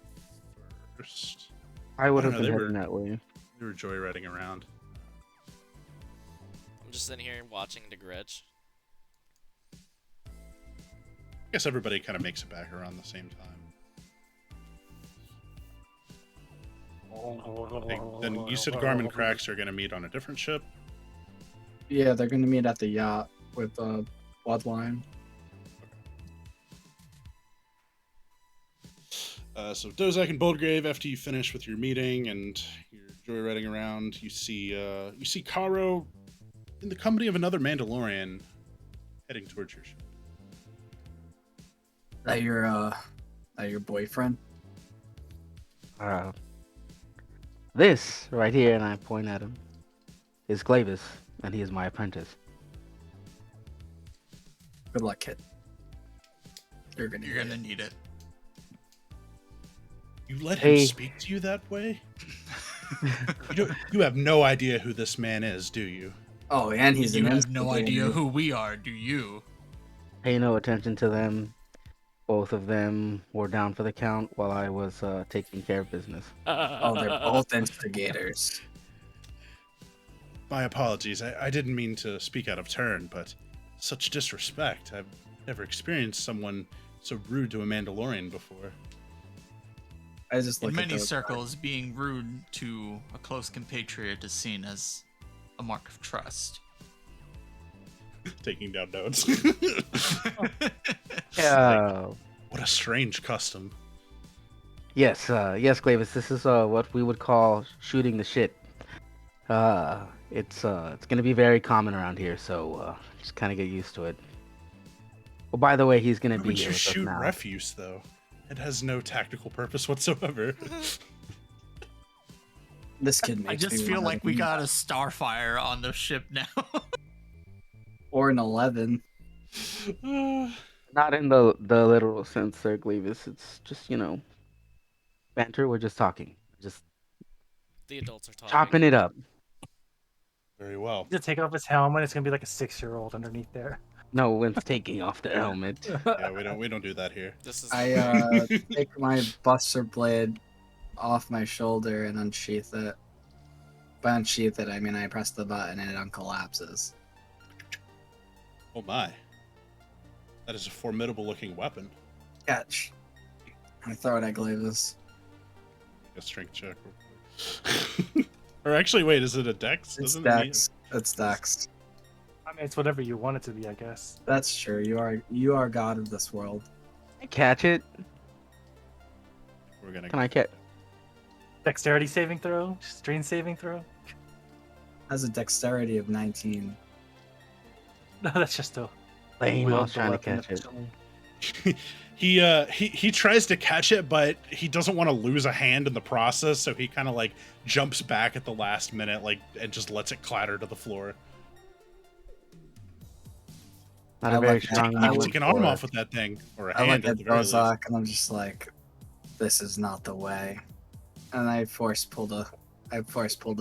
first. I would I have don't know, been they heading that way. They were joyriding around. I'm just sitting here watching the Gretch. I guess everybody kind of makes it back around the same time. Then you said Garmin Cracks are going to meet on a different ship. Yeah, they're gonna meet at the yacht with Bloodline. So Dozak and Boldgrave, after you finish with your meeting and you're joyriding around, you see Karo in the company of another Mandalorian heading towards your ship. That your boyfriend? This right here, and I point at him, is Glavis, and he is my apprentice. Good luck, kid. You're gonna need it. You let him Hey. speak to you that way? You have no idea who this man is, do you? Oh, and he's You an have no instantly idea new- who we are, do you? Pay no attention to them. Both of them were down for the count while I was taking care of business. Oh, they're both instigators. My apologies. I didn't mean to speak out of turn, but such disrespect. I've never experienced someone so rude to a Mandalorian before. I just look In at many those circles, being rude to a close compatriot is seen as a mark of trust. Taking down notes. What a strange custom. Yes, Glavis. This is what we would call shooting the shit. It's gonna be very common around here, so just kind of get used to it. Well, by the way, he's gonna Why be would here you with us shoot now. refuse, though? It has no tactical purpose whatsoever. This kid makes I just me feel wanna like we be- got a Starfire on the ship now. or an 11. Not in the literal sense, Sir Glavis. It's just banter. We're just talking, just The adults are talking. chopping it up. Very well. To take off his helmet, it's gonna be like a 6-year-old underneath there. No one's taking off their helmet. Yeah, we don't do that here. This is I take my buster blade off my shoulder and unsheath it. By unsheath it, I mean I press the button and it uncollapses. Oh my. That is a formidable looking weapon. Catch. I throw it at Glavis. A strength check. real quick. Or actually, wait, is it a dex? It's Doesn't it need- Dex. It's Dex. I mean, it's whatever you want it to be, I guess. That's true. You are god of this world. I catch it. We're gonna. Can I catch? Dexterity saving throw, strain saving throw. Has a dexterity of 19. No, that's just a. Lame. I wield was the trying to weapon catch it. efficiently. He tries to catch it, but he doesn't want to lose a hand in the process, so he kind of like jumps back at the last minute, and just lets it clatter to the floor. Not I a very like that. strong You I can move. would- take an arm off with that thing, or a I hand look at at the very least. Bozak and I'm just like, this is not the way. And I force pulled the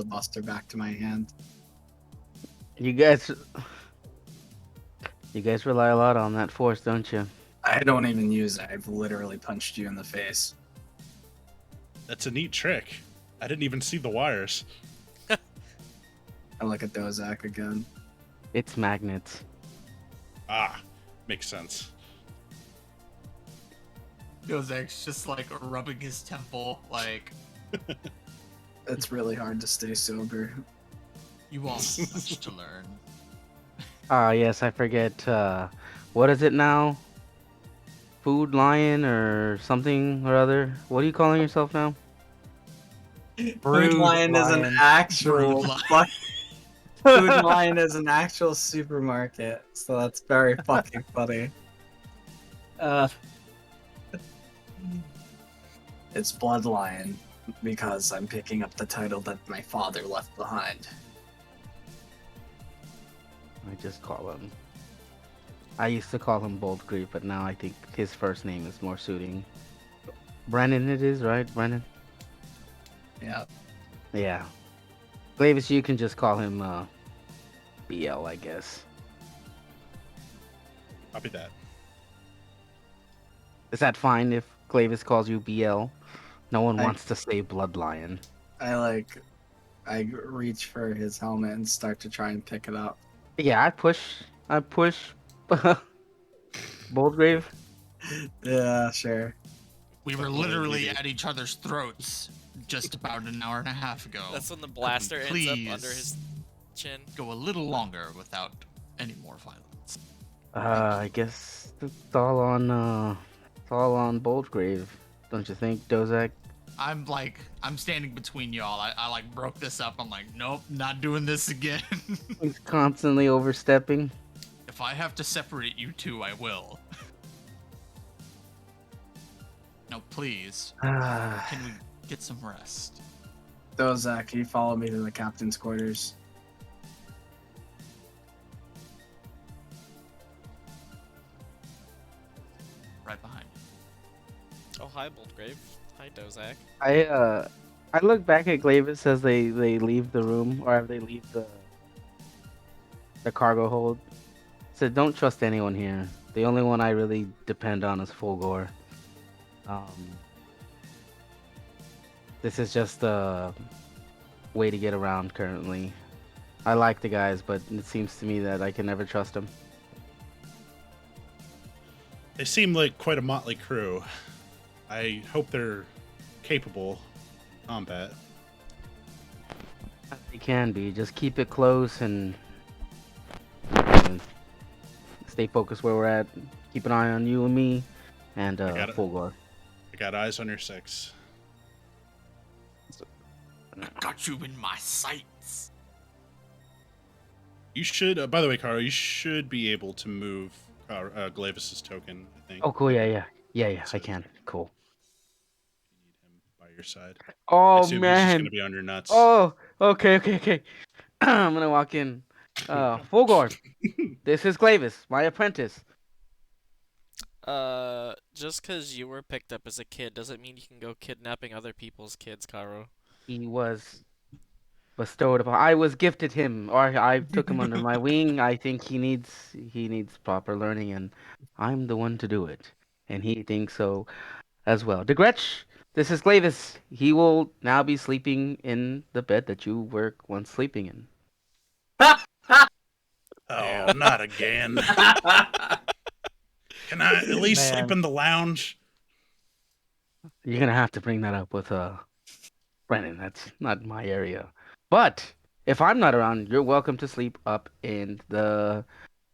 buster back to my hand. You guys rely a lot on that force, don't you? I don't even use it. I've literally punched you in the face. That's a neat trick. I didn't even see the wires. I look at Dozak again. It's magnets. Ah, makes sense. Gozek's just like rubbing his temple, like, It's really hard to stay sober. you won't have much to learn. Ah, yes, I forget. What is it now? Food Lion or something or other? What are you calling yourself now? Food Lion is an actual Brood Lion. fuck. Food Lion is an actual supermarket, so that's very fucking funny. It's Blood Lion because I'm picking up the title that my father left behind. I just call him. I used to call him Boldgrave, but now I think his first name is more suiting. Brennan, it is, right, Brennan? Yeah. Yeah. Glavis, you can just call him BL, I guess. Copy that. Is that fine if Glavis calls you BL? No one I- wants to say Bloodlion. I reach for his helmet and start to try and pick it up. Yeah, I push. Boldgrave. Yeah, sure. We were literally at each other's throats just about an hour and a half ago. That's when the blaster ends up please under his chin. go a little longer without any more violence. I guess it's all on Boldgrave, don't you think, Dozak? I'm standing between y'all. I like broke this up. I'm like, nope, not doing this again. He's constantly overstepping. If I have to separate you two, I will. No, please. Can we get some rest? Dozak, can you follow me to the captain's quarters? Right behind you. Oh, hi, Boldgrave. Hi, Dozak. I look back at Glavis as they leave the room, or they leave the cargo hold. Said, don't trust anyone here. The only one I really depend on is Fulgore. This is just a way to get around currently. I like the guys, but it seems to me that I can never trust them. They seem like quite a motley crew. I hope they're capable of combat. They can be. Just keep it close and stay focused where we're at. Keep an eye on you and me, and got it. Fulgore. I got eyes on your 6. I got you in my sights. You should, by the way, Karo, you should be able to move Glavis's token, I think. Oh, cool. Yeah. So- I can. Cool. You need him by your side. I Oh assume he's just man. going to be on your nuts. Oh. Okay. I'm gonna walk in. Fulgore. This is Glavis, my apprentice. Just because you were picked up as a kid doesn't mean you can go kidnapping other people's kids, Karo. He was bestowed upon. I was gifted him, or I took him under my wing. I think he needs proper learning, and I'm the one to do it. And he thinks so as well. DeGretch, this is Glavis. He will now be sleeping in the bed that you were once sleeping in. Oh, not again. Can I at least sleep in the lounge? You're gonna have to bring that up with Brennan. That's not my area. But if I'm not around, you're welcome to sleep up in the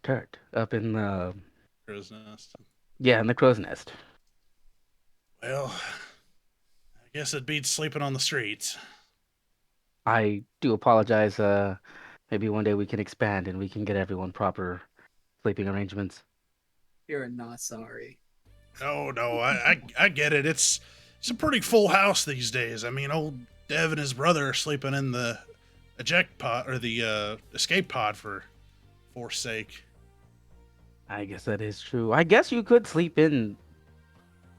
turret, up in the Crow's nest. in the crow's nest. Well, I guess it beats sleeping on the streets. I do apologize. Maybe one day we can expand and we can get everyone proper sleeping arrangements. You're not sorry. No, I get it. It's a pretty full house these days. I mean, old Dev and his brother are sleeping in the eject pod or the escape pod for force sake. I guess that is true. I guess you could sleep in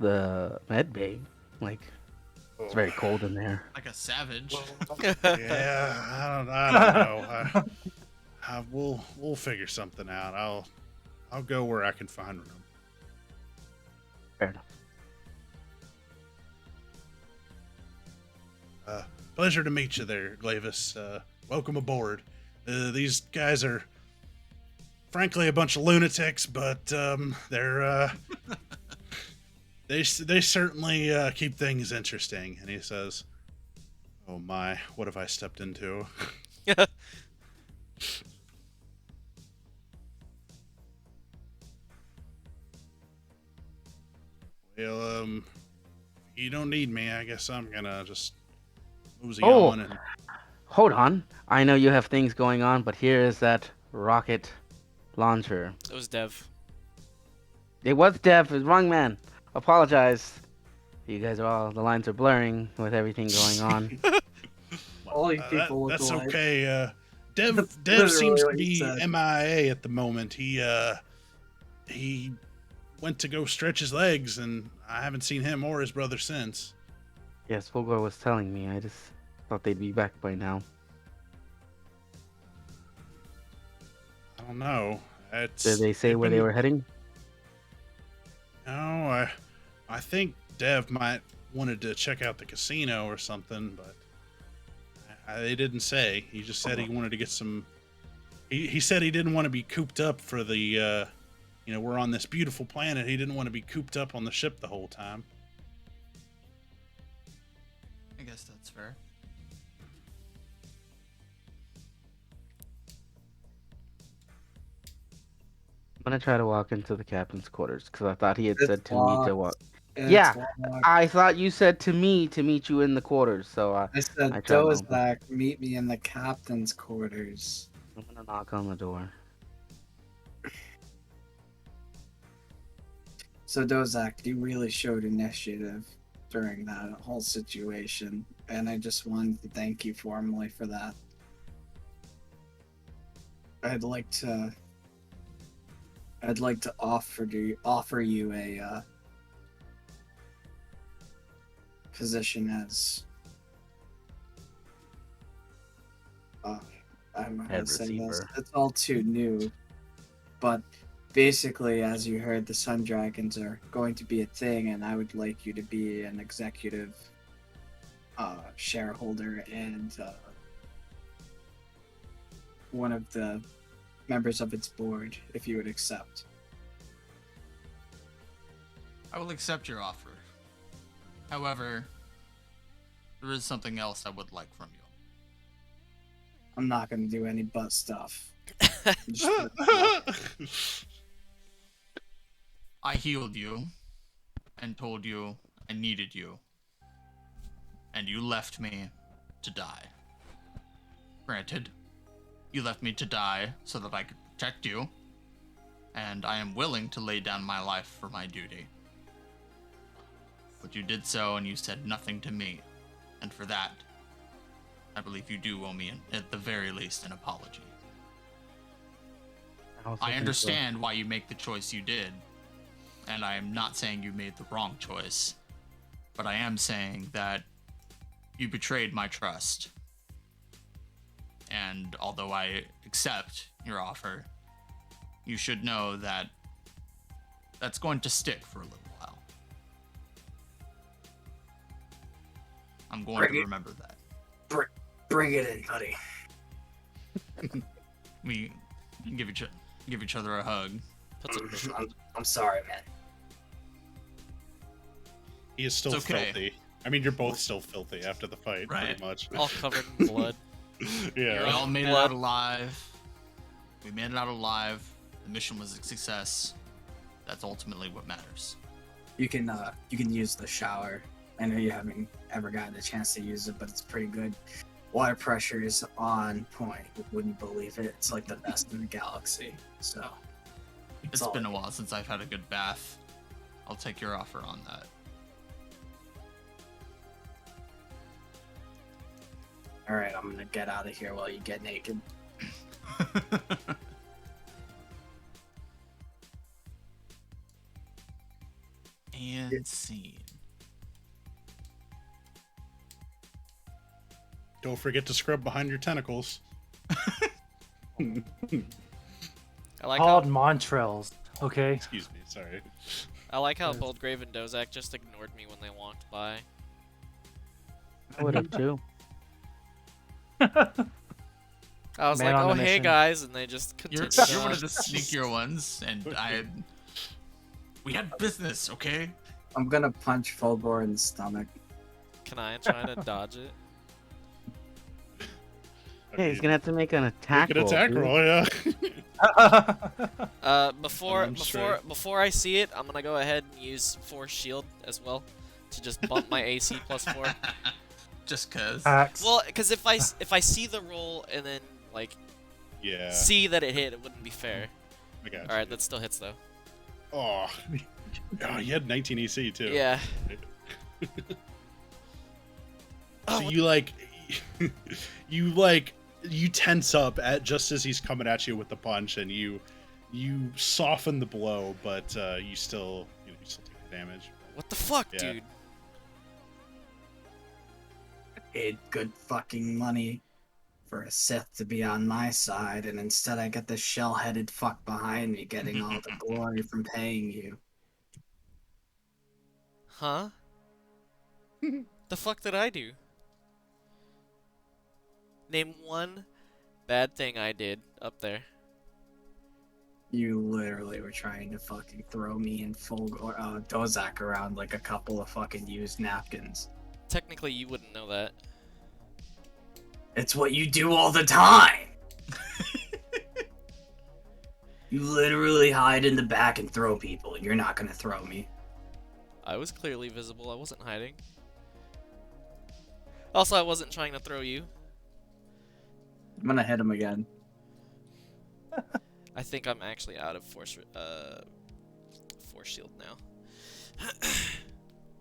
the med bay. Like, it's very cold in there. Like a savage. Yeah, I don't know. We'll figure something out. I'll go where I can find room. Fair enough. Pleasure to meet you there, Glavis. Welcome aboard. These guys are, frankly, a bunch of lunatics, but they're they certainly keep things interesting. And he says, "Oh my, what have I stepped into?" Well, you don't need me. I guess I'm gonna just mosey on and Hold on. I know you have things going on, but here is that rocket launcher. It was Dev. It was Dev. It was wrong man. Apologize. You guys the lines are blurring with everything going on. All you people look that's alike. okay. Dev literally seems to what he be said. MIA at the moment. He went to go stretch his legs, and I haven't seen him or his brother since. Yes, Fulgor was telling me. I just thought they'd be back by now. I don't know. Did they say where they were heading? No, I think Dev might wanted to check out the casino or something, but they didn't say. He just said he wanted to get some. He said he didn't want to be cooped up for the. We're on this beautiful planet. He didn't want to be cooped up on the ship the whole time. I guess that's fair. I'm gonna try to walk into the captain's quarters because I thought he had It's said to me to walk. locked. It's Yeah, locked. I thought you said to me to meet you in the quarters, so I I said, tried to open. Dozak, meet me in the captain's quarters. I'm gonna knock on the door. So, Dozak, you really showed initiative during that whole situation, and I just wanted to thank you formally for that. I'd like to offer you a position as I don't know how Head to say this. receiver. It's all too new, but basically, as you heard, the Sun Dragons are going to be a thing, and I would like you to be an executive shareholder and one of the members of its board, if you would accept. I will accept your offer. However, there is something else I would like from you. I'm not going to do any butt stuff. I healed you and told you I needed you, and you left me to die. Granted, you left me to die so that I could protect you, and I am willing to lay down my life for my duty. But you did so, and you said nothing to me, and for that, I believe you do owe me, at the very least, an apology. I understand why you make the choice you did, and I am not saying you made the wrong choice, but I am saying that you betrayed my trust. And although I accept your offer, you should know that that's going to stick for a little while. I'm going to remember that. Bring it in, buddy. We give each other a hug. I'm sorry, man. He is still It's okay. filthy. I mean, you're both still filthy after the fight, Right. pretty much. All covered in blood. We Yeah. all made it out alive. We made it out alive. The mission was a success. That's ultimately what matters. You can use the shower. I know you haven't ever gotten a chance to use it, but it's pretty good. Water pressure is on point. You wouldn't believe it. It's like the best in the galaxy. So It's all been a I while since I've had a good bath. I'll take your offer on that. All right, I'm gonna get out of here while you get naked. And scene. Don't forget to scrub behind your tentacles. I like Called how, Montrells. Okay. Excuse me, sorry. I like how Boldgrave and Dozak just ignored me when they walked by. I would have too. I was Man like, on oh a hey mission. guys, and they just You're continued one on. of the sneakier ones, and we had business, okay? I'm gonna punch Fulgor in the stomach. Can I try to dodge it? Yeah, he's gonna have to make an attack Make an roll. attack dude. roll, yeah. Before I'm straight. before I see it, I'm gonna go ahead and use Force Shield as well to just bump my AC +4. Just cause. Axe. Well, because if I see the roll and then like Yeah. see that it hit, it wouldn't be fair. I got All right, that still hits though. Oh. Oh, you had 19 EC too. Yeah. So you like, you like you tense up at just as he's coming at you with the punch, and you soften the blow, but you still take the damage. What the fuck, Yeah. dude? Paid good fucking money for a Sith to be on my side, and instead I get this shell-headed fuck behind me getting all the glory from paying you. Huh? The fuck did I do? Name one bad thing I did up there. You literally were trying to fucking throw me in full Dozak around like a couple of fucking used napkins. Technically, you wouldn't know that. It's what you do all the time! You literally hide in the back and throw people. You're not gonna throw me. I was clearly visible. I wasn't hiding. Also, I wasn't trying to throw you. I'm gonna hit him again. I think I'm actually out of force shield now.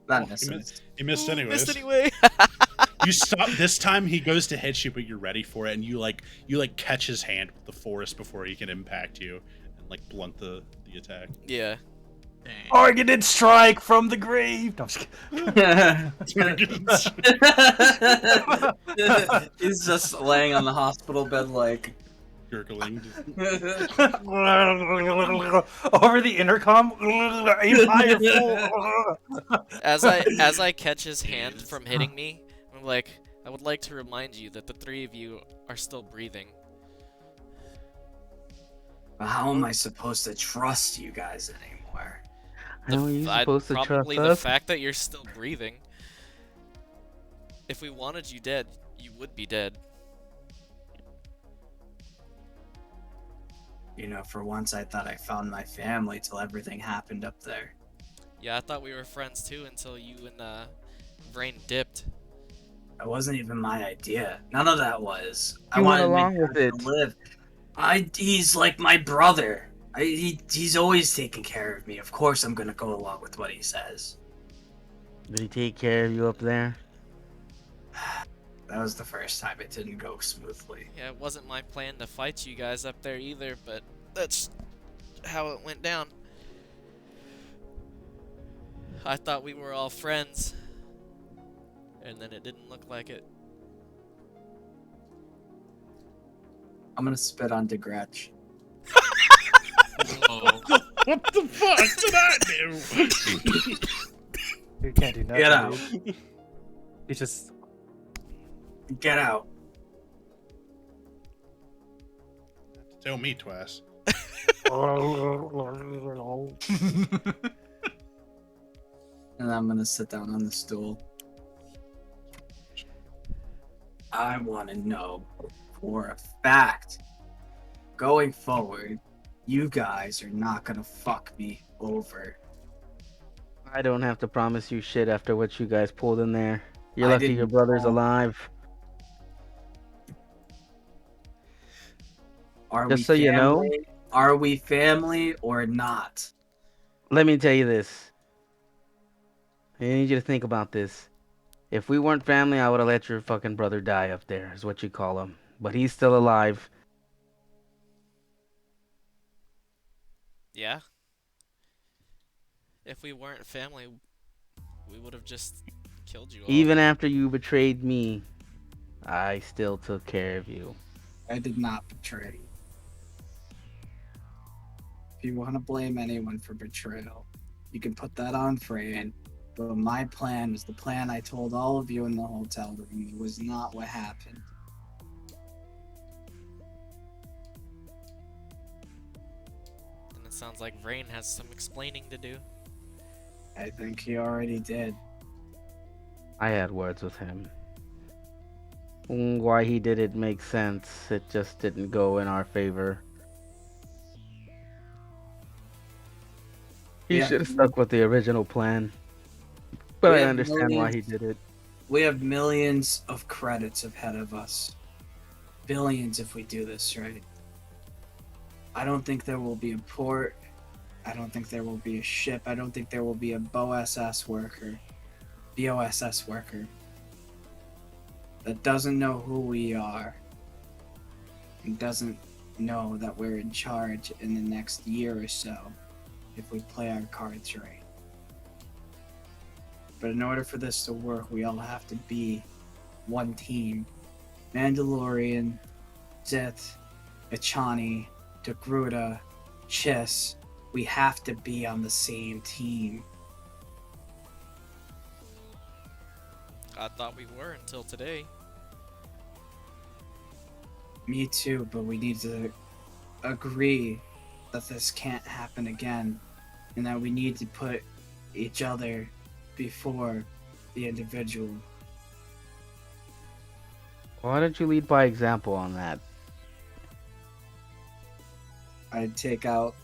Not Oh, missing. he missed Ooh, anyways. Missed anyway. You stop this time. He goes to hit you, but you're ready for it, and you catch his hand with the force before he can impact you and like blunt the attack. Yeah. Dang. Targeted strike from the grave. No, I'm just kidding. He's just laying on the hospital bed like. Gurgling. Over the intercom. Aim higher, fool. As I catch his hand from hitting me, I'm like, I would like to remind you that the three of you are still breathing. How am I supposed to trust you guys anymore? How are you supposed to trust Probably the us? fact that you're still breathing. If we wanted you dead, you would be dead. You know, for once I thought I found my family till everything happened up there. Yeah, I thought we were friends too until you and Vrain dipped. That wasn't even my idea. None of that was. I You went wanted to along make with sure it. to live. He's like my brother. He's always taking care of me. Of course I'm gonna go along with what he says. Did he take care of you up there? That was the first time it didn't go smoothly. Yeah, it wasn't my plan to fight you guys up there either, but that's how it went down. I thought we were all friends, and then it didn't look like it. I'm gonna spit on DeGretch. Oh, What the fuck did that do? You can't do nothing. Get out. Dude. You just. Get out. Tell me twice. And I'm gonna sit down on the stool. I want to know for a fact, going forward, you guys are not gonna fuck me over. I don't have to promise you shit after what you guys pulled in there. You're I lucky your didn't brother's pull- alive. Are Just we so you know- family? Are we family or not? Let me tell you this. I need you to think about this. If we weren't family, I would have let your fucking brother die up there, is what you call him. But he's still alive. Yeah? If we weren't family, we would have just killed you all. Even after you betrayed me, I still took care of you. I did not betray you. If you want to blame anyone for betrayal, you can put that on Fran. But my plan was the plan I told all of you in the hotel room. It was not what happened. Then it sounds like Vrain has some explaining to do. I think he already did. I had words with him. Why he did it makes sense. It just didn't go in our favor. He Yeah. should have stuck with the original plan. But We I have understand why millions- he did it. We have millions of credits ahead of us. Billions if we do this right. I don't think there will be a port. I don't think there will be a ship. I don't think there will be a BOSS worker. BOSS worker. That doesn't know who we are. and doesn't know that we're in charge in the next year or so if we play our cards right. But in order for this to work, we all have to be one team. Mandalorian, Zith, Echani, Degruda, Chiss, we have to be on the same team. I thought we were until today. Me too, but we need to agree that this can't happen again, and that we need to put each other before the individual. Why don't you lead by example on that? I take out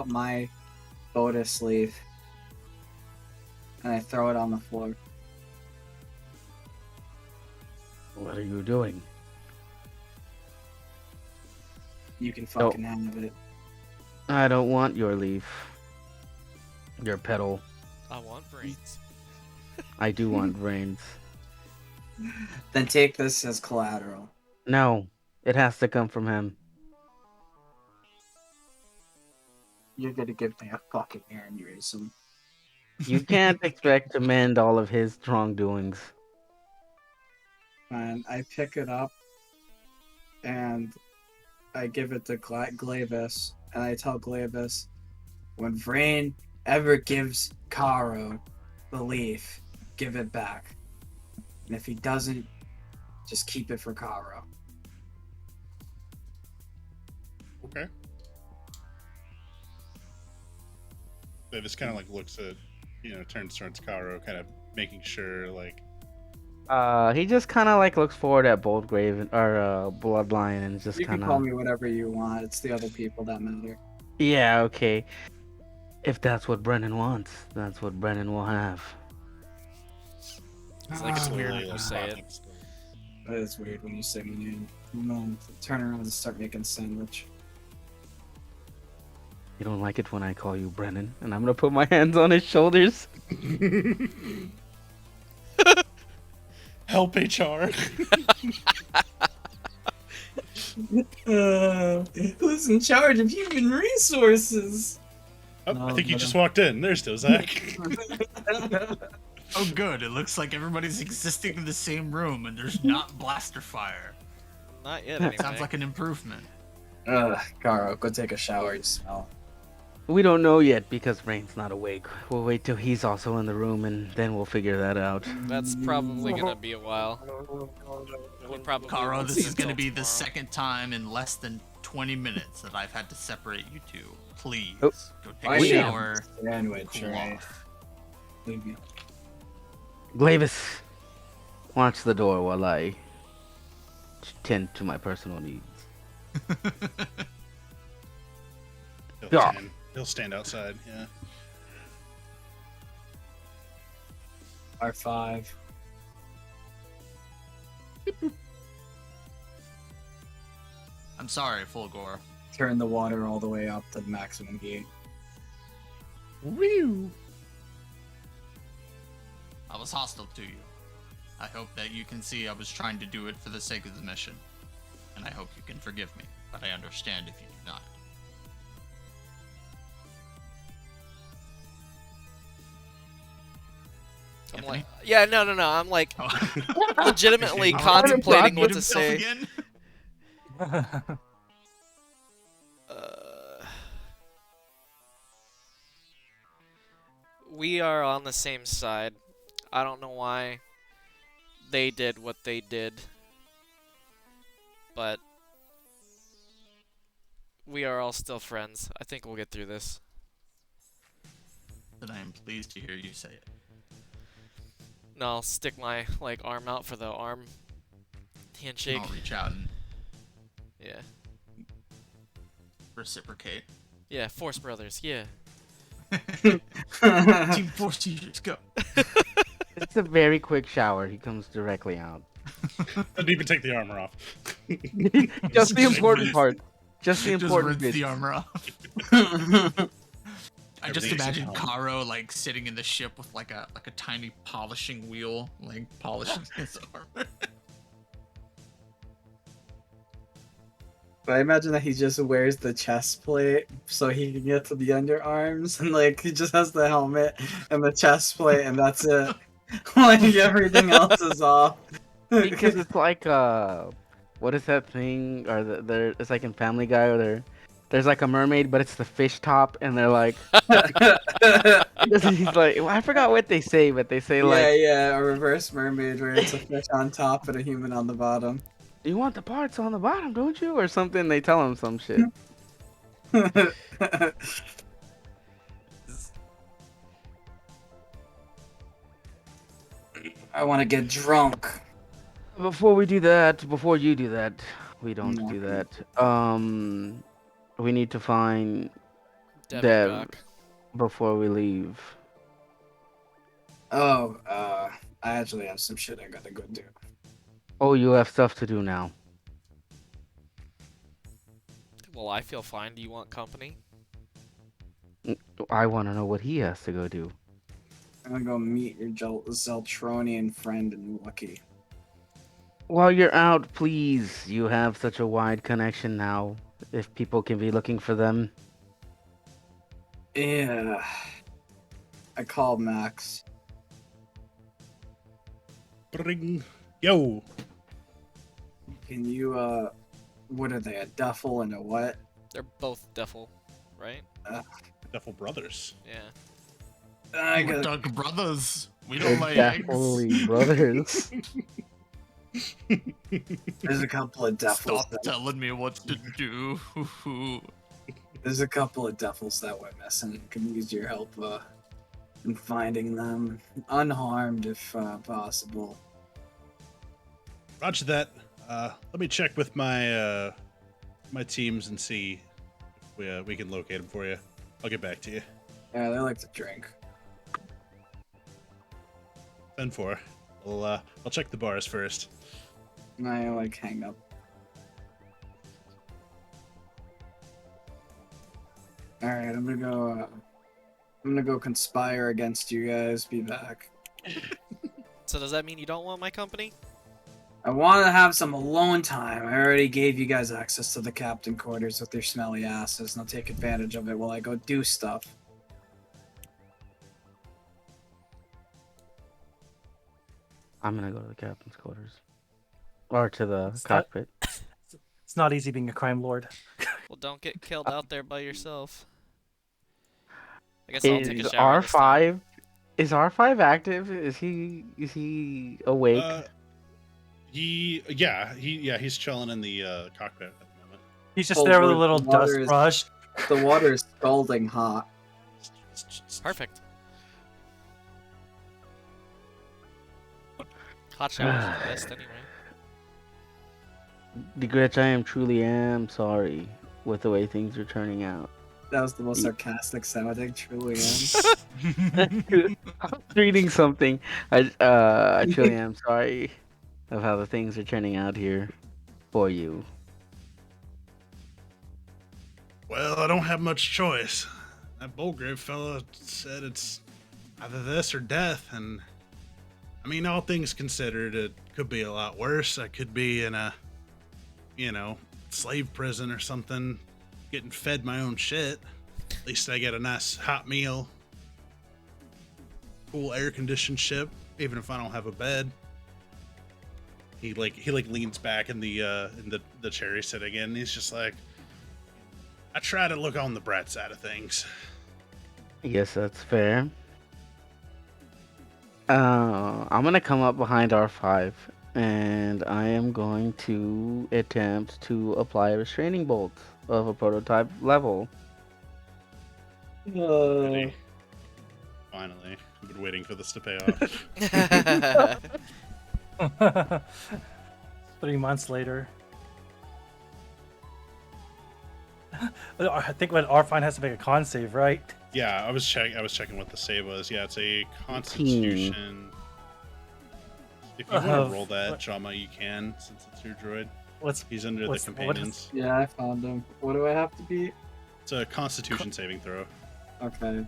my Boda sleeve and I throw it on the floor. What are you doing? You can fucking have it. I don't want your leaf. Your petal. I want brains. I do want brains. Then take this as collateral. No, it has to come from him. You're gonna give me a fucking aneurysm. You can't expect to mend all of his wrongdoings. And I pick it up and I give it to Glavis, and I tell Glavis, when Vrain ever gives Caro the leaf, give it back. And if he doesn't, just keep it for Caro. Okay. Davis kind of like looks at, turns towards Karo, kind of making sure, like. He just kind of like looks forward at Boldgrave or Bloodline and just You kind can call of. me whatever you want. It's the other people that matter. Yeah, okay. If that's what Brennan wants, that's what Brennan will have. It's like it's weird when Slowly, you say it. still. That is weird when you say my name. I'm gonna turn around and start making a sandwich. You don't like it when I call you Brennan, and I'm gonna put my hands on his shoulders. Help HR. Who's in charge of human resources? Oh, No, I think you but, just walked in. There's still Zach. Oh, good. It looks like everybody's existing in the same room and there's not blaster fire. Not yet, anyway. Sounds like an improvement. Caro, go take a shower. You smell. We don't know yet because Rain's not awake. We'll wait till he's also in the room, and then we'll figure that out. That's probably gonna be a while. We probably Caro, won't this see is going to until be the tomorrow. second time in less than 20 minutes that I've had to separate you two. Please, Oh. go take I a am shower. Sandwich, Cool right? off. Leave me. Glavis, watch the door while I tend to my personal needs. Yeah. He'll stand outside, yeah. R5. I'm sorry, Fulgore. Turn the water all the way up to the maximum heat. Woo! I was hostile to you. I hope that you can see I was trying to do it for the sake of the mission. And I hope you can forgive me, but I understand if you do not. I'm Anthony? like, yeah, no. I'm like Oh. legitimately He contemplating what muted to himself say. again? We are on the same side. I don't know why they did what they did, but we are all still friends. I think we'll get through this. Then I am pleased to hear you say it. No, I'll stick my arm out for the arm handshake. I'll reach out and Yeah, reciprocate. yeah, Force Brothers. Yeah. Team Force Teachers, go. It's a very quick shower. He comes directly out. Doesn't even take the armor off. Just the important part. Just the Just important rinse the bits. armor off. I just Everything's imagine calm. Karo like sitting in the ship with like a tiny polishing wheel, like polishing his armor. But I imagine that he just wears the chest plate so he can get to the underarms, and like he just has the helmet and the chest plate, and that's it. Like everything else is off. Because it's like what is that thing? Or there, it's like in Family Guy, or there's like a mermaid, but it's the fish top, and they're like, he's like, well, I forgot what they say, but they say Yeah, like, yeah, a reverse mermaid where it's a fish on top and a human on the bottom. you want the parts on the bottom, don't you, or something? They tell him some shit. I want to get drunk. Before we do that, before you do that, we don't No. do that. We need to find Dev Dev and Gok. before we leave. Oh, I actually have some shit I gotta go do. Oh, you have stuff to do now. Well, I feel fine. Do you want company? I want to know what he has to go do. I'm gonna go meet your Zeltronian friend in Lucky. While you're out, please, you have such a wide connection now. If people can be looking for them. Yeah. I called Max. Bring. Yo. Can you, what are they, a duffel and a what? They're both Duffel, right? Duffel Brothers. Yeah. I We're got Duck brothers. We They're don't lay eggs. definitely brothers. There's a couple of duffels. Stop telling me what to do. There's a couple of duffels that went missing. Can use your help, in finding them. Unharmed, if, possible. Roger that. Let me check with my my teams and see if we can locate them for you. I'll get back to you. Yeah, they like to drink. 10-4. I'll check the bars first. And I, like, hang up. Alright, I'm gonna go conspire against you guys. Be back. So does that mean you don't want my company? I want to have some alone time. I already gave you guys access to the captain quarters with your smelly asses, and I'll take advantage of it while I go do stuff. I'm gonna go to the captain's quarters. Or to the It's not- cockpit. It's not easy being a crime lord. Well, don't get killed out there by yourself. I guess I'll take a Is shower this time. R5 is R5 active? Is he awake? He's chilling in the cockpit at the moment. He's just Oh, there with a the little water dust is- brush. The water is scalding hot. Perfect. Hot showers are the best anyway. Gretch, I truly am sorry with the way things are turning out. That was the most sarcastic sounding, truly I'm reading something. I truly am sorry of how the things are turning out here for you. Well, I don't have much choice. That Bulgrave fella said it's either this or death, and I mean, all things considered, it could be a lot worse. I could be in a, slave prison or something, getting fed my own shit. At least I get a nice hot meal, cool air-conditioned ship, even if I don't have a bed. He leans back in the chair he's sitting in. And he's just like, I try to look on the bright side of things. Yes, that's fair. I'm gonna come up behind R5 and I am going to attempt to apply a restraining bolt of a prototype level. Ready? Finally, I've been waiting for this to pay off. 3 months later. I think when R5 has to make a con save, right? Yeah, I was checking what the save was. Yeah, it's a Constitution. If you want to roll that, Jama, you can, since it's your droid. He's under the companions. Yeah, I found him. What do I have to beat? It's a Constitution saving throw. Okay.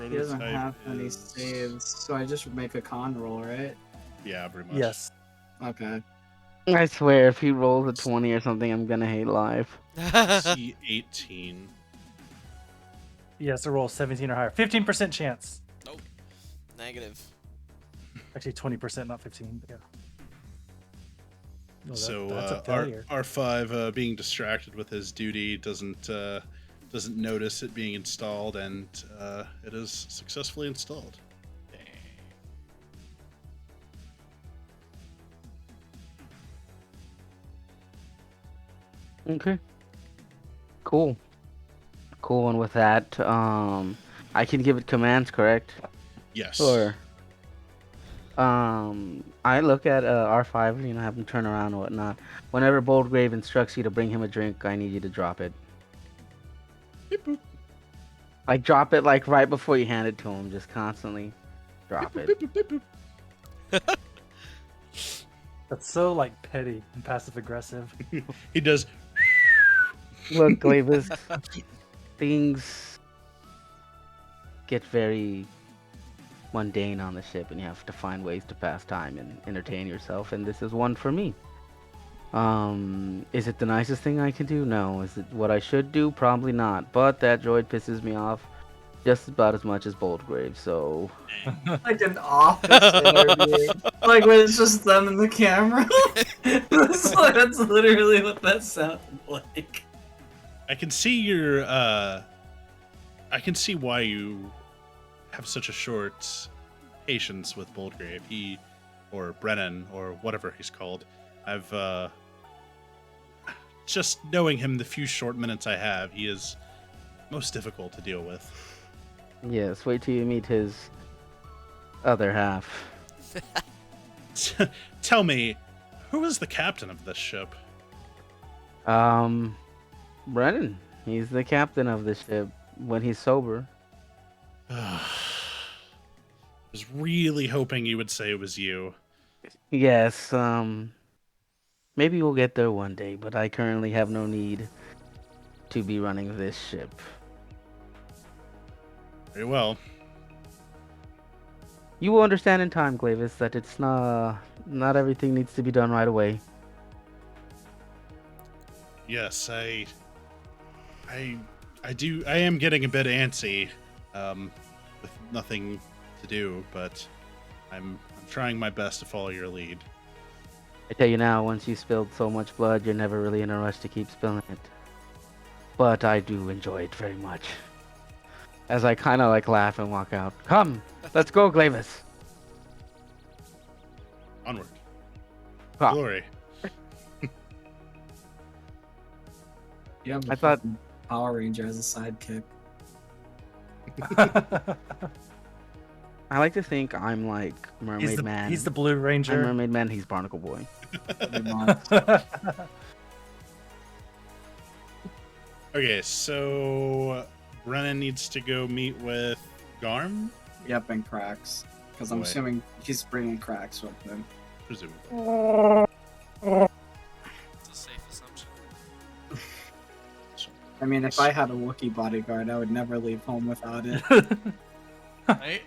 He doesn't Prototype have any is... saves, so I just make a con roll, right? Yeah, pretty much. Yes. Okay. I swear, if he rolls a 20 or something, I'm gonna hate life. C18. Yes, a roll 17 or higher. 15% chance. Nope. Negative. Actually, 20%, not 15. But yeah. Well, So that's a failure. R5 being distracted with his duty doesn't notice it being installed, and it is successfully installed. Okay. Cool. Cool. And with that, I can give it commands, correct? Yes. Or I look at R5, have him turn around and whatnot. Whenever Boldgrave instructs you to bring him a drink, I need you to drop it. Beep, boop. Like drop it like right before you hand it to him. Just constantly drop it. Beep, boop, beep, boop. That's so like petty and passive aggressive. He does. Look, Glavis, things get very mundane on the ship, and you have to find ways to pass time and entertain yourself. And this is one for me. Is it the nicest thing I can do? No. Is it what I should do? Probably not. But that droid pisses me off just about as much as Boldgrave. So Like an office interview. Like when it's just them and the camera. That's literally what that sounded like. I can see your. I can see why you have such a short patience with Boldgrave. He, or Brennan, or whatever he's called. I've just knowing him the few short minutes I have, he is most difficult to deal with. yes, wait till you meet his other half. Tell me, who is the captain of this ship? Brennan. He's the captain of the ship when he's sober. I was really hoping you would say it was you. Yes, maybe we'll get there one day, but I currently have no need to be running this ship. Very well. You will understand in time, Glavis, that it's not everything needs to be done right away. Yes, I do. I am getting a bit antsy, with nothing to do, but I'm trying my best to follow your lead. I tell you now, once you spilled so much blood, you're never really in a rush to keep spilling it. But I do enjoy it very much. As I kind of like laugh and walk out. Come, let's go, Glavis. Onward, Ah, glory. Yeah, I thought- Power Ranger as a sidekick. I like to think I'm like Mermaid Man. He's the Blue I'm Ranger. Mermaid Man, he's Barnacle Boy. Pretty much. Okay, so Brennan needs to go meet with Garm, Yep, and Cracks. Because I'm Boy. assuming he's bringing Cracks with him. presumably. It's a safe assumption. I mean, if I had a Wookiee bodyguard, I would never leave home without it. Right?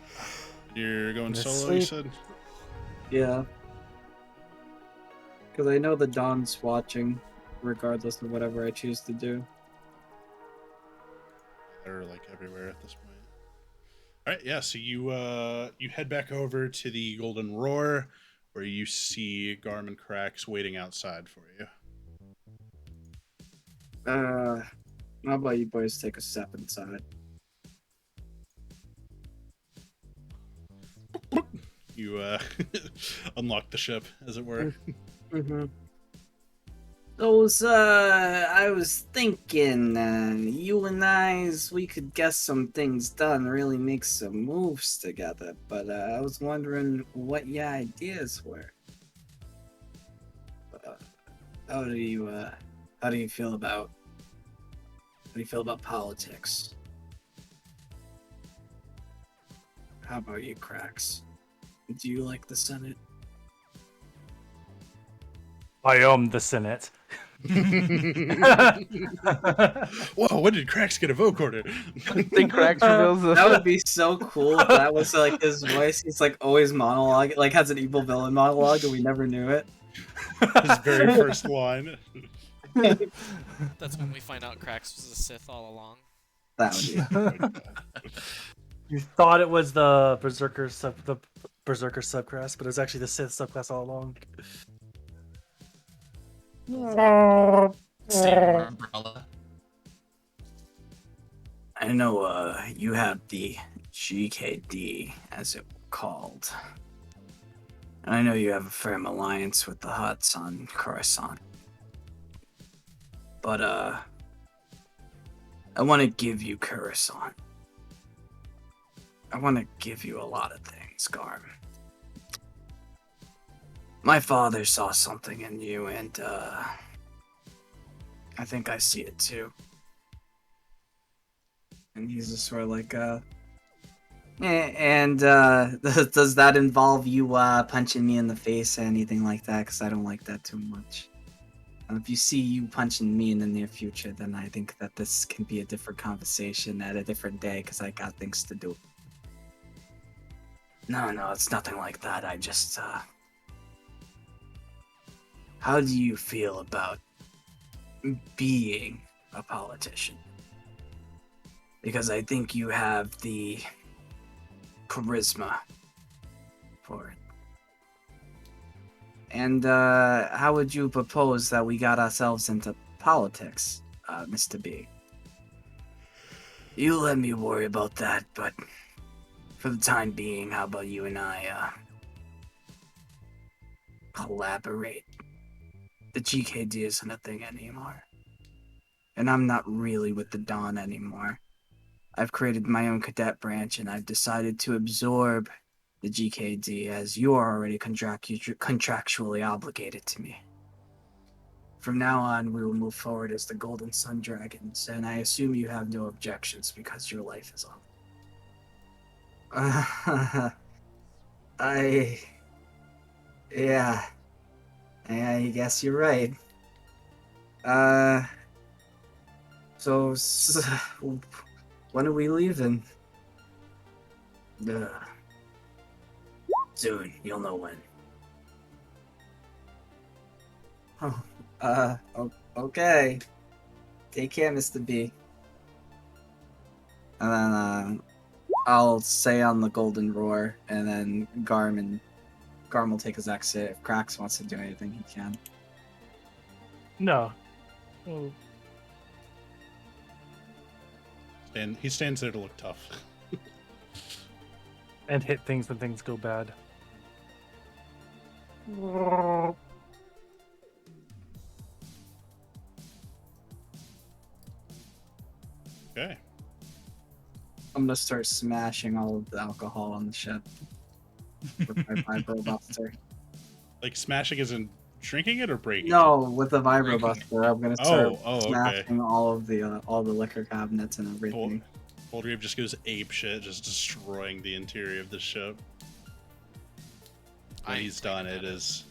You're going Let's solo, you sleep. said? Yeah. Because I know the Dawn's watching, regardless of whatever I choose to do. They're like everywhere at this point. All right, yeah. So you head back over to the Golden Roar, where you see Garm and Cracks waiting outside for you. How about you boys take a step inside? You unlock the ship, as it were. Mm-hmm. I was thinking, you and we could get some things done, really make some moves together, but I was wondering what your ideas were. How do you feel about politics? How about you, Cracks? Do you like the Senate? I am the Senate. Whoa, when did Cracks get a vocoder? Think Cracks reveals That would be so cool if that was like his voice. He's like always monologue, like has an evil villain monologue, and we never knew it. His very first line. That's when we find out Krax was a Sith all along. That would be. You thought it was the Berserker subclass, but it was actually the Sith subclass all along. Saber umbrella. I know you have the GKD, as it called. And I know you have a firm alliance with the Hutts on Coruscant. But I want to give you Coruscant. I want to give you a lot of things, Garm. My father saw something in you, and I think I see it too. And he's just sort of like, does that involve you punching me in the face or anything like that? Because I don't like that too much. If you see you punching me in the near future, then I think that this can be a different conversation at a different day, because I got things to do. No, it's nothing like that. I just, how do you feel about being a politician? Because I think you have the charisma for it. And how would you propose that we got ourselves into politics, Mr. B? You let me worry about that, but for the time being, how about you and I collaborate? The GKD isn't a thing anymore. And I'm not really with the Dawn anymore. I've created my own cadet branch, and I've decided to absorb the GKD, as you are already contractually obligated to me. From now on, we will move forward as the Golden Sun Dragons, and I assume you have no objections because your life is on. Yeah, I guess you're right. So when are we leaving? Soon, you'll know when. Okay. Take care, Mr. B. And then, I'll say on the Golden Roar, and then Garm will take his exit. If Krax wants to do anything, he can. No. And he stands there to look tough. And hit things when things go bad. Okay. I'm gonna start smashing all of the alcohol on the ship with my vibro buster. Like smashing isn't drinking it or breaking No, with the vibro buster, I'm gonna start okay. smashing all the liquor cabinets and it? everything. Holgrave just goes ape shit, just destroying the interior of the ship. When he's done, it is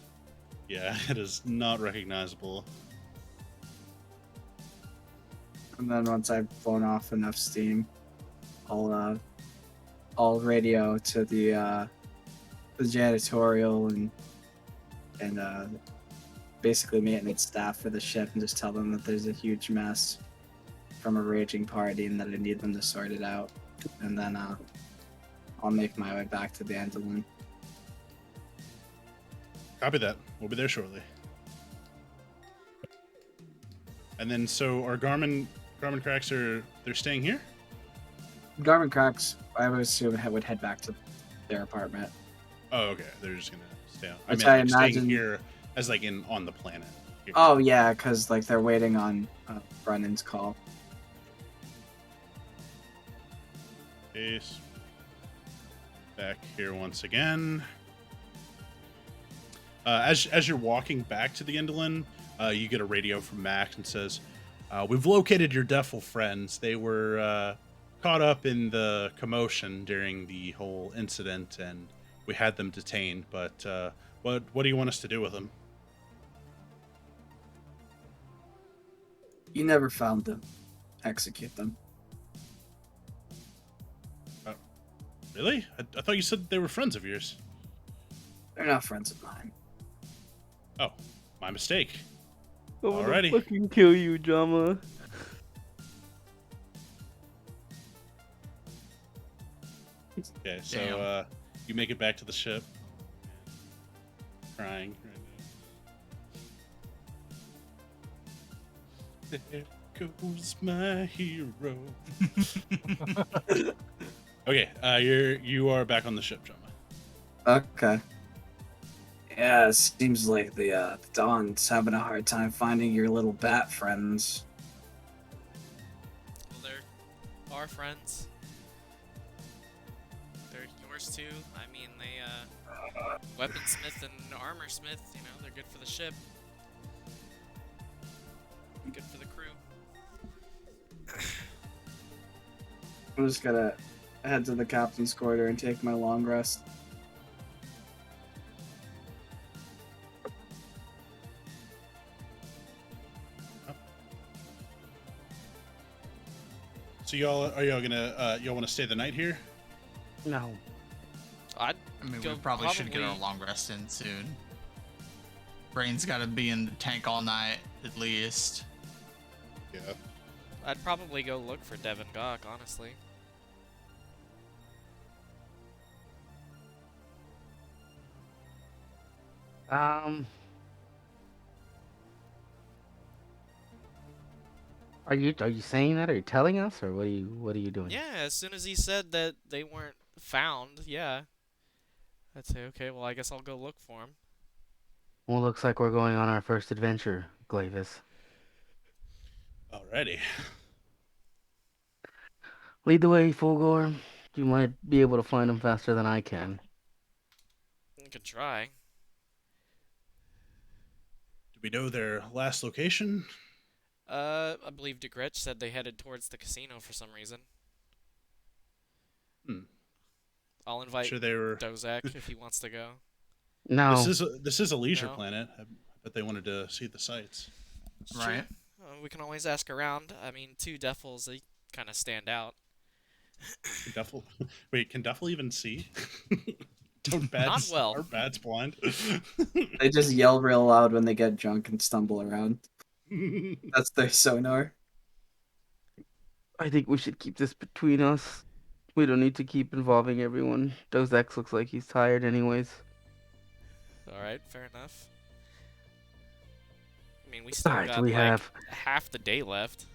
not recognizable. And then once I've blown off enough steam, I'll radio to the janitorial and basically maintenance staff for the ship, and just tell them that there's a huge mess from a raging party and that I need them to sort it out. And then I'll make my way back to the Anduin. Copy that. We'll be there shortly. And then, so are Garmin Cracks they're staying here? Garmin Cracks, I would assume, would head back to their apartment. Oh, okay. They're just gonna stay. Which I I mean, like, imagine- staying here as like on the planet. Here. Oh yeah, because like they're waiting on Brennan's call. Case. Back here once again. As you're walking back to the Indolin, you get a radio from Max and says, "We've located your Defil friends. They were caught up in the commotion during the whole incident, and we had them detained. But what do you want us to do with them?" You never found them. Execute them. Really? I thought you said they were friends of yours. They're not friends of mine. Oh, my mistake. I'm gonna Alrighty. fucking kill you, Jama. Okay, so Damn. you make it back to the ship. Crying right now. There goes my hero. Okay, you are back on the ship, Jama. Okay. Yeah, it seems like the Dawn's having a hard time finding your little bat friends. Well, they're our friends. They're yours too. I mean, they, weaponsmith and armorsmith, you know, they're good for the ship. Good for the crew. I'm just gonna head to the captain's quarter and take my long rest. So y'all want to stay the night here? No. I'd I mean, go we probably should get our probably- long rest in soon. Brain's got to be in the tank all night, at least. Yeah. I'd probably go look for Devin Gawk, honestly. Um. Are you saying that? Are you telling us, or what are you doing? Yeah, as soon as he said that they weren't found, yeah. I'd say, okay, well, I guess I'll go look for him. Well, looks like we're going on our first adventure, Glavis. Alrighty. Lead the way, Fulgore. You might be able to find him faster than I can. You could try. Do we know their last location? I believe DeGretch said they headed towards the casino for some reason. Hmm. I'll invite Sure they were. Dozak if he wants to go. No. This is a leisure No. planet. I bet they wanted to see the sights. It's Right. true. We can always ask around. I mean, two Duffels, they kind of stand out. Can Duffel? Wait, can Duffel even see? Don't bats? Not well. Are bats blind? They just yell real loud when they get drunk and stumble around. That's their sonar. I think we should keep this between us. We don't need to keep involving everyone. Dozex looks like he's tired anyways. Alright, fair enough. I mean, we still Besides, got we like have half the day left.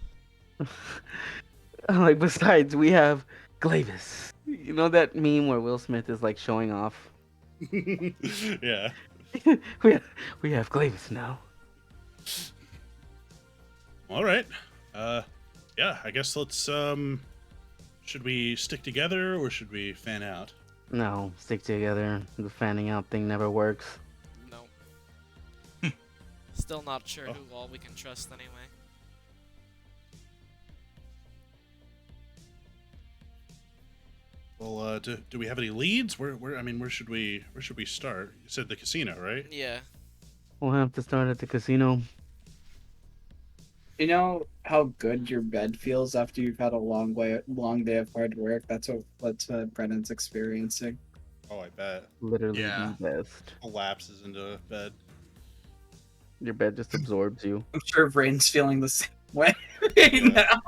like besides we have Glavis. You know that meme where Will Smith is like showing off? Yeah. we have Glavis now. All right. Yeah. I guess let's. Should we stick together or should we fan out? No, stick together. The fanning out thing never works. No. Still not sure Oh. who all we can trust anyway. Well, do we have any leads? Where? I mean, where should we start? You said the casino, right? Yeah. We'll have to start at the casino. You know how good your bed feels after you've had a long day of hard work? That's what Brennan's experiencing. Oh, I bet. Literally Yeah. the best. Collapses into bed. Your bed just absorbs you. I'm sure Brain's feeling the same way right now.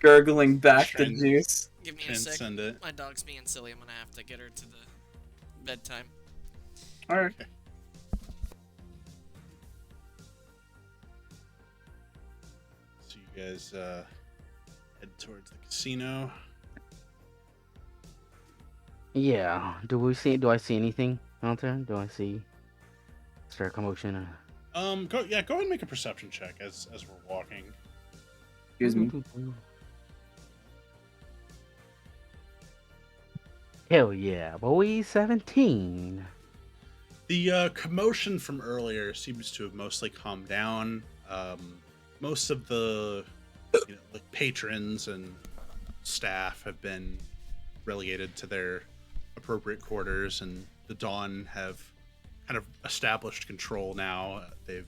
Gurgling back the Trans- juice. Give me a sec. Transcend it. My dog's being silly. I'm gonna have to get her to the bedtime. Alright. So you guys head towards the casino. Yeah. Do I see anything out there? Do I see stir commotion? Go ahead and make a perception check as we're walking. Excuse me. Hell yeah, boy, 17. The commotion from earlier seems to have mostly calmed down. Most of the like patrons and staff have been relegated to their appropriate quarters, and the Dawn have kind of established control now. They've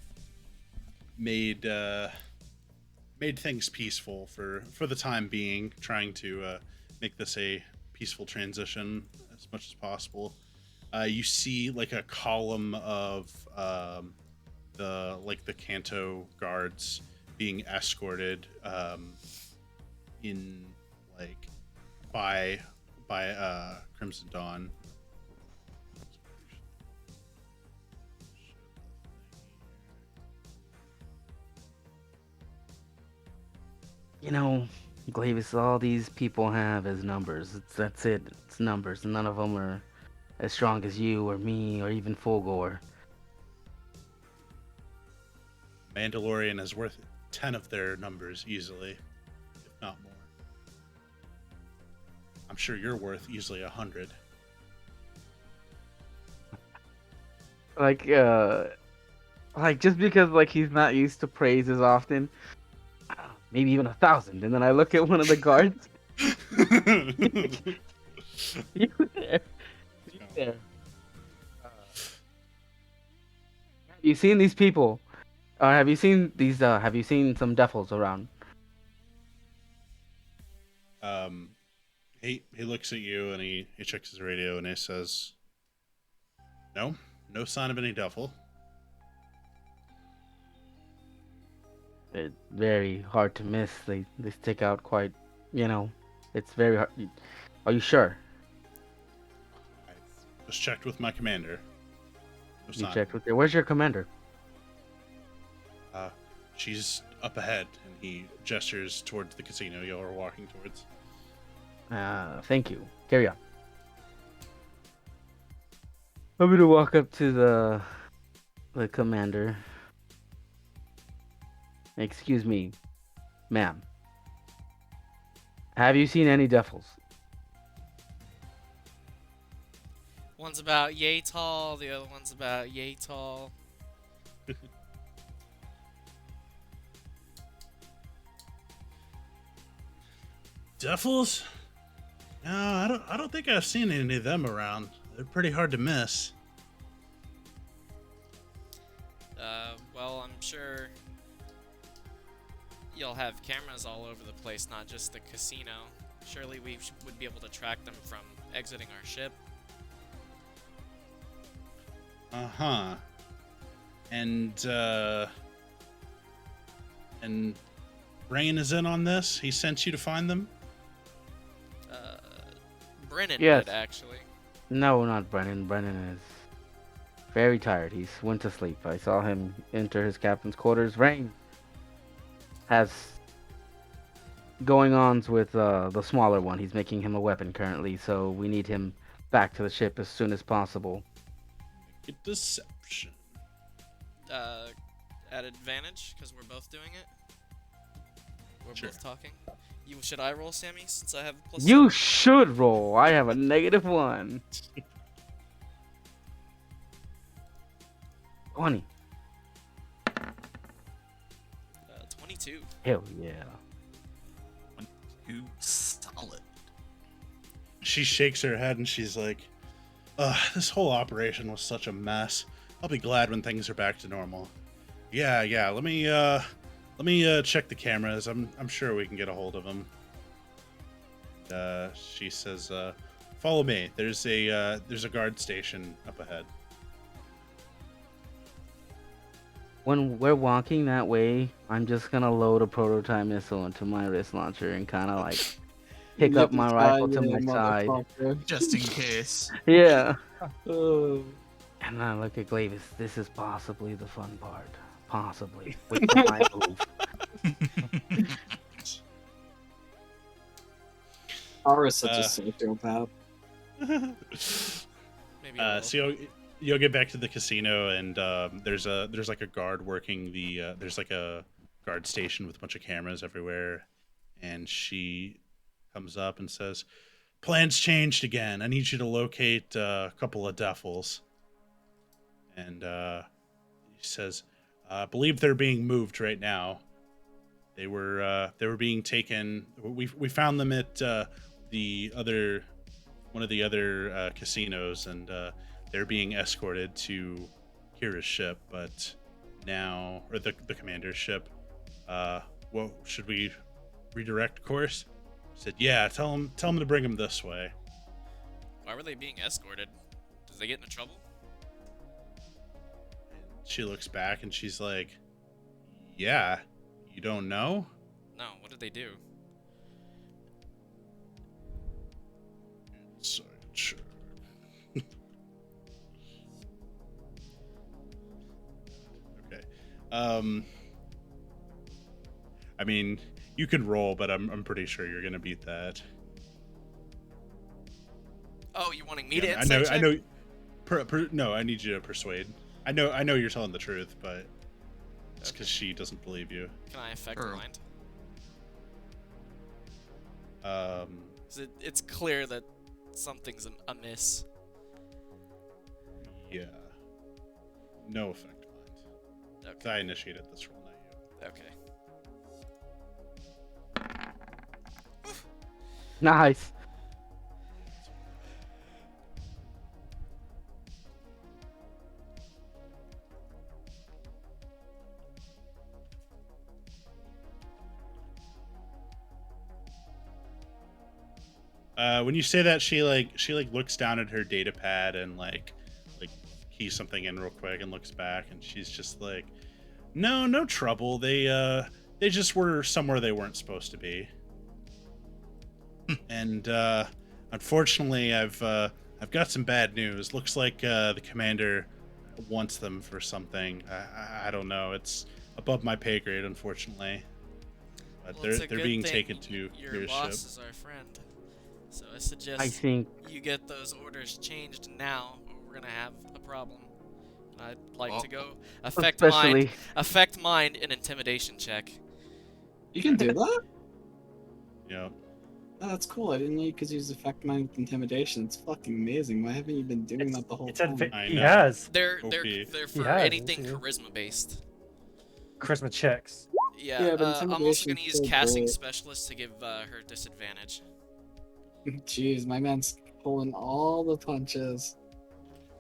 made things peaceful for the time being, trying to make this a peaceful transition as much as possible. You see like a column of the Kanto guards being escorted in like by Crimson Dawn. You know, Glavis, all these people have is numbers. That's it. It's numbers. None of them are as strong as you or me or even Fulgore. Mandalorian is worth 10 of their numbers easily, if not more. I'm sure you're worth easily 100. Like just because like he's not used to praise as often, maybe even 1,000. And then I look at one of the guards. You there? You there? Have you seen these people? Have you seen these? Have you seen some devils around? um, he looks at you and he checks his radio and he says, "No, no sign of any devil." They're very hard to miss. They stick out quite. You know, it's very hard. Are you sure? I just checked with my commander. No You sign. checked with her. Where's your commander? She's up ahead, and he gestures towards the casino y'all are walking towards. Thank you. Carry on. I'm gonna walk up to the commander. Excuse me, ma'am. Have you seen any devils? One's about yay tall, the other one's about yay tall. Devils? No, I don't think I've seen any of them around. They're pretty hard to miss. Well, I'm sure you'll have cameras all over the place, not just the casino. Surely we would be able to track them from exiting our ship. Uh-huh. And Rain is in on this? He sent you to find them? Brennan Yes. did, actually. No, not Brennan. Brennan is very tired. He's went to sleep. I saw him enter his captain's quarters. Rain has going-ons with the smaller one. He's making him a weapon currently, so we need him back to the ship as soon as possible. Make a deception. At advantage, because we're both doing it. We're Sure. both talking. Should I roll, Sammy, since I have a plus You 7? should roll. I have a -1. 20. 22. Hell yeah. You solid. She shakes her head and she's like, this whole operation was such a mess. I'll be glad when things are back to normal. Yeah, let me check the cameras. I'm sure we can get a hold of them. She says, follow me. There's a guard station up ahead. When we're walking that way, I'm just gonna load a prototype missile into my wrist launcher and kind of like pick up my rifle to my side. Just in case. Yeah. Oh. And I look at Glavis. This is possibly the fun part. Possibly. With my move. Aura's such a psychopath. Maybe a little. So you'll get back to the casino and there's like a guard working the there's like a guard station with a bunch of cameras everywhere, and she comes up and says, plans changed again. I need you to locate a couple of devils. And he says, I believe they're being moved right now. They were being taken. We found them at one of the other casinos, and they're being escorted to Kira's ship. But now, or the commander's ship. Well, should we redirect course? He said, yeah, tell him to bring him this way. Why were they being escorted? Did they get into trouble? She looks back and she's like, yeah, you don't know? No, what did they do? Sorry, sure. Okay. I mean, you can roll, but I'm pretty sure you're gonna beat that. Oh, you wanting me to Yeah, insight check? I know. No, I need you to persuade. I know you're telling the truth, but it's because she doesn't believe you. Can I affect Sure. mind? Um, 'Cause it's clear that something's amiss. yeah. No effect mind. Okay. I initiated this roll, not you. Okay. Nice. When you say that, she looks down at her data pad and like keys something in real quick and looks back, and she's just like, no trouble. They just were somewhere they weren't supposed to be. And unfortunately, I've got some bad news. Looks like the commander wants them for something. I don't know. It's above my pay grade, unfortunately. But Well, it's a they're good being thing taken to your your boss ship. is our friend. So I suggest I think you get those orders changed now, or we're gonna have a problem. And I'd like Well, to go affect mind, especially affect mind, and intimidation check. You can do that? Yeah. Oh, that's cool. I didn't know you could use effect mind with intimidation. It's fucking amazing. Why haven't you been doing that the whole It's time? I he know. has They're OP. for has, anything yeah. charisma based. charisma checks. Yeah, Yeah, but I'm also gonna intimidation's use so casting great. specialist to give her disadvantage. Jeez, my man's pulling all the punches.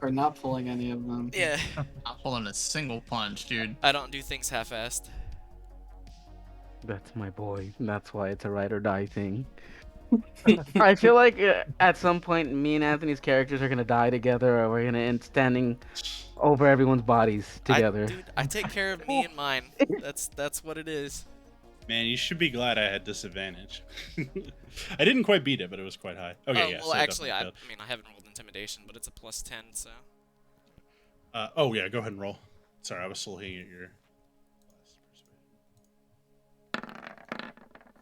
Or not pulling any of them. Yeah, Not pulling a single punch, dude. I don't do things half-assed. that's my boy. That's why it's a ride or die thing. I feel like at some point, me and Anthony's characters are gonna die together, or we're gonna end standing over everyone's bodies together. Dude, I take care of me and mine. That's what it is. Man, you should be glad I had disadvantage. I didn't quite beat it, but it was quite high. Okay, Oh, yeah. well, so actually, I definitely mean, I haven't rolled intimidation, but it's a +10, so. failed. Oh yeah, go ahead and roll. Sorry, I was still looking at your.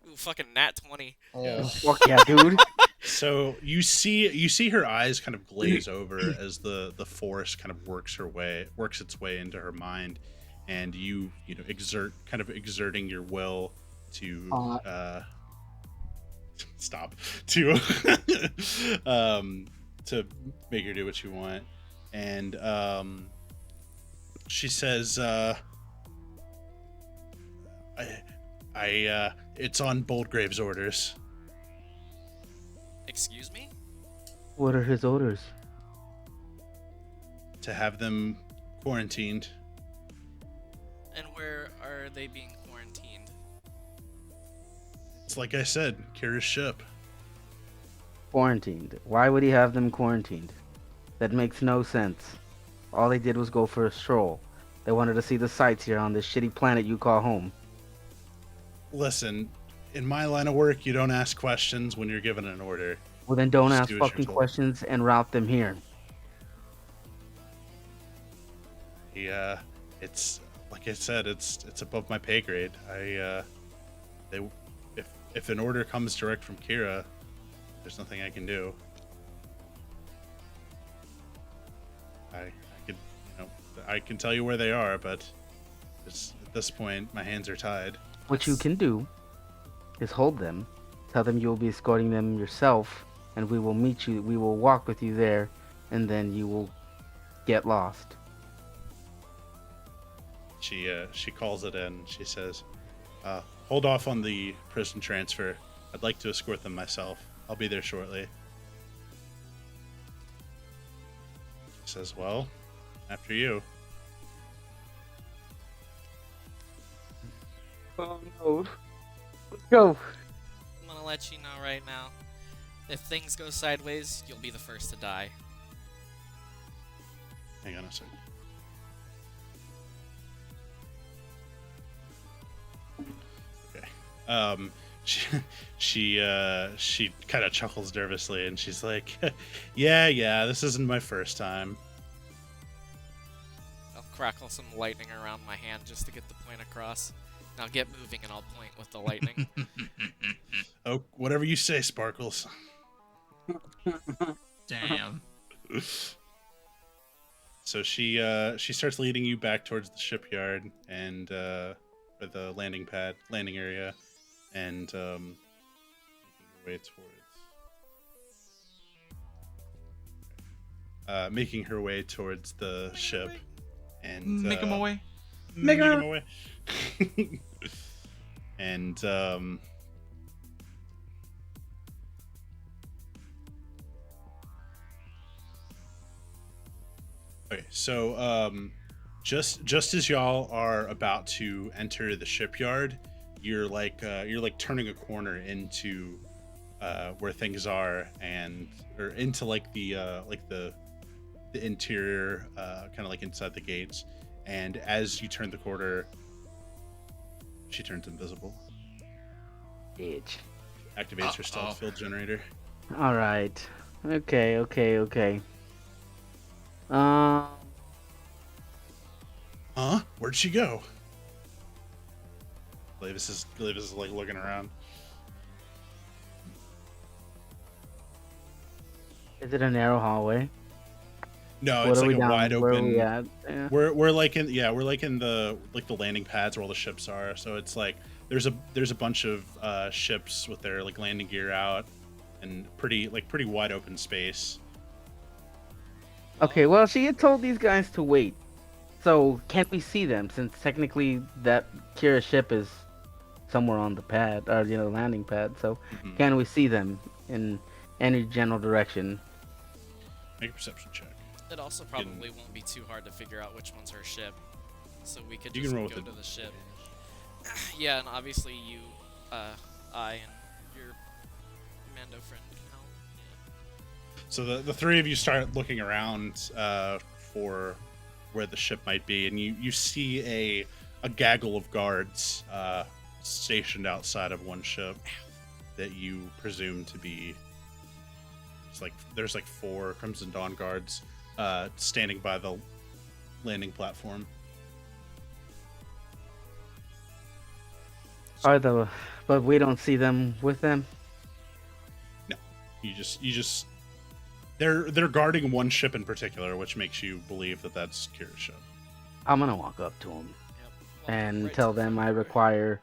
Ooh, fucking nat 20. Yeah. Fuck yeah, dude. So you see her eyes kind of glaze over as the force kind of works its way into her mind, and you know exerting your will to stop to to make her do what you want, and she says I it's on Boldgrave's orders. Excuse me? What are his orders? To have them quarantined. And where are they being quarantined? It's like I said, Kira's ship. Quarantined. Why would he have them quarantined? That makes no sense. All they did was go for a stroll. They wanted to see the sights here on this shitty planet you call home. Listen, in my line of work, you don't ask questions when you're given an order. Well, then don't Just ask do as you're fucking told. questions and route them here. Yeah, it's like I said, it's above my pay grade. If an order comes direct from Kira, there's nothing I can do. I can tell you where they are, but at this point, my hands are tied. What you can do is hold them, tell them you'll be escorting them yourself, and we will meet you. We will walk with you there, and then you will get lost. She calls it in. She says, "Hold off on the prison transfer. I'd like to escort them myself. I'll be there shortly." He says, "Well, after you." Oh no. Let's go. I'm gonna let you know right now. If things go sideways, you'll be the first to die. Hang on a second. Okay. She kind of chuckles nervously, and she's like, "Yeah, this isn't my first time." I'll crackle some lightning around my hand just to get the point across. Now get moving and I'll point with the lightning. Oh, whatever you say, Sparkles. Damn. So she starts leading you back towards the shipyard and or the landing area, and making her way towards the ship, and Make him away. Make him away. And okay, so just as y'all are about to enter the shipyard, you're like turning a corner into where things are, and or into like the interior, kind of like inside the gates. And as you turn the corner, she turns invisible. Bitch. Activates her stealth field generator. All right. Okay. Um. Huh? Where'd she go? Glavis is like looking around. Is it a narrow hallway? No, What it's are like we a down? wide Where are we open. at? Yeah. We're like in the landing pads where all the ships are. So it's like there's a bunch of ships with their like landing gear out, and pretty wide open space. Okay. Well, she had told these guys to wait. So can't we see them? Since technically that Kira ship is somewhere on the pad or landing pad. So Mhm. can we see them in any general direction? Make a perception check. It also probably won't be too hard to figure out which one's her ship. So we could You just can roll go with to the ship. Yeah, and obviously you, I and your Mando friend can help. Yeah. So the three of you start looking around for where the ship might be, and you see a gaggle of guards stationed outside of one ship that you presume to be. There's like 4 Crimson Dawn guards standing by the landing platform. But we don't see them with them. No, you just they're guarding one ship in particular, which makes you believe that that's Kira's ship. I'm gonna walk up to them Yep. and Right to tell the them front I door. require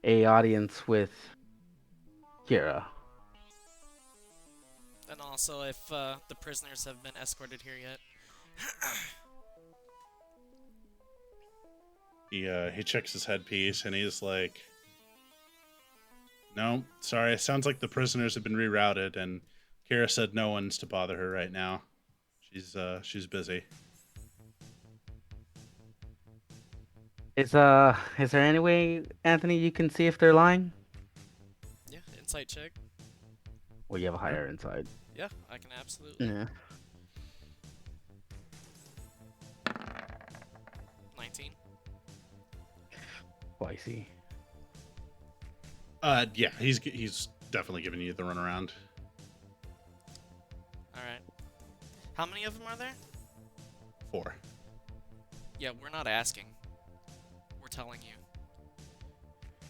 a audience with Kira. And also, if the prisoners have been escorted here yet. He checks his headpiece and he's like, "No, sorry. It sounds like the prisoners have been rerouted, and Kira said no one's to bother her right now. She's busy." Is there any way, Anthony, you can see if they're lying? Yeah, insight check. Well, you have a higher inside. Yeah, I can absolutely. Yeah. 19. Spicy. Yeah, he's definitely giving you the runaround. Alright. How many of them are there? 4. Yeah, we're not asking. We're telling you.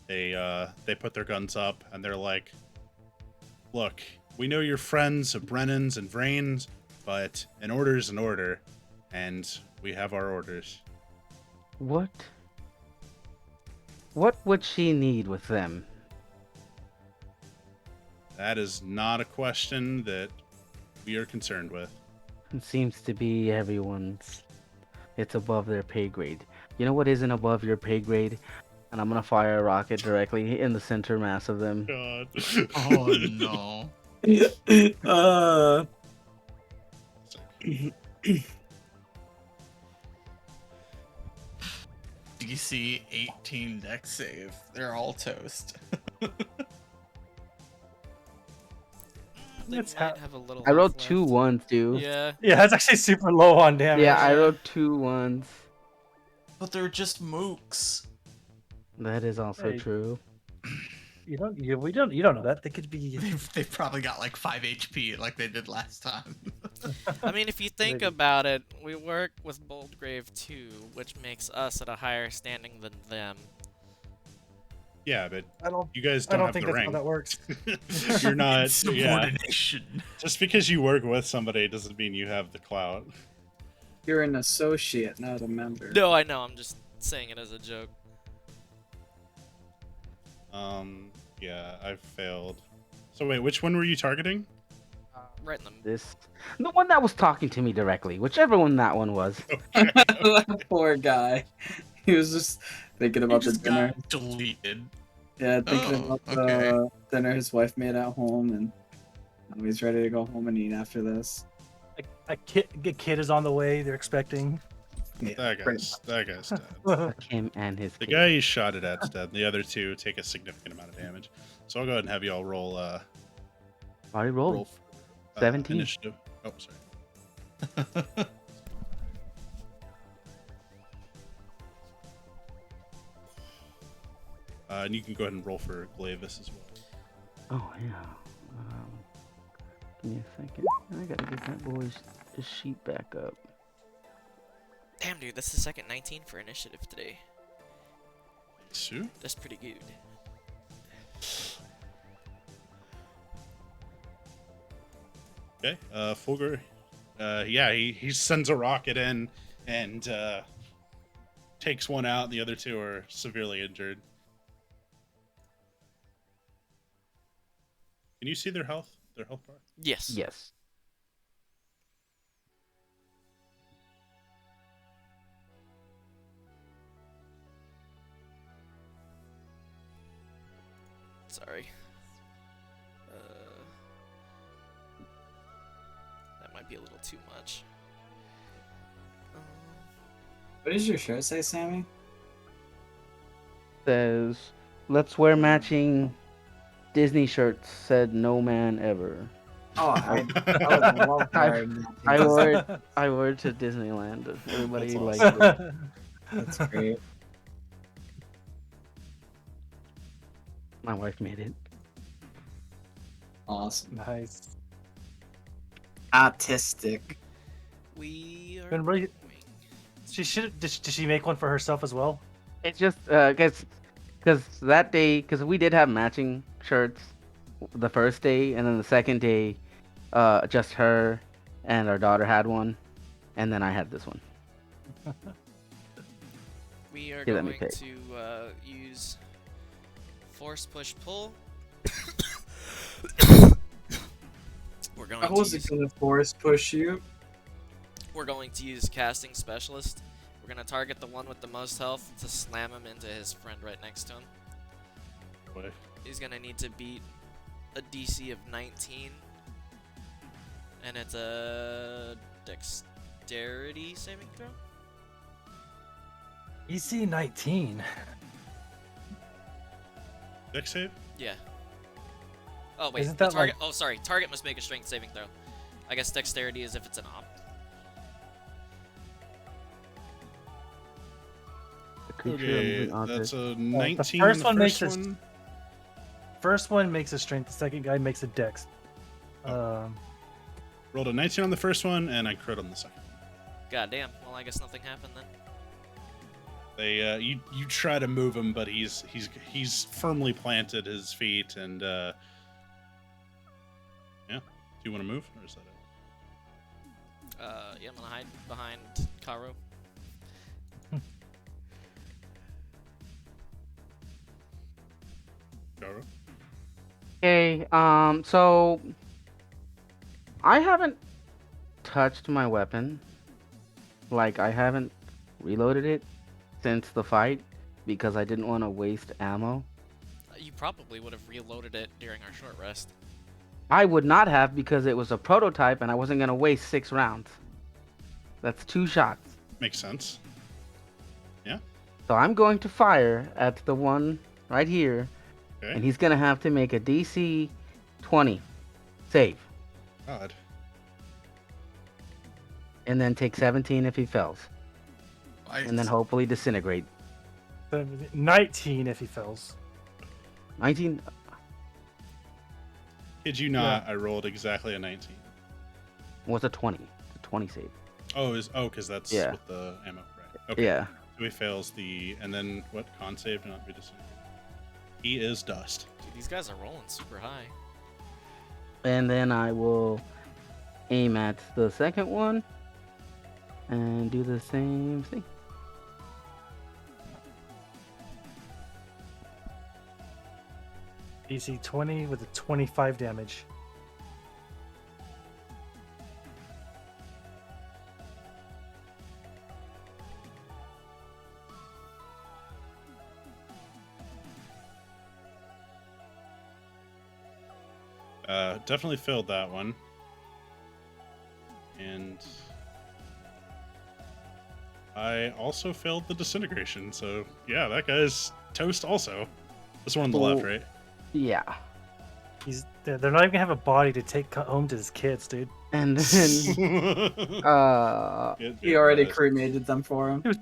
They put their guns up and they're like, "Look, we know you're friends of Brennan's and Vrain's, but an order's an order, and we have our orders." What would she need with them? That is not a question that we are concerned with. It seems to be everyone's. It's above their pay grade. You know what isn't above your pay grade? And I'm gonna fire a rocket directly in the center mass of them. God. Oh no. DC 18 deck save. They're all toast. They That's might how- have a little. I rolled life two left. ones, too. Yeah. Yeah, that's actually super low on damage. Yeah, I Yeah. rolled 2 ones. But they're just mooks. That is also Hey. true. You don't. You don't know that. They could be. They've probably got like 5 HP like they did last time. I mean, if you think Maybe. about it, we work with Boldgrave too, which makes us at a higher standing than them. Yeah, but I don't. you guys I don't don't have think the that's ring. how that works. You're not. Yeah. Subordination. Just because you work with somebody doesn't mean you have the clout. You're an associate, not a member. No, I know. I'm just saying it as a joke. Yeah, I've failed. So wait, which one were you targeting? Right in the. The one that was talking to me directly, whichever one that one was. Poor guy. He was just thinking He about the just dinner. got deleted. Yeah, thinking Oh, about okay. the dinner his wife made at home, and now he's ready to go home and eat after this. A kid is on the way. They're expecting. Yeah, That pretty guy's dead. Fuck him and his The kid. guy you shot it at's dead. The other two take a significant amount of damage. So I'll go ahead and have you all roll. Already rolled. Roll for, 17. initiative. Oh, sorry. And you can go ahead and roll for Glavis as well. Oh yeah. Give me a second. I gotta get that boy's his sheet back up. Damn, dude, that's the second 19 for initiative today. Sue? That's pretty good. Okay. Fulgur. Yeah, he sends a rocket in and takes one out. The other two are severely injured. Can you see their health? Their health bar? Yes. Yes. Sorry. That might be a little too much. What does your shirt say, Sammy? Says, let's wear matching Disney shirts. Said no man ever. Oh, I would love wearing that. I wore it to Disneyland. Everybody That's liked awesome. it. That's great. My wife made it. Awesome. Nice. Artistic. We are. Been really- going- She should. Did she make one for herself as well? It's just because that day, because we did have matching shirts the first day, and then the second day, just her and our daughter had one, and then I had this one. We are Here, let me going pick. to use force push pull. We're going I to wasn't use, gonna force push you. we're going to use casting specialist. We're gonna target the one with the most health to slam him into his friend right next to him. Boy. He's gonna need to beat a DC of 19, and it's a dexterity saving throw. EC 19. Dex save? Yeah. Oh wait, Isn't the that target. Oh sorry, target must make a strength saving throw. I guess dexterity is if it's an op. The creature Okay, moving object. that's a 19 first on one the makes first us- one. First one makes a strength. The second guy makes a dex. Rolled a 19 on the first one, and I crit on the second. God damn. Well, I guess nothing happened then. They you try to move him, but he's firmly planted his feet, and yeah. Do you want to move, or is that it? Yeah, I'm gonna hide behind Karo. Garo? Okay, so I haven't touched my weapon. Like, I haven't reloaded it since the fight because I didn't want to waste ammo. You probably would have reloaded it during our short rest. I would not have because it was a prototype and I wasn't going to waste 6 rounds. That's 2 shots. Makes sense. Yeah. So I'm going to fire at the one right here, Okay. and he's gonna have to make a DC 20 save, God. and then take 17 if he fails, and then hopefully disintegrate. 19 if he fails. 19. Kid you not, I rolled exactly a 19. Was a 20. It's a 20 save. Because that's Yeah. with the ammo, right? Okay. Yeah. So he fails and then what? Con save to not be disintegrated. He is dust. Dude, these guys are rolling super high. And then I will aim at the second one and do the same thing. DC 20 with a 25 damage. Definitely failed that one. And I also failed the disintegration. So yeah, that guy's toast also. This one on the left, right? Yeah. They're not even gonna have a body to take home to his kids, dude. And then He already cremated them for him. It was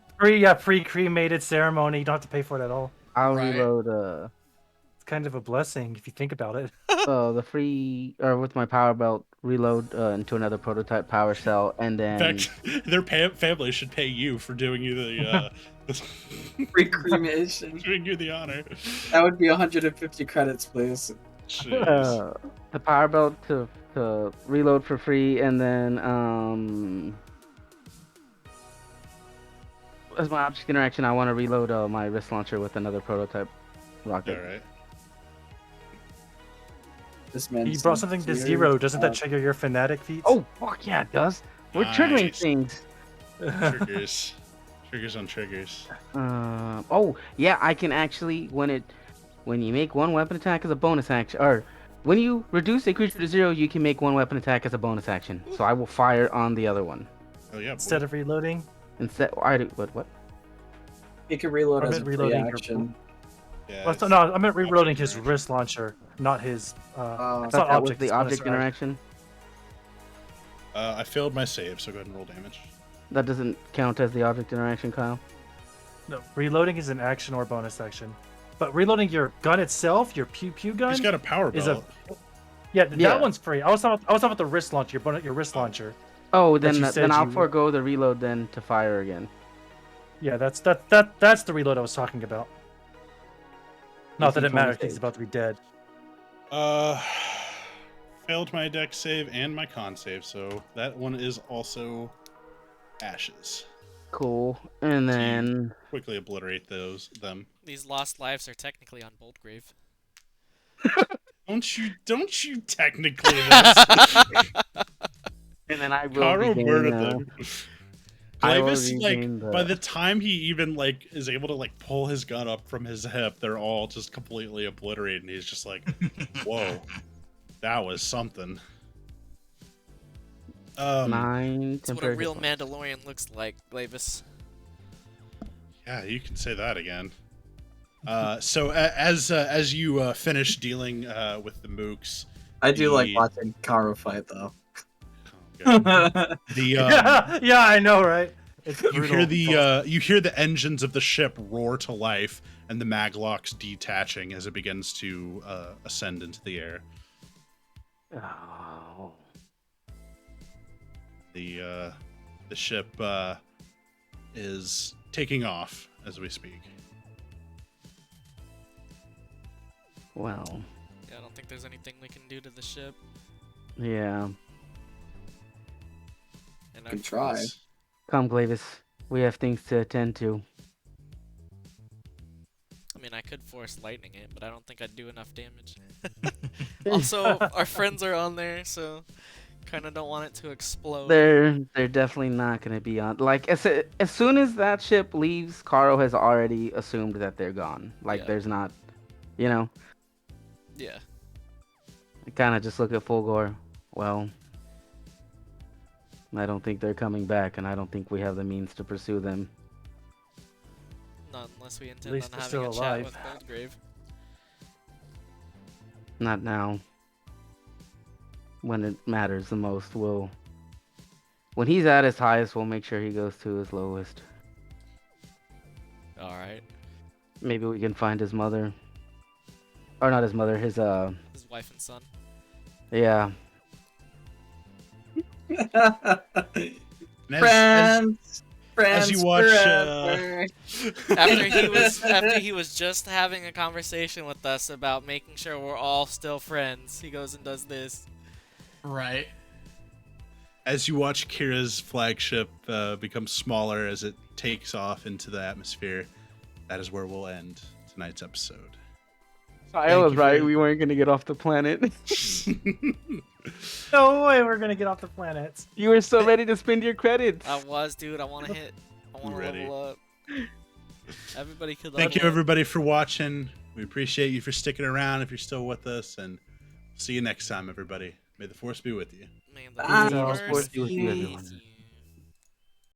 pre-cremated ceremony. You don't have to pay for it at all. I'll Right. reload It's kind of a blessing if you think about it. the free or with my power belt reload into another prototype power cell, and then In fact, their family should pay you for doing you the Free cremation. doing you the honor. That would be 150 credits, please. Jeez. the power belt to reload for free, and then as my object interaction, I want to reload my wrist launcher with another prototype rocket. All right. This man. You brought something to 0. Doesn't that trigger your fanatic feats? Oh fuck yeah, it does. We're triggering Nice. things. Triggers. Triggers on triggers. Oh yeah, I can actually when you make one weapon attack as a bonus action, or when you reduce a creature to 0, you can make one weapon attack as a bonus action. So I will fire on the other one Oh yeah. Instead of reloading, instead. I do what? He can reload I as a meant free reloading your- action. Yeah, well, no, I meant reloading his wrist launcher, not his. I It's thought not that was object, the it's bonus object action. interaction. I failed my save, so go ahead and roll damage. That doesn't count as the object interaction, Kyle. No, reloading is an action or bonus action, but reloading your gun itself, your pew pew gun, He's got a power is a belt. yeah, Yeah. that one's free. I was talking about the wrist launcher, your wrist launcher. Oh, That you then said I'll you- forego the reload then to fire again. Yeah, that's the reload I was talking about. Not that it DC matters, 20 he's about to be dead. Failed my deck save and my con save, so that one is also ashes. Cool. And then Quickly obliterate them. These lost lives are technically on Boldgrave. Don't you technically this. and then I will Caro regain, murdered them. I will Glavis, like, regain the- by the time he even, like, is able to, like, pull his gun up from his hip, they're all just completely obliterated, and he's just like, whoa, that was something. 9 That's what a temporary real hit points. Mandalorian looks like, Glavis. Yeah, you can say that again. So as you finish dealing with the mooks, I do like The- watching Karo fight though. the yeah, I know, right? It's you hear brutal. you hear the engines of the ship roar to life, and the maglocks detaching as it begins to ascend into the air. Oh. The ship is taking off as we speak. Well, Yeah, I don't think there's anything we can do to the ship. yeah. And Can try. Come, Glavis. We have things to attend to. I mean, I could force lightning it, but I don't think I'd do enough damage. Also, our friends are on there, so kind of don't want it to explode. They're definitely not gonna be on. Like as soon as that ship leaves, Caro has already assumed that they're gone. Like Yeah. there's not, you know. Yeah. I kind of just look at Fulgor. Well, I don't think they're coming back, and I don't think we have the means to pursue them. No, not unless we intend least on they're having a still chat alive. with Goldgrave. Not now. When it matters the most, when he's at his highest, we'll make sure he goes to his lowest. All right. Maybe we can find his mother. Or not his mother, his His wife and son. yeah. And Friends you watch, forever. After he was just having a conversation with us about making sure we're all still friends, he goes and does this. Right. as you watch Kira's flagship become smaller as it takes off into the atmosphere, that is where we'll end tonight's episode. I was you for- right. We weren't gonna get off the planet. No way we're gonna get off the planet. You were so ready to spend your credits. I was, dude. I want to hit. I want to Ready. level up. Everybody could. Thank you, level up. everybody, for watching. We appreciate you for sticking around if you're still with us, and see you next time, everybody. May the force be with you. Man, Bye. the Force be with you, everyone. you.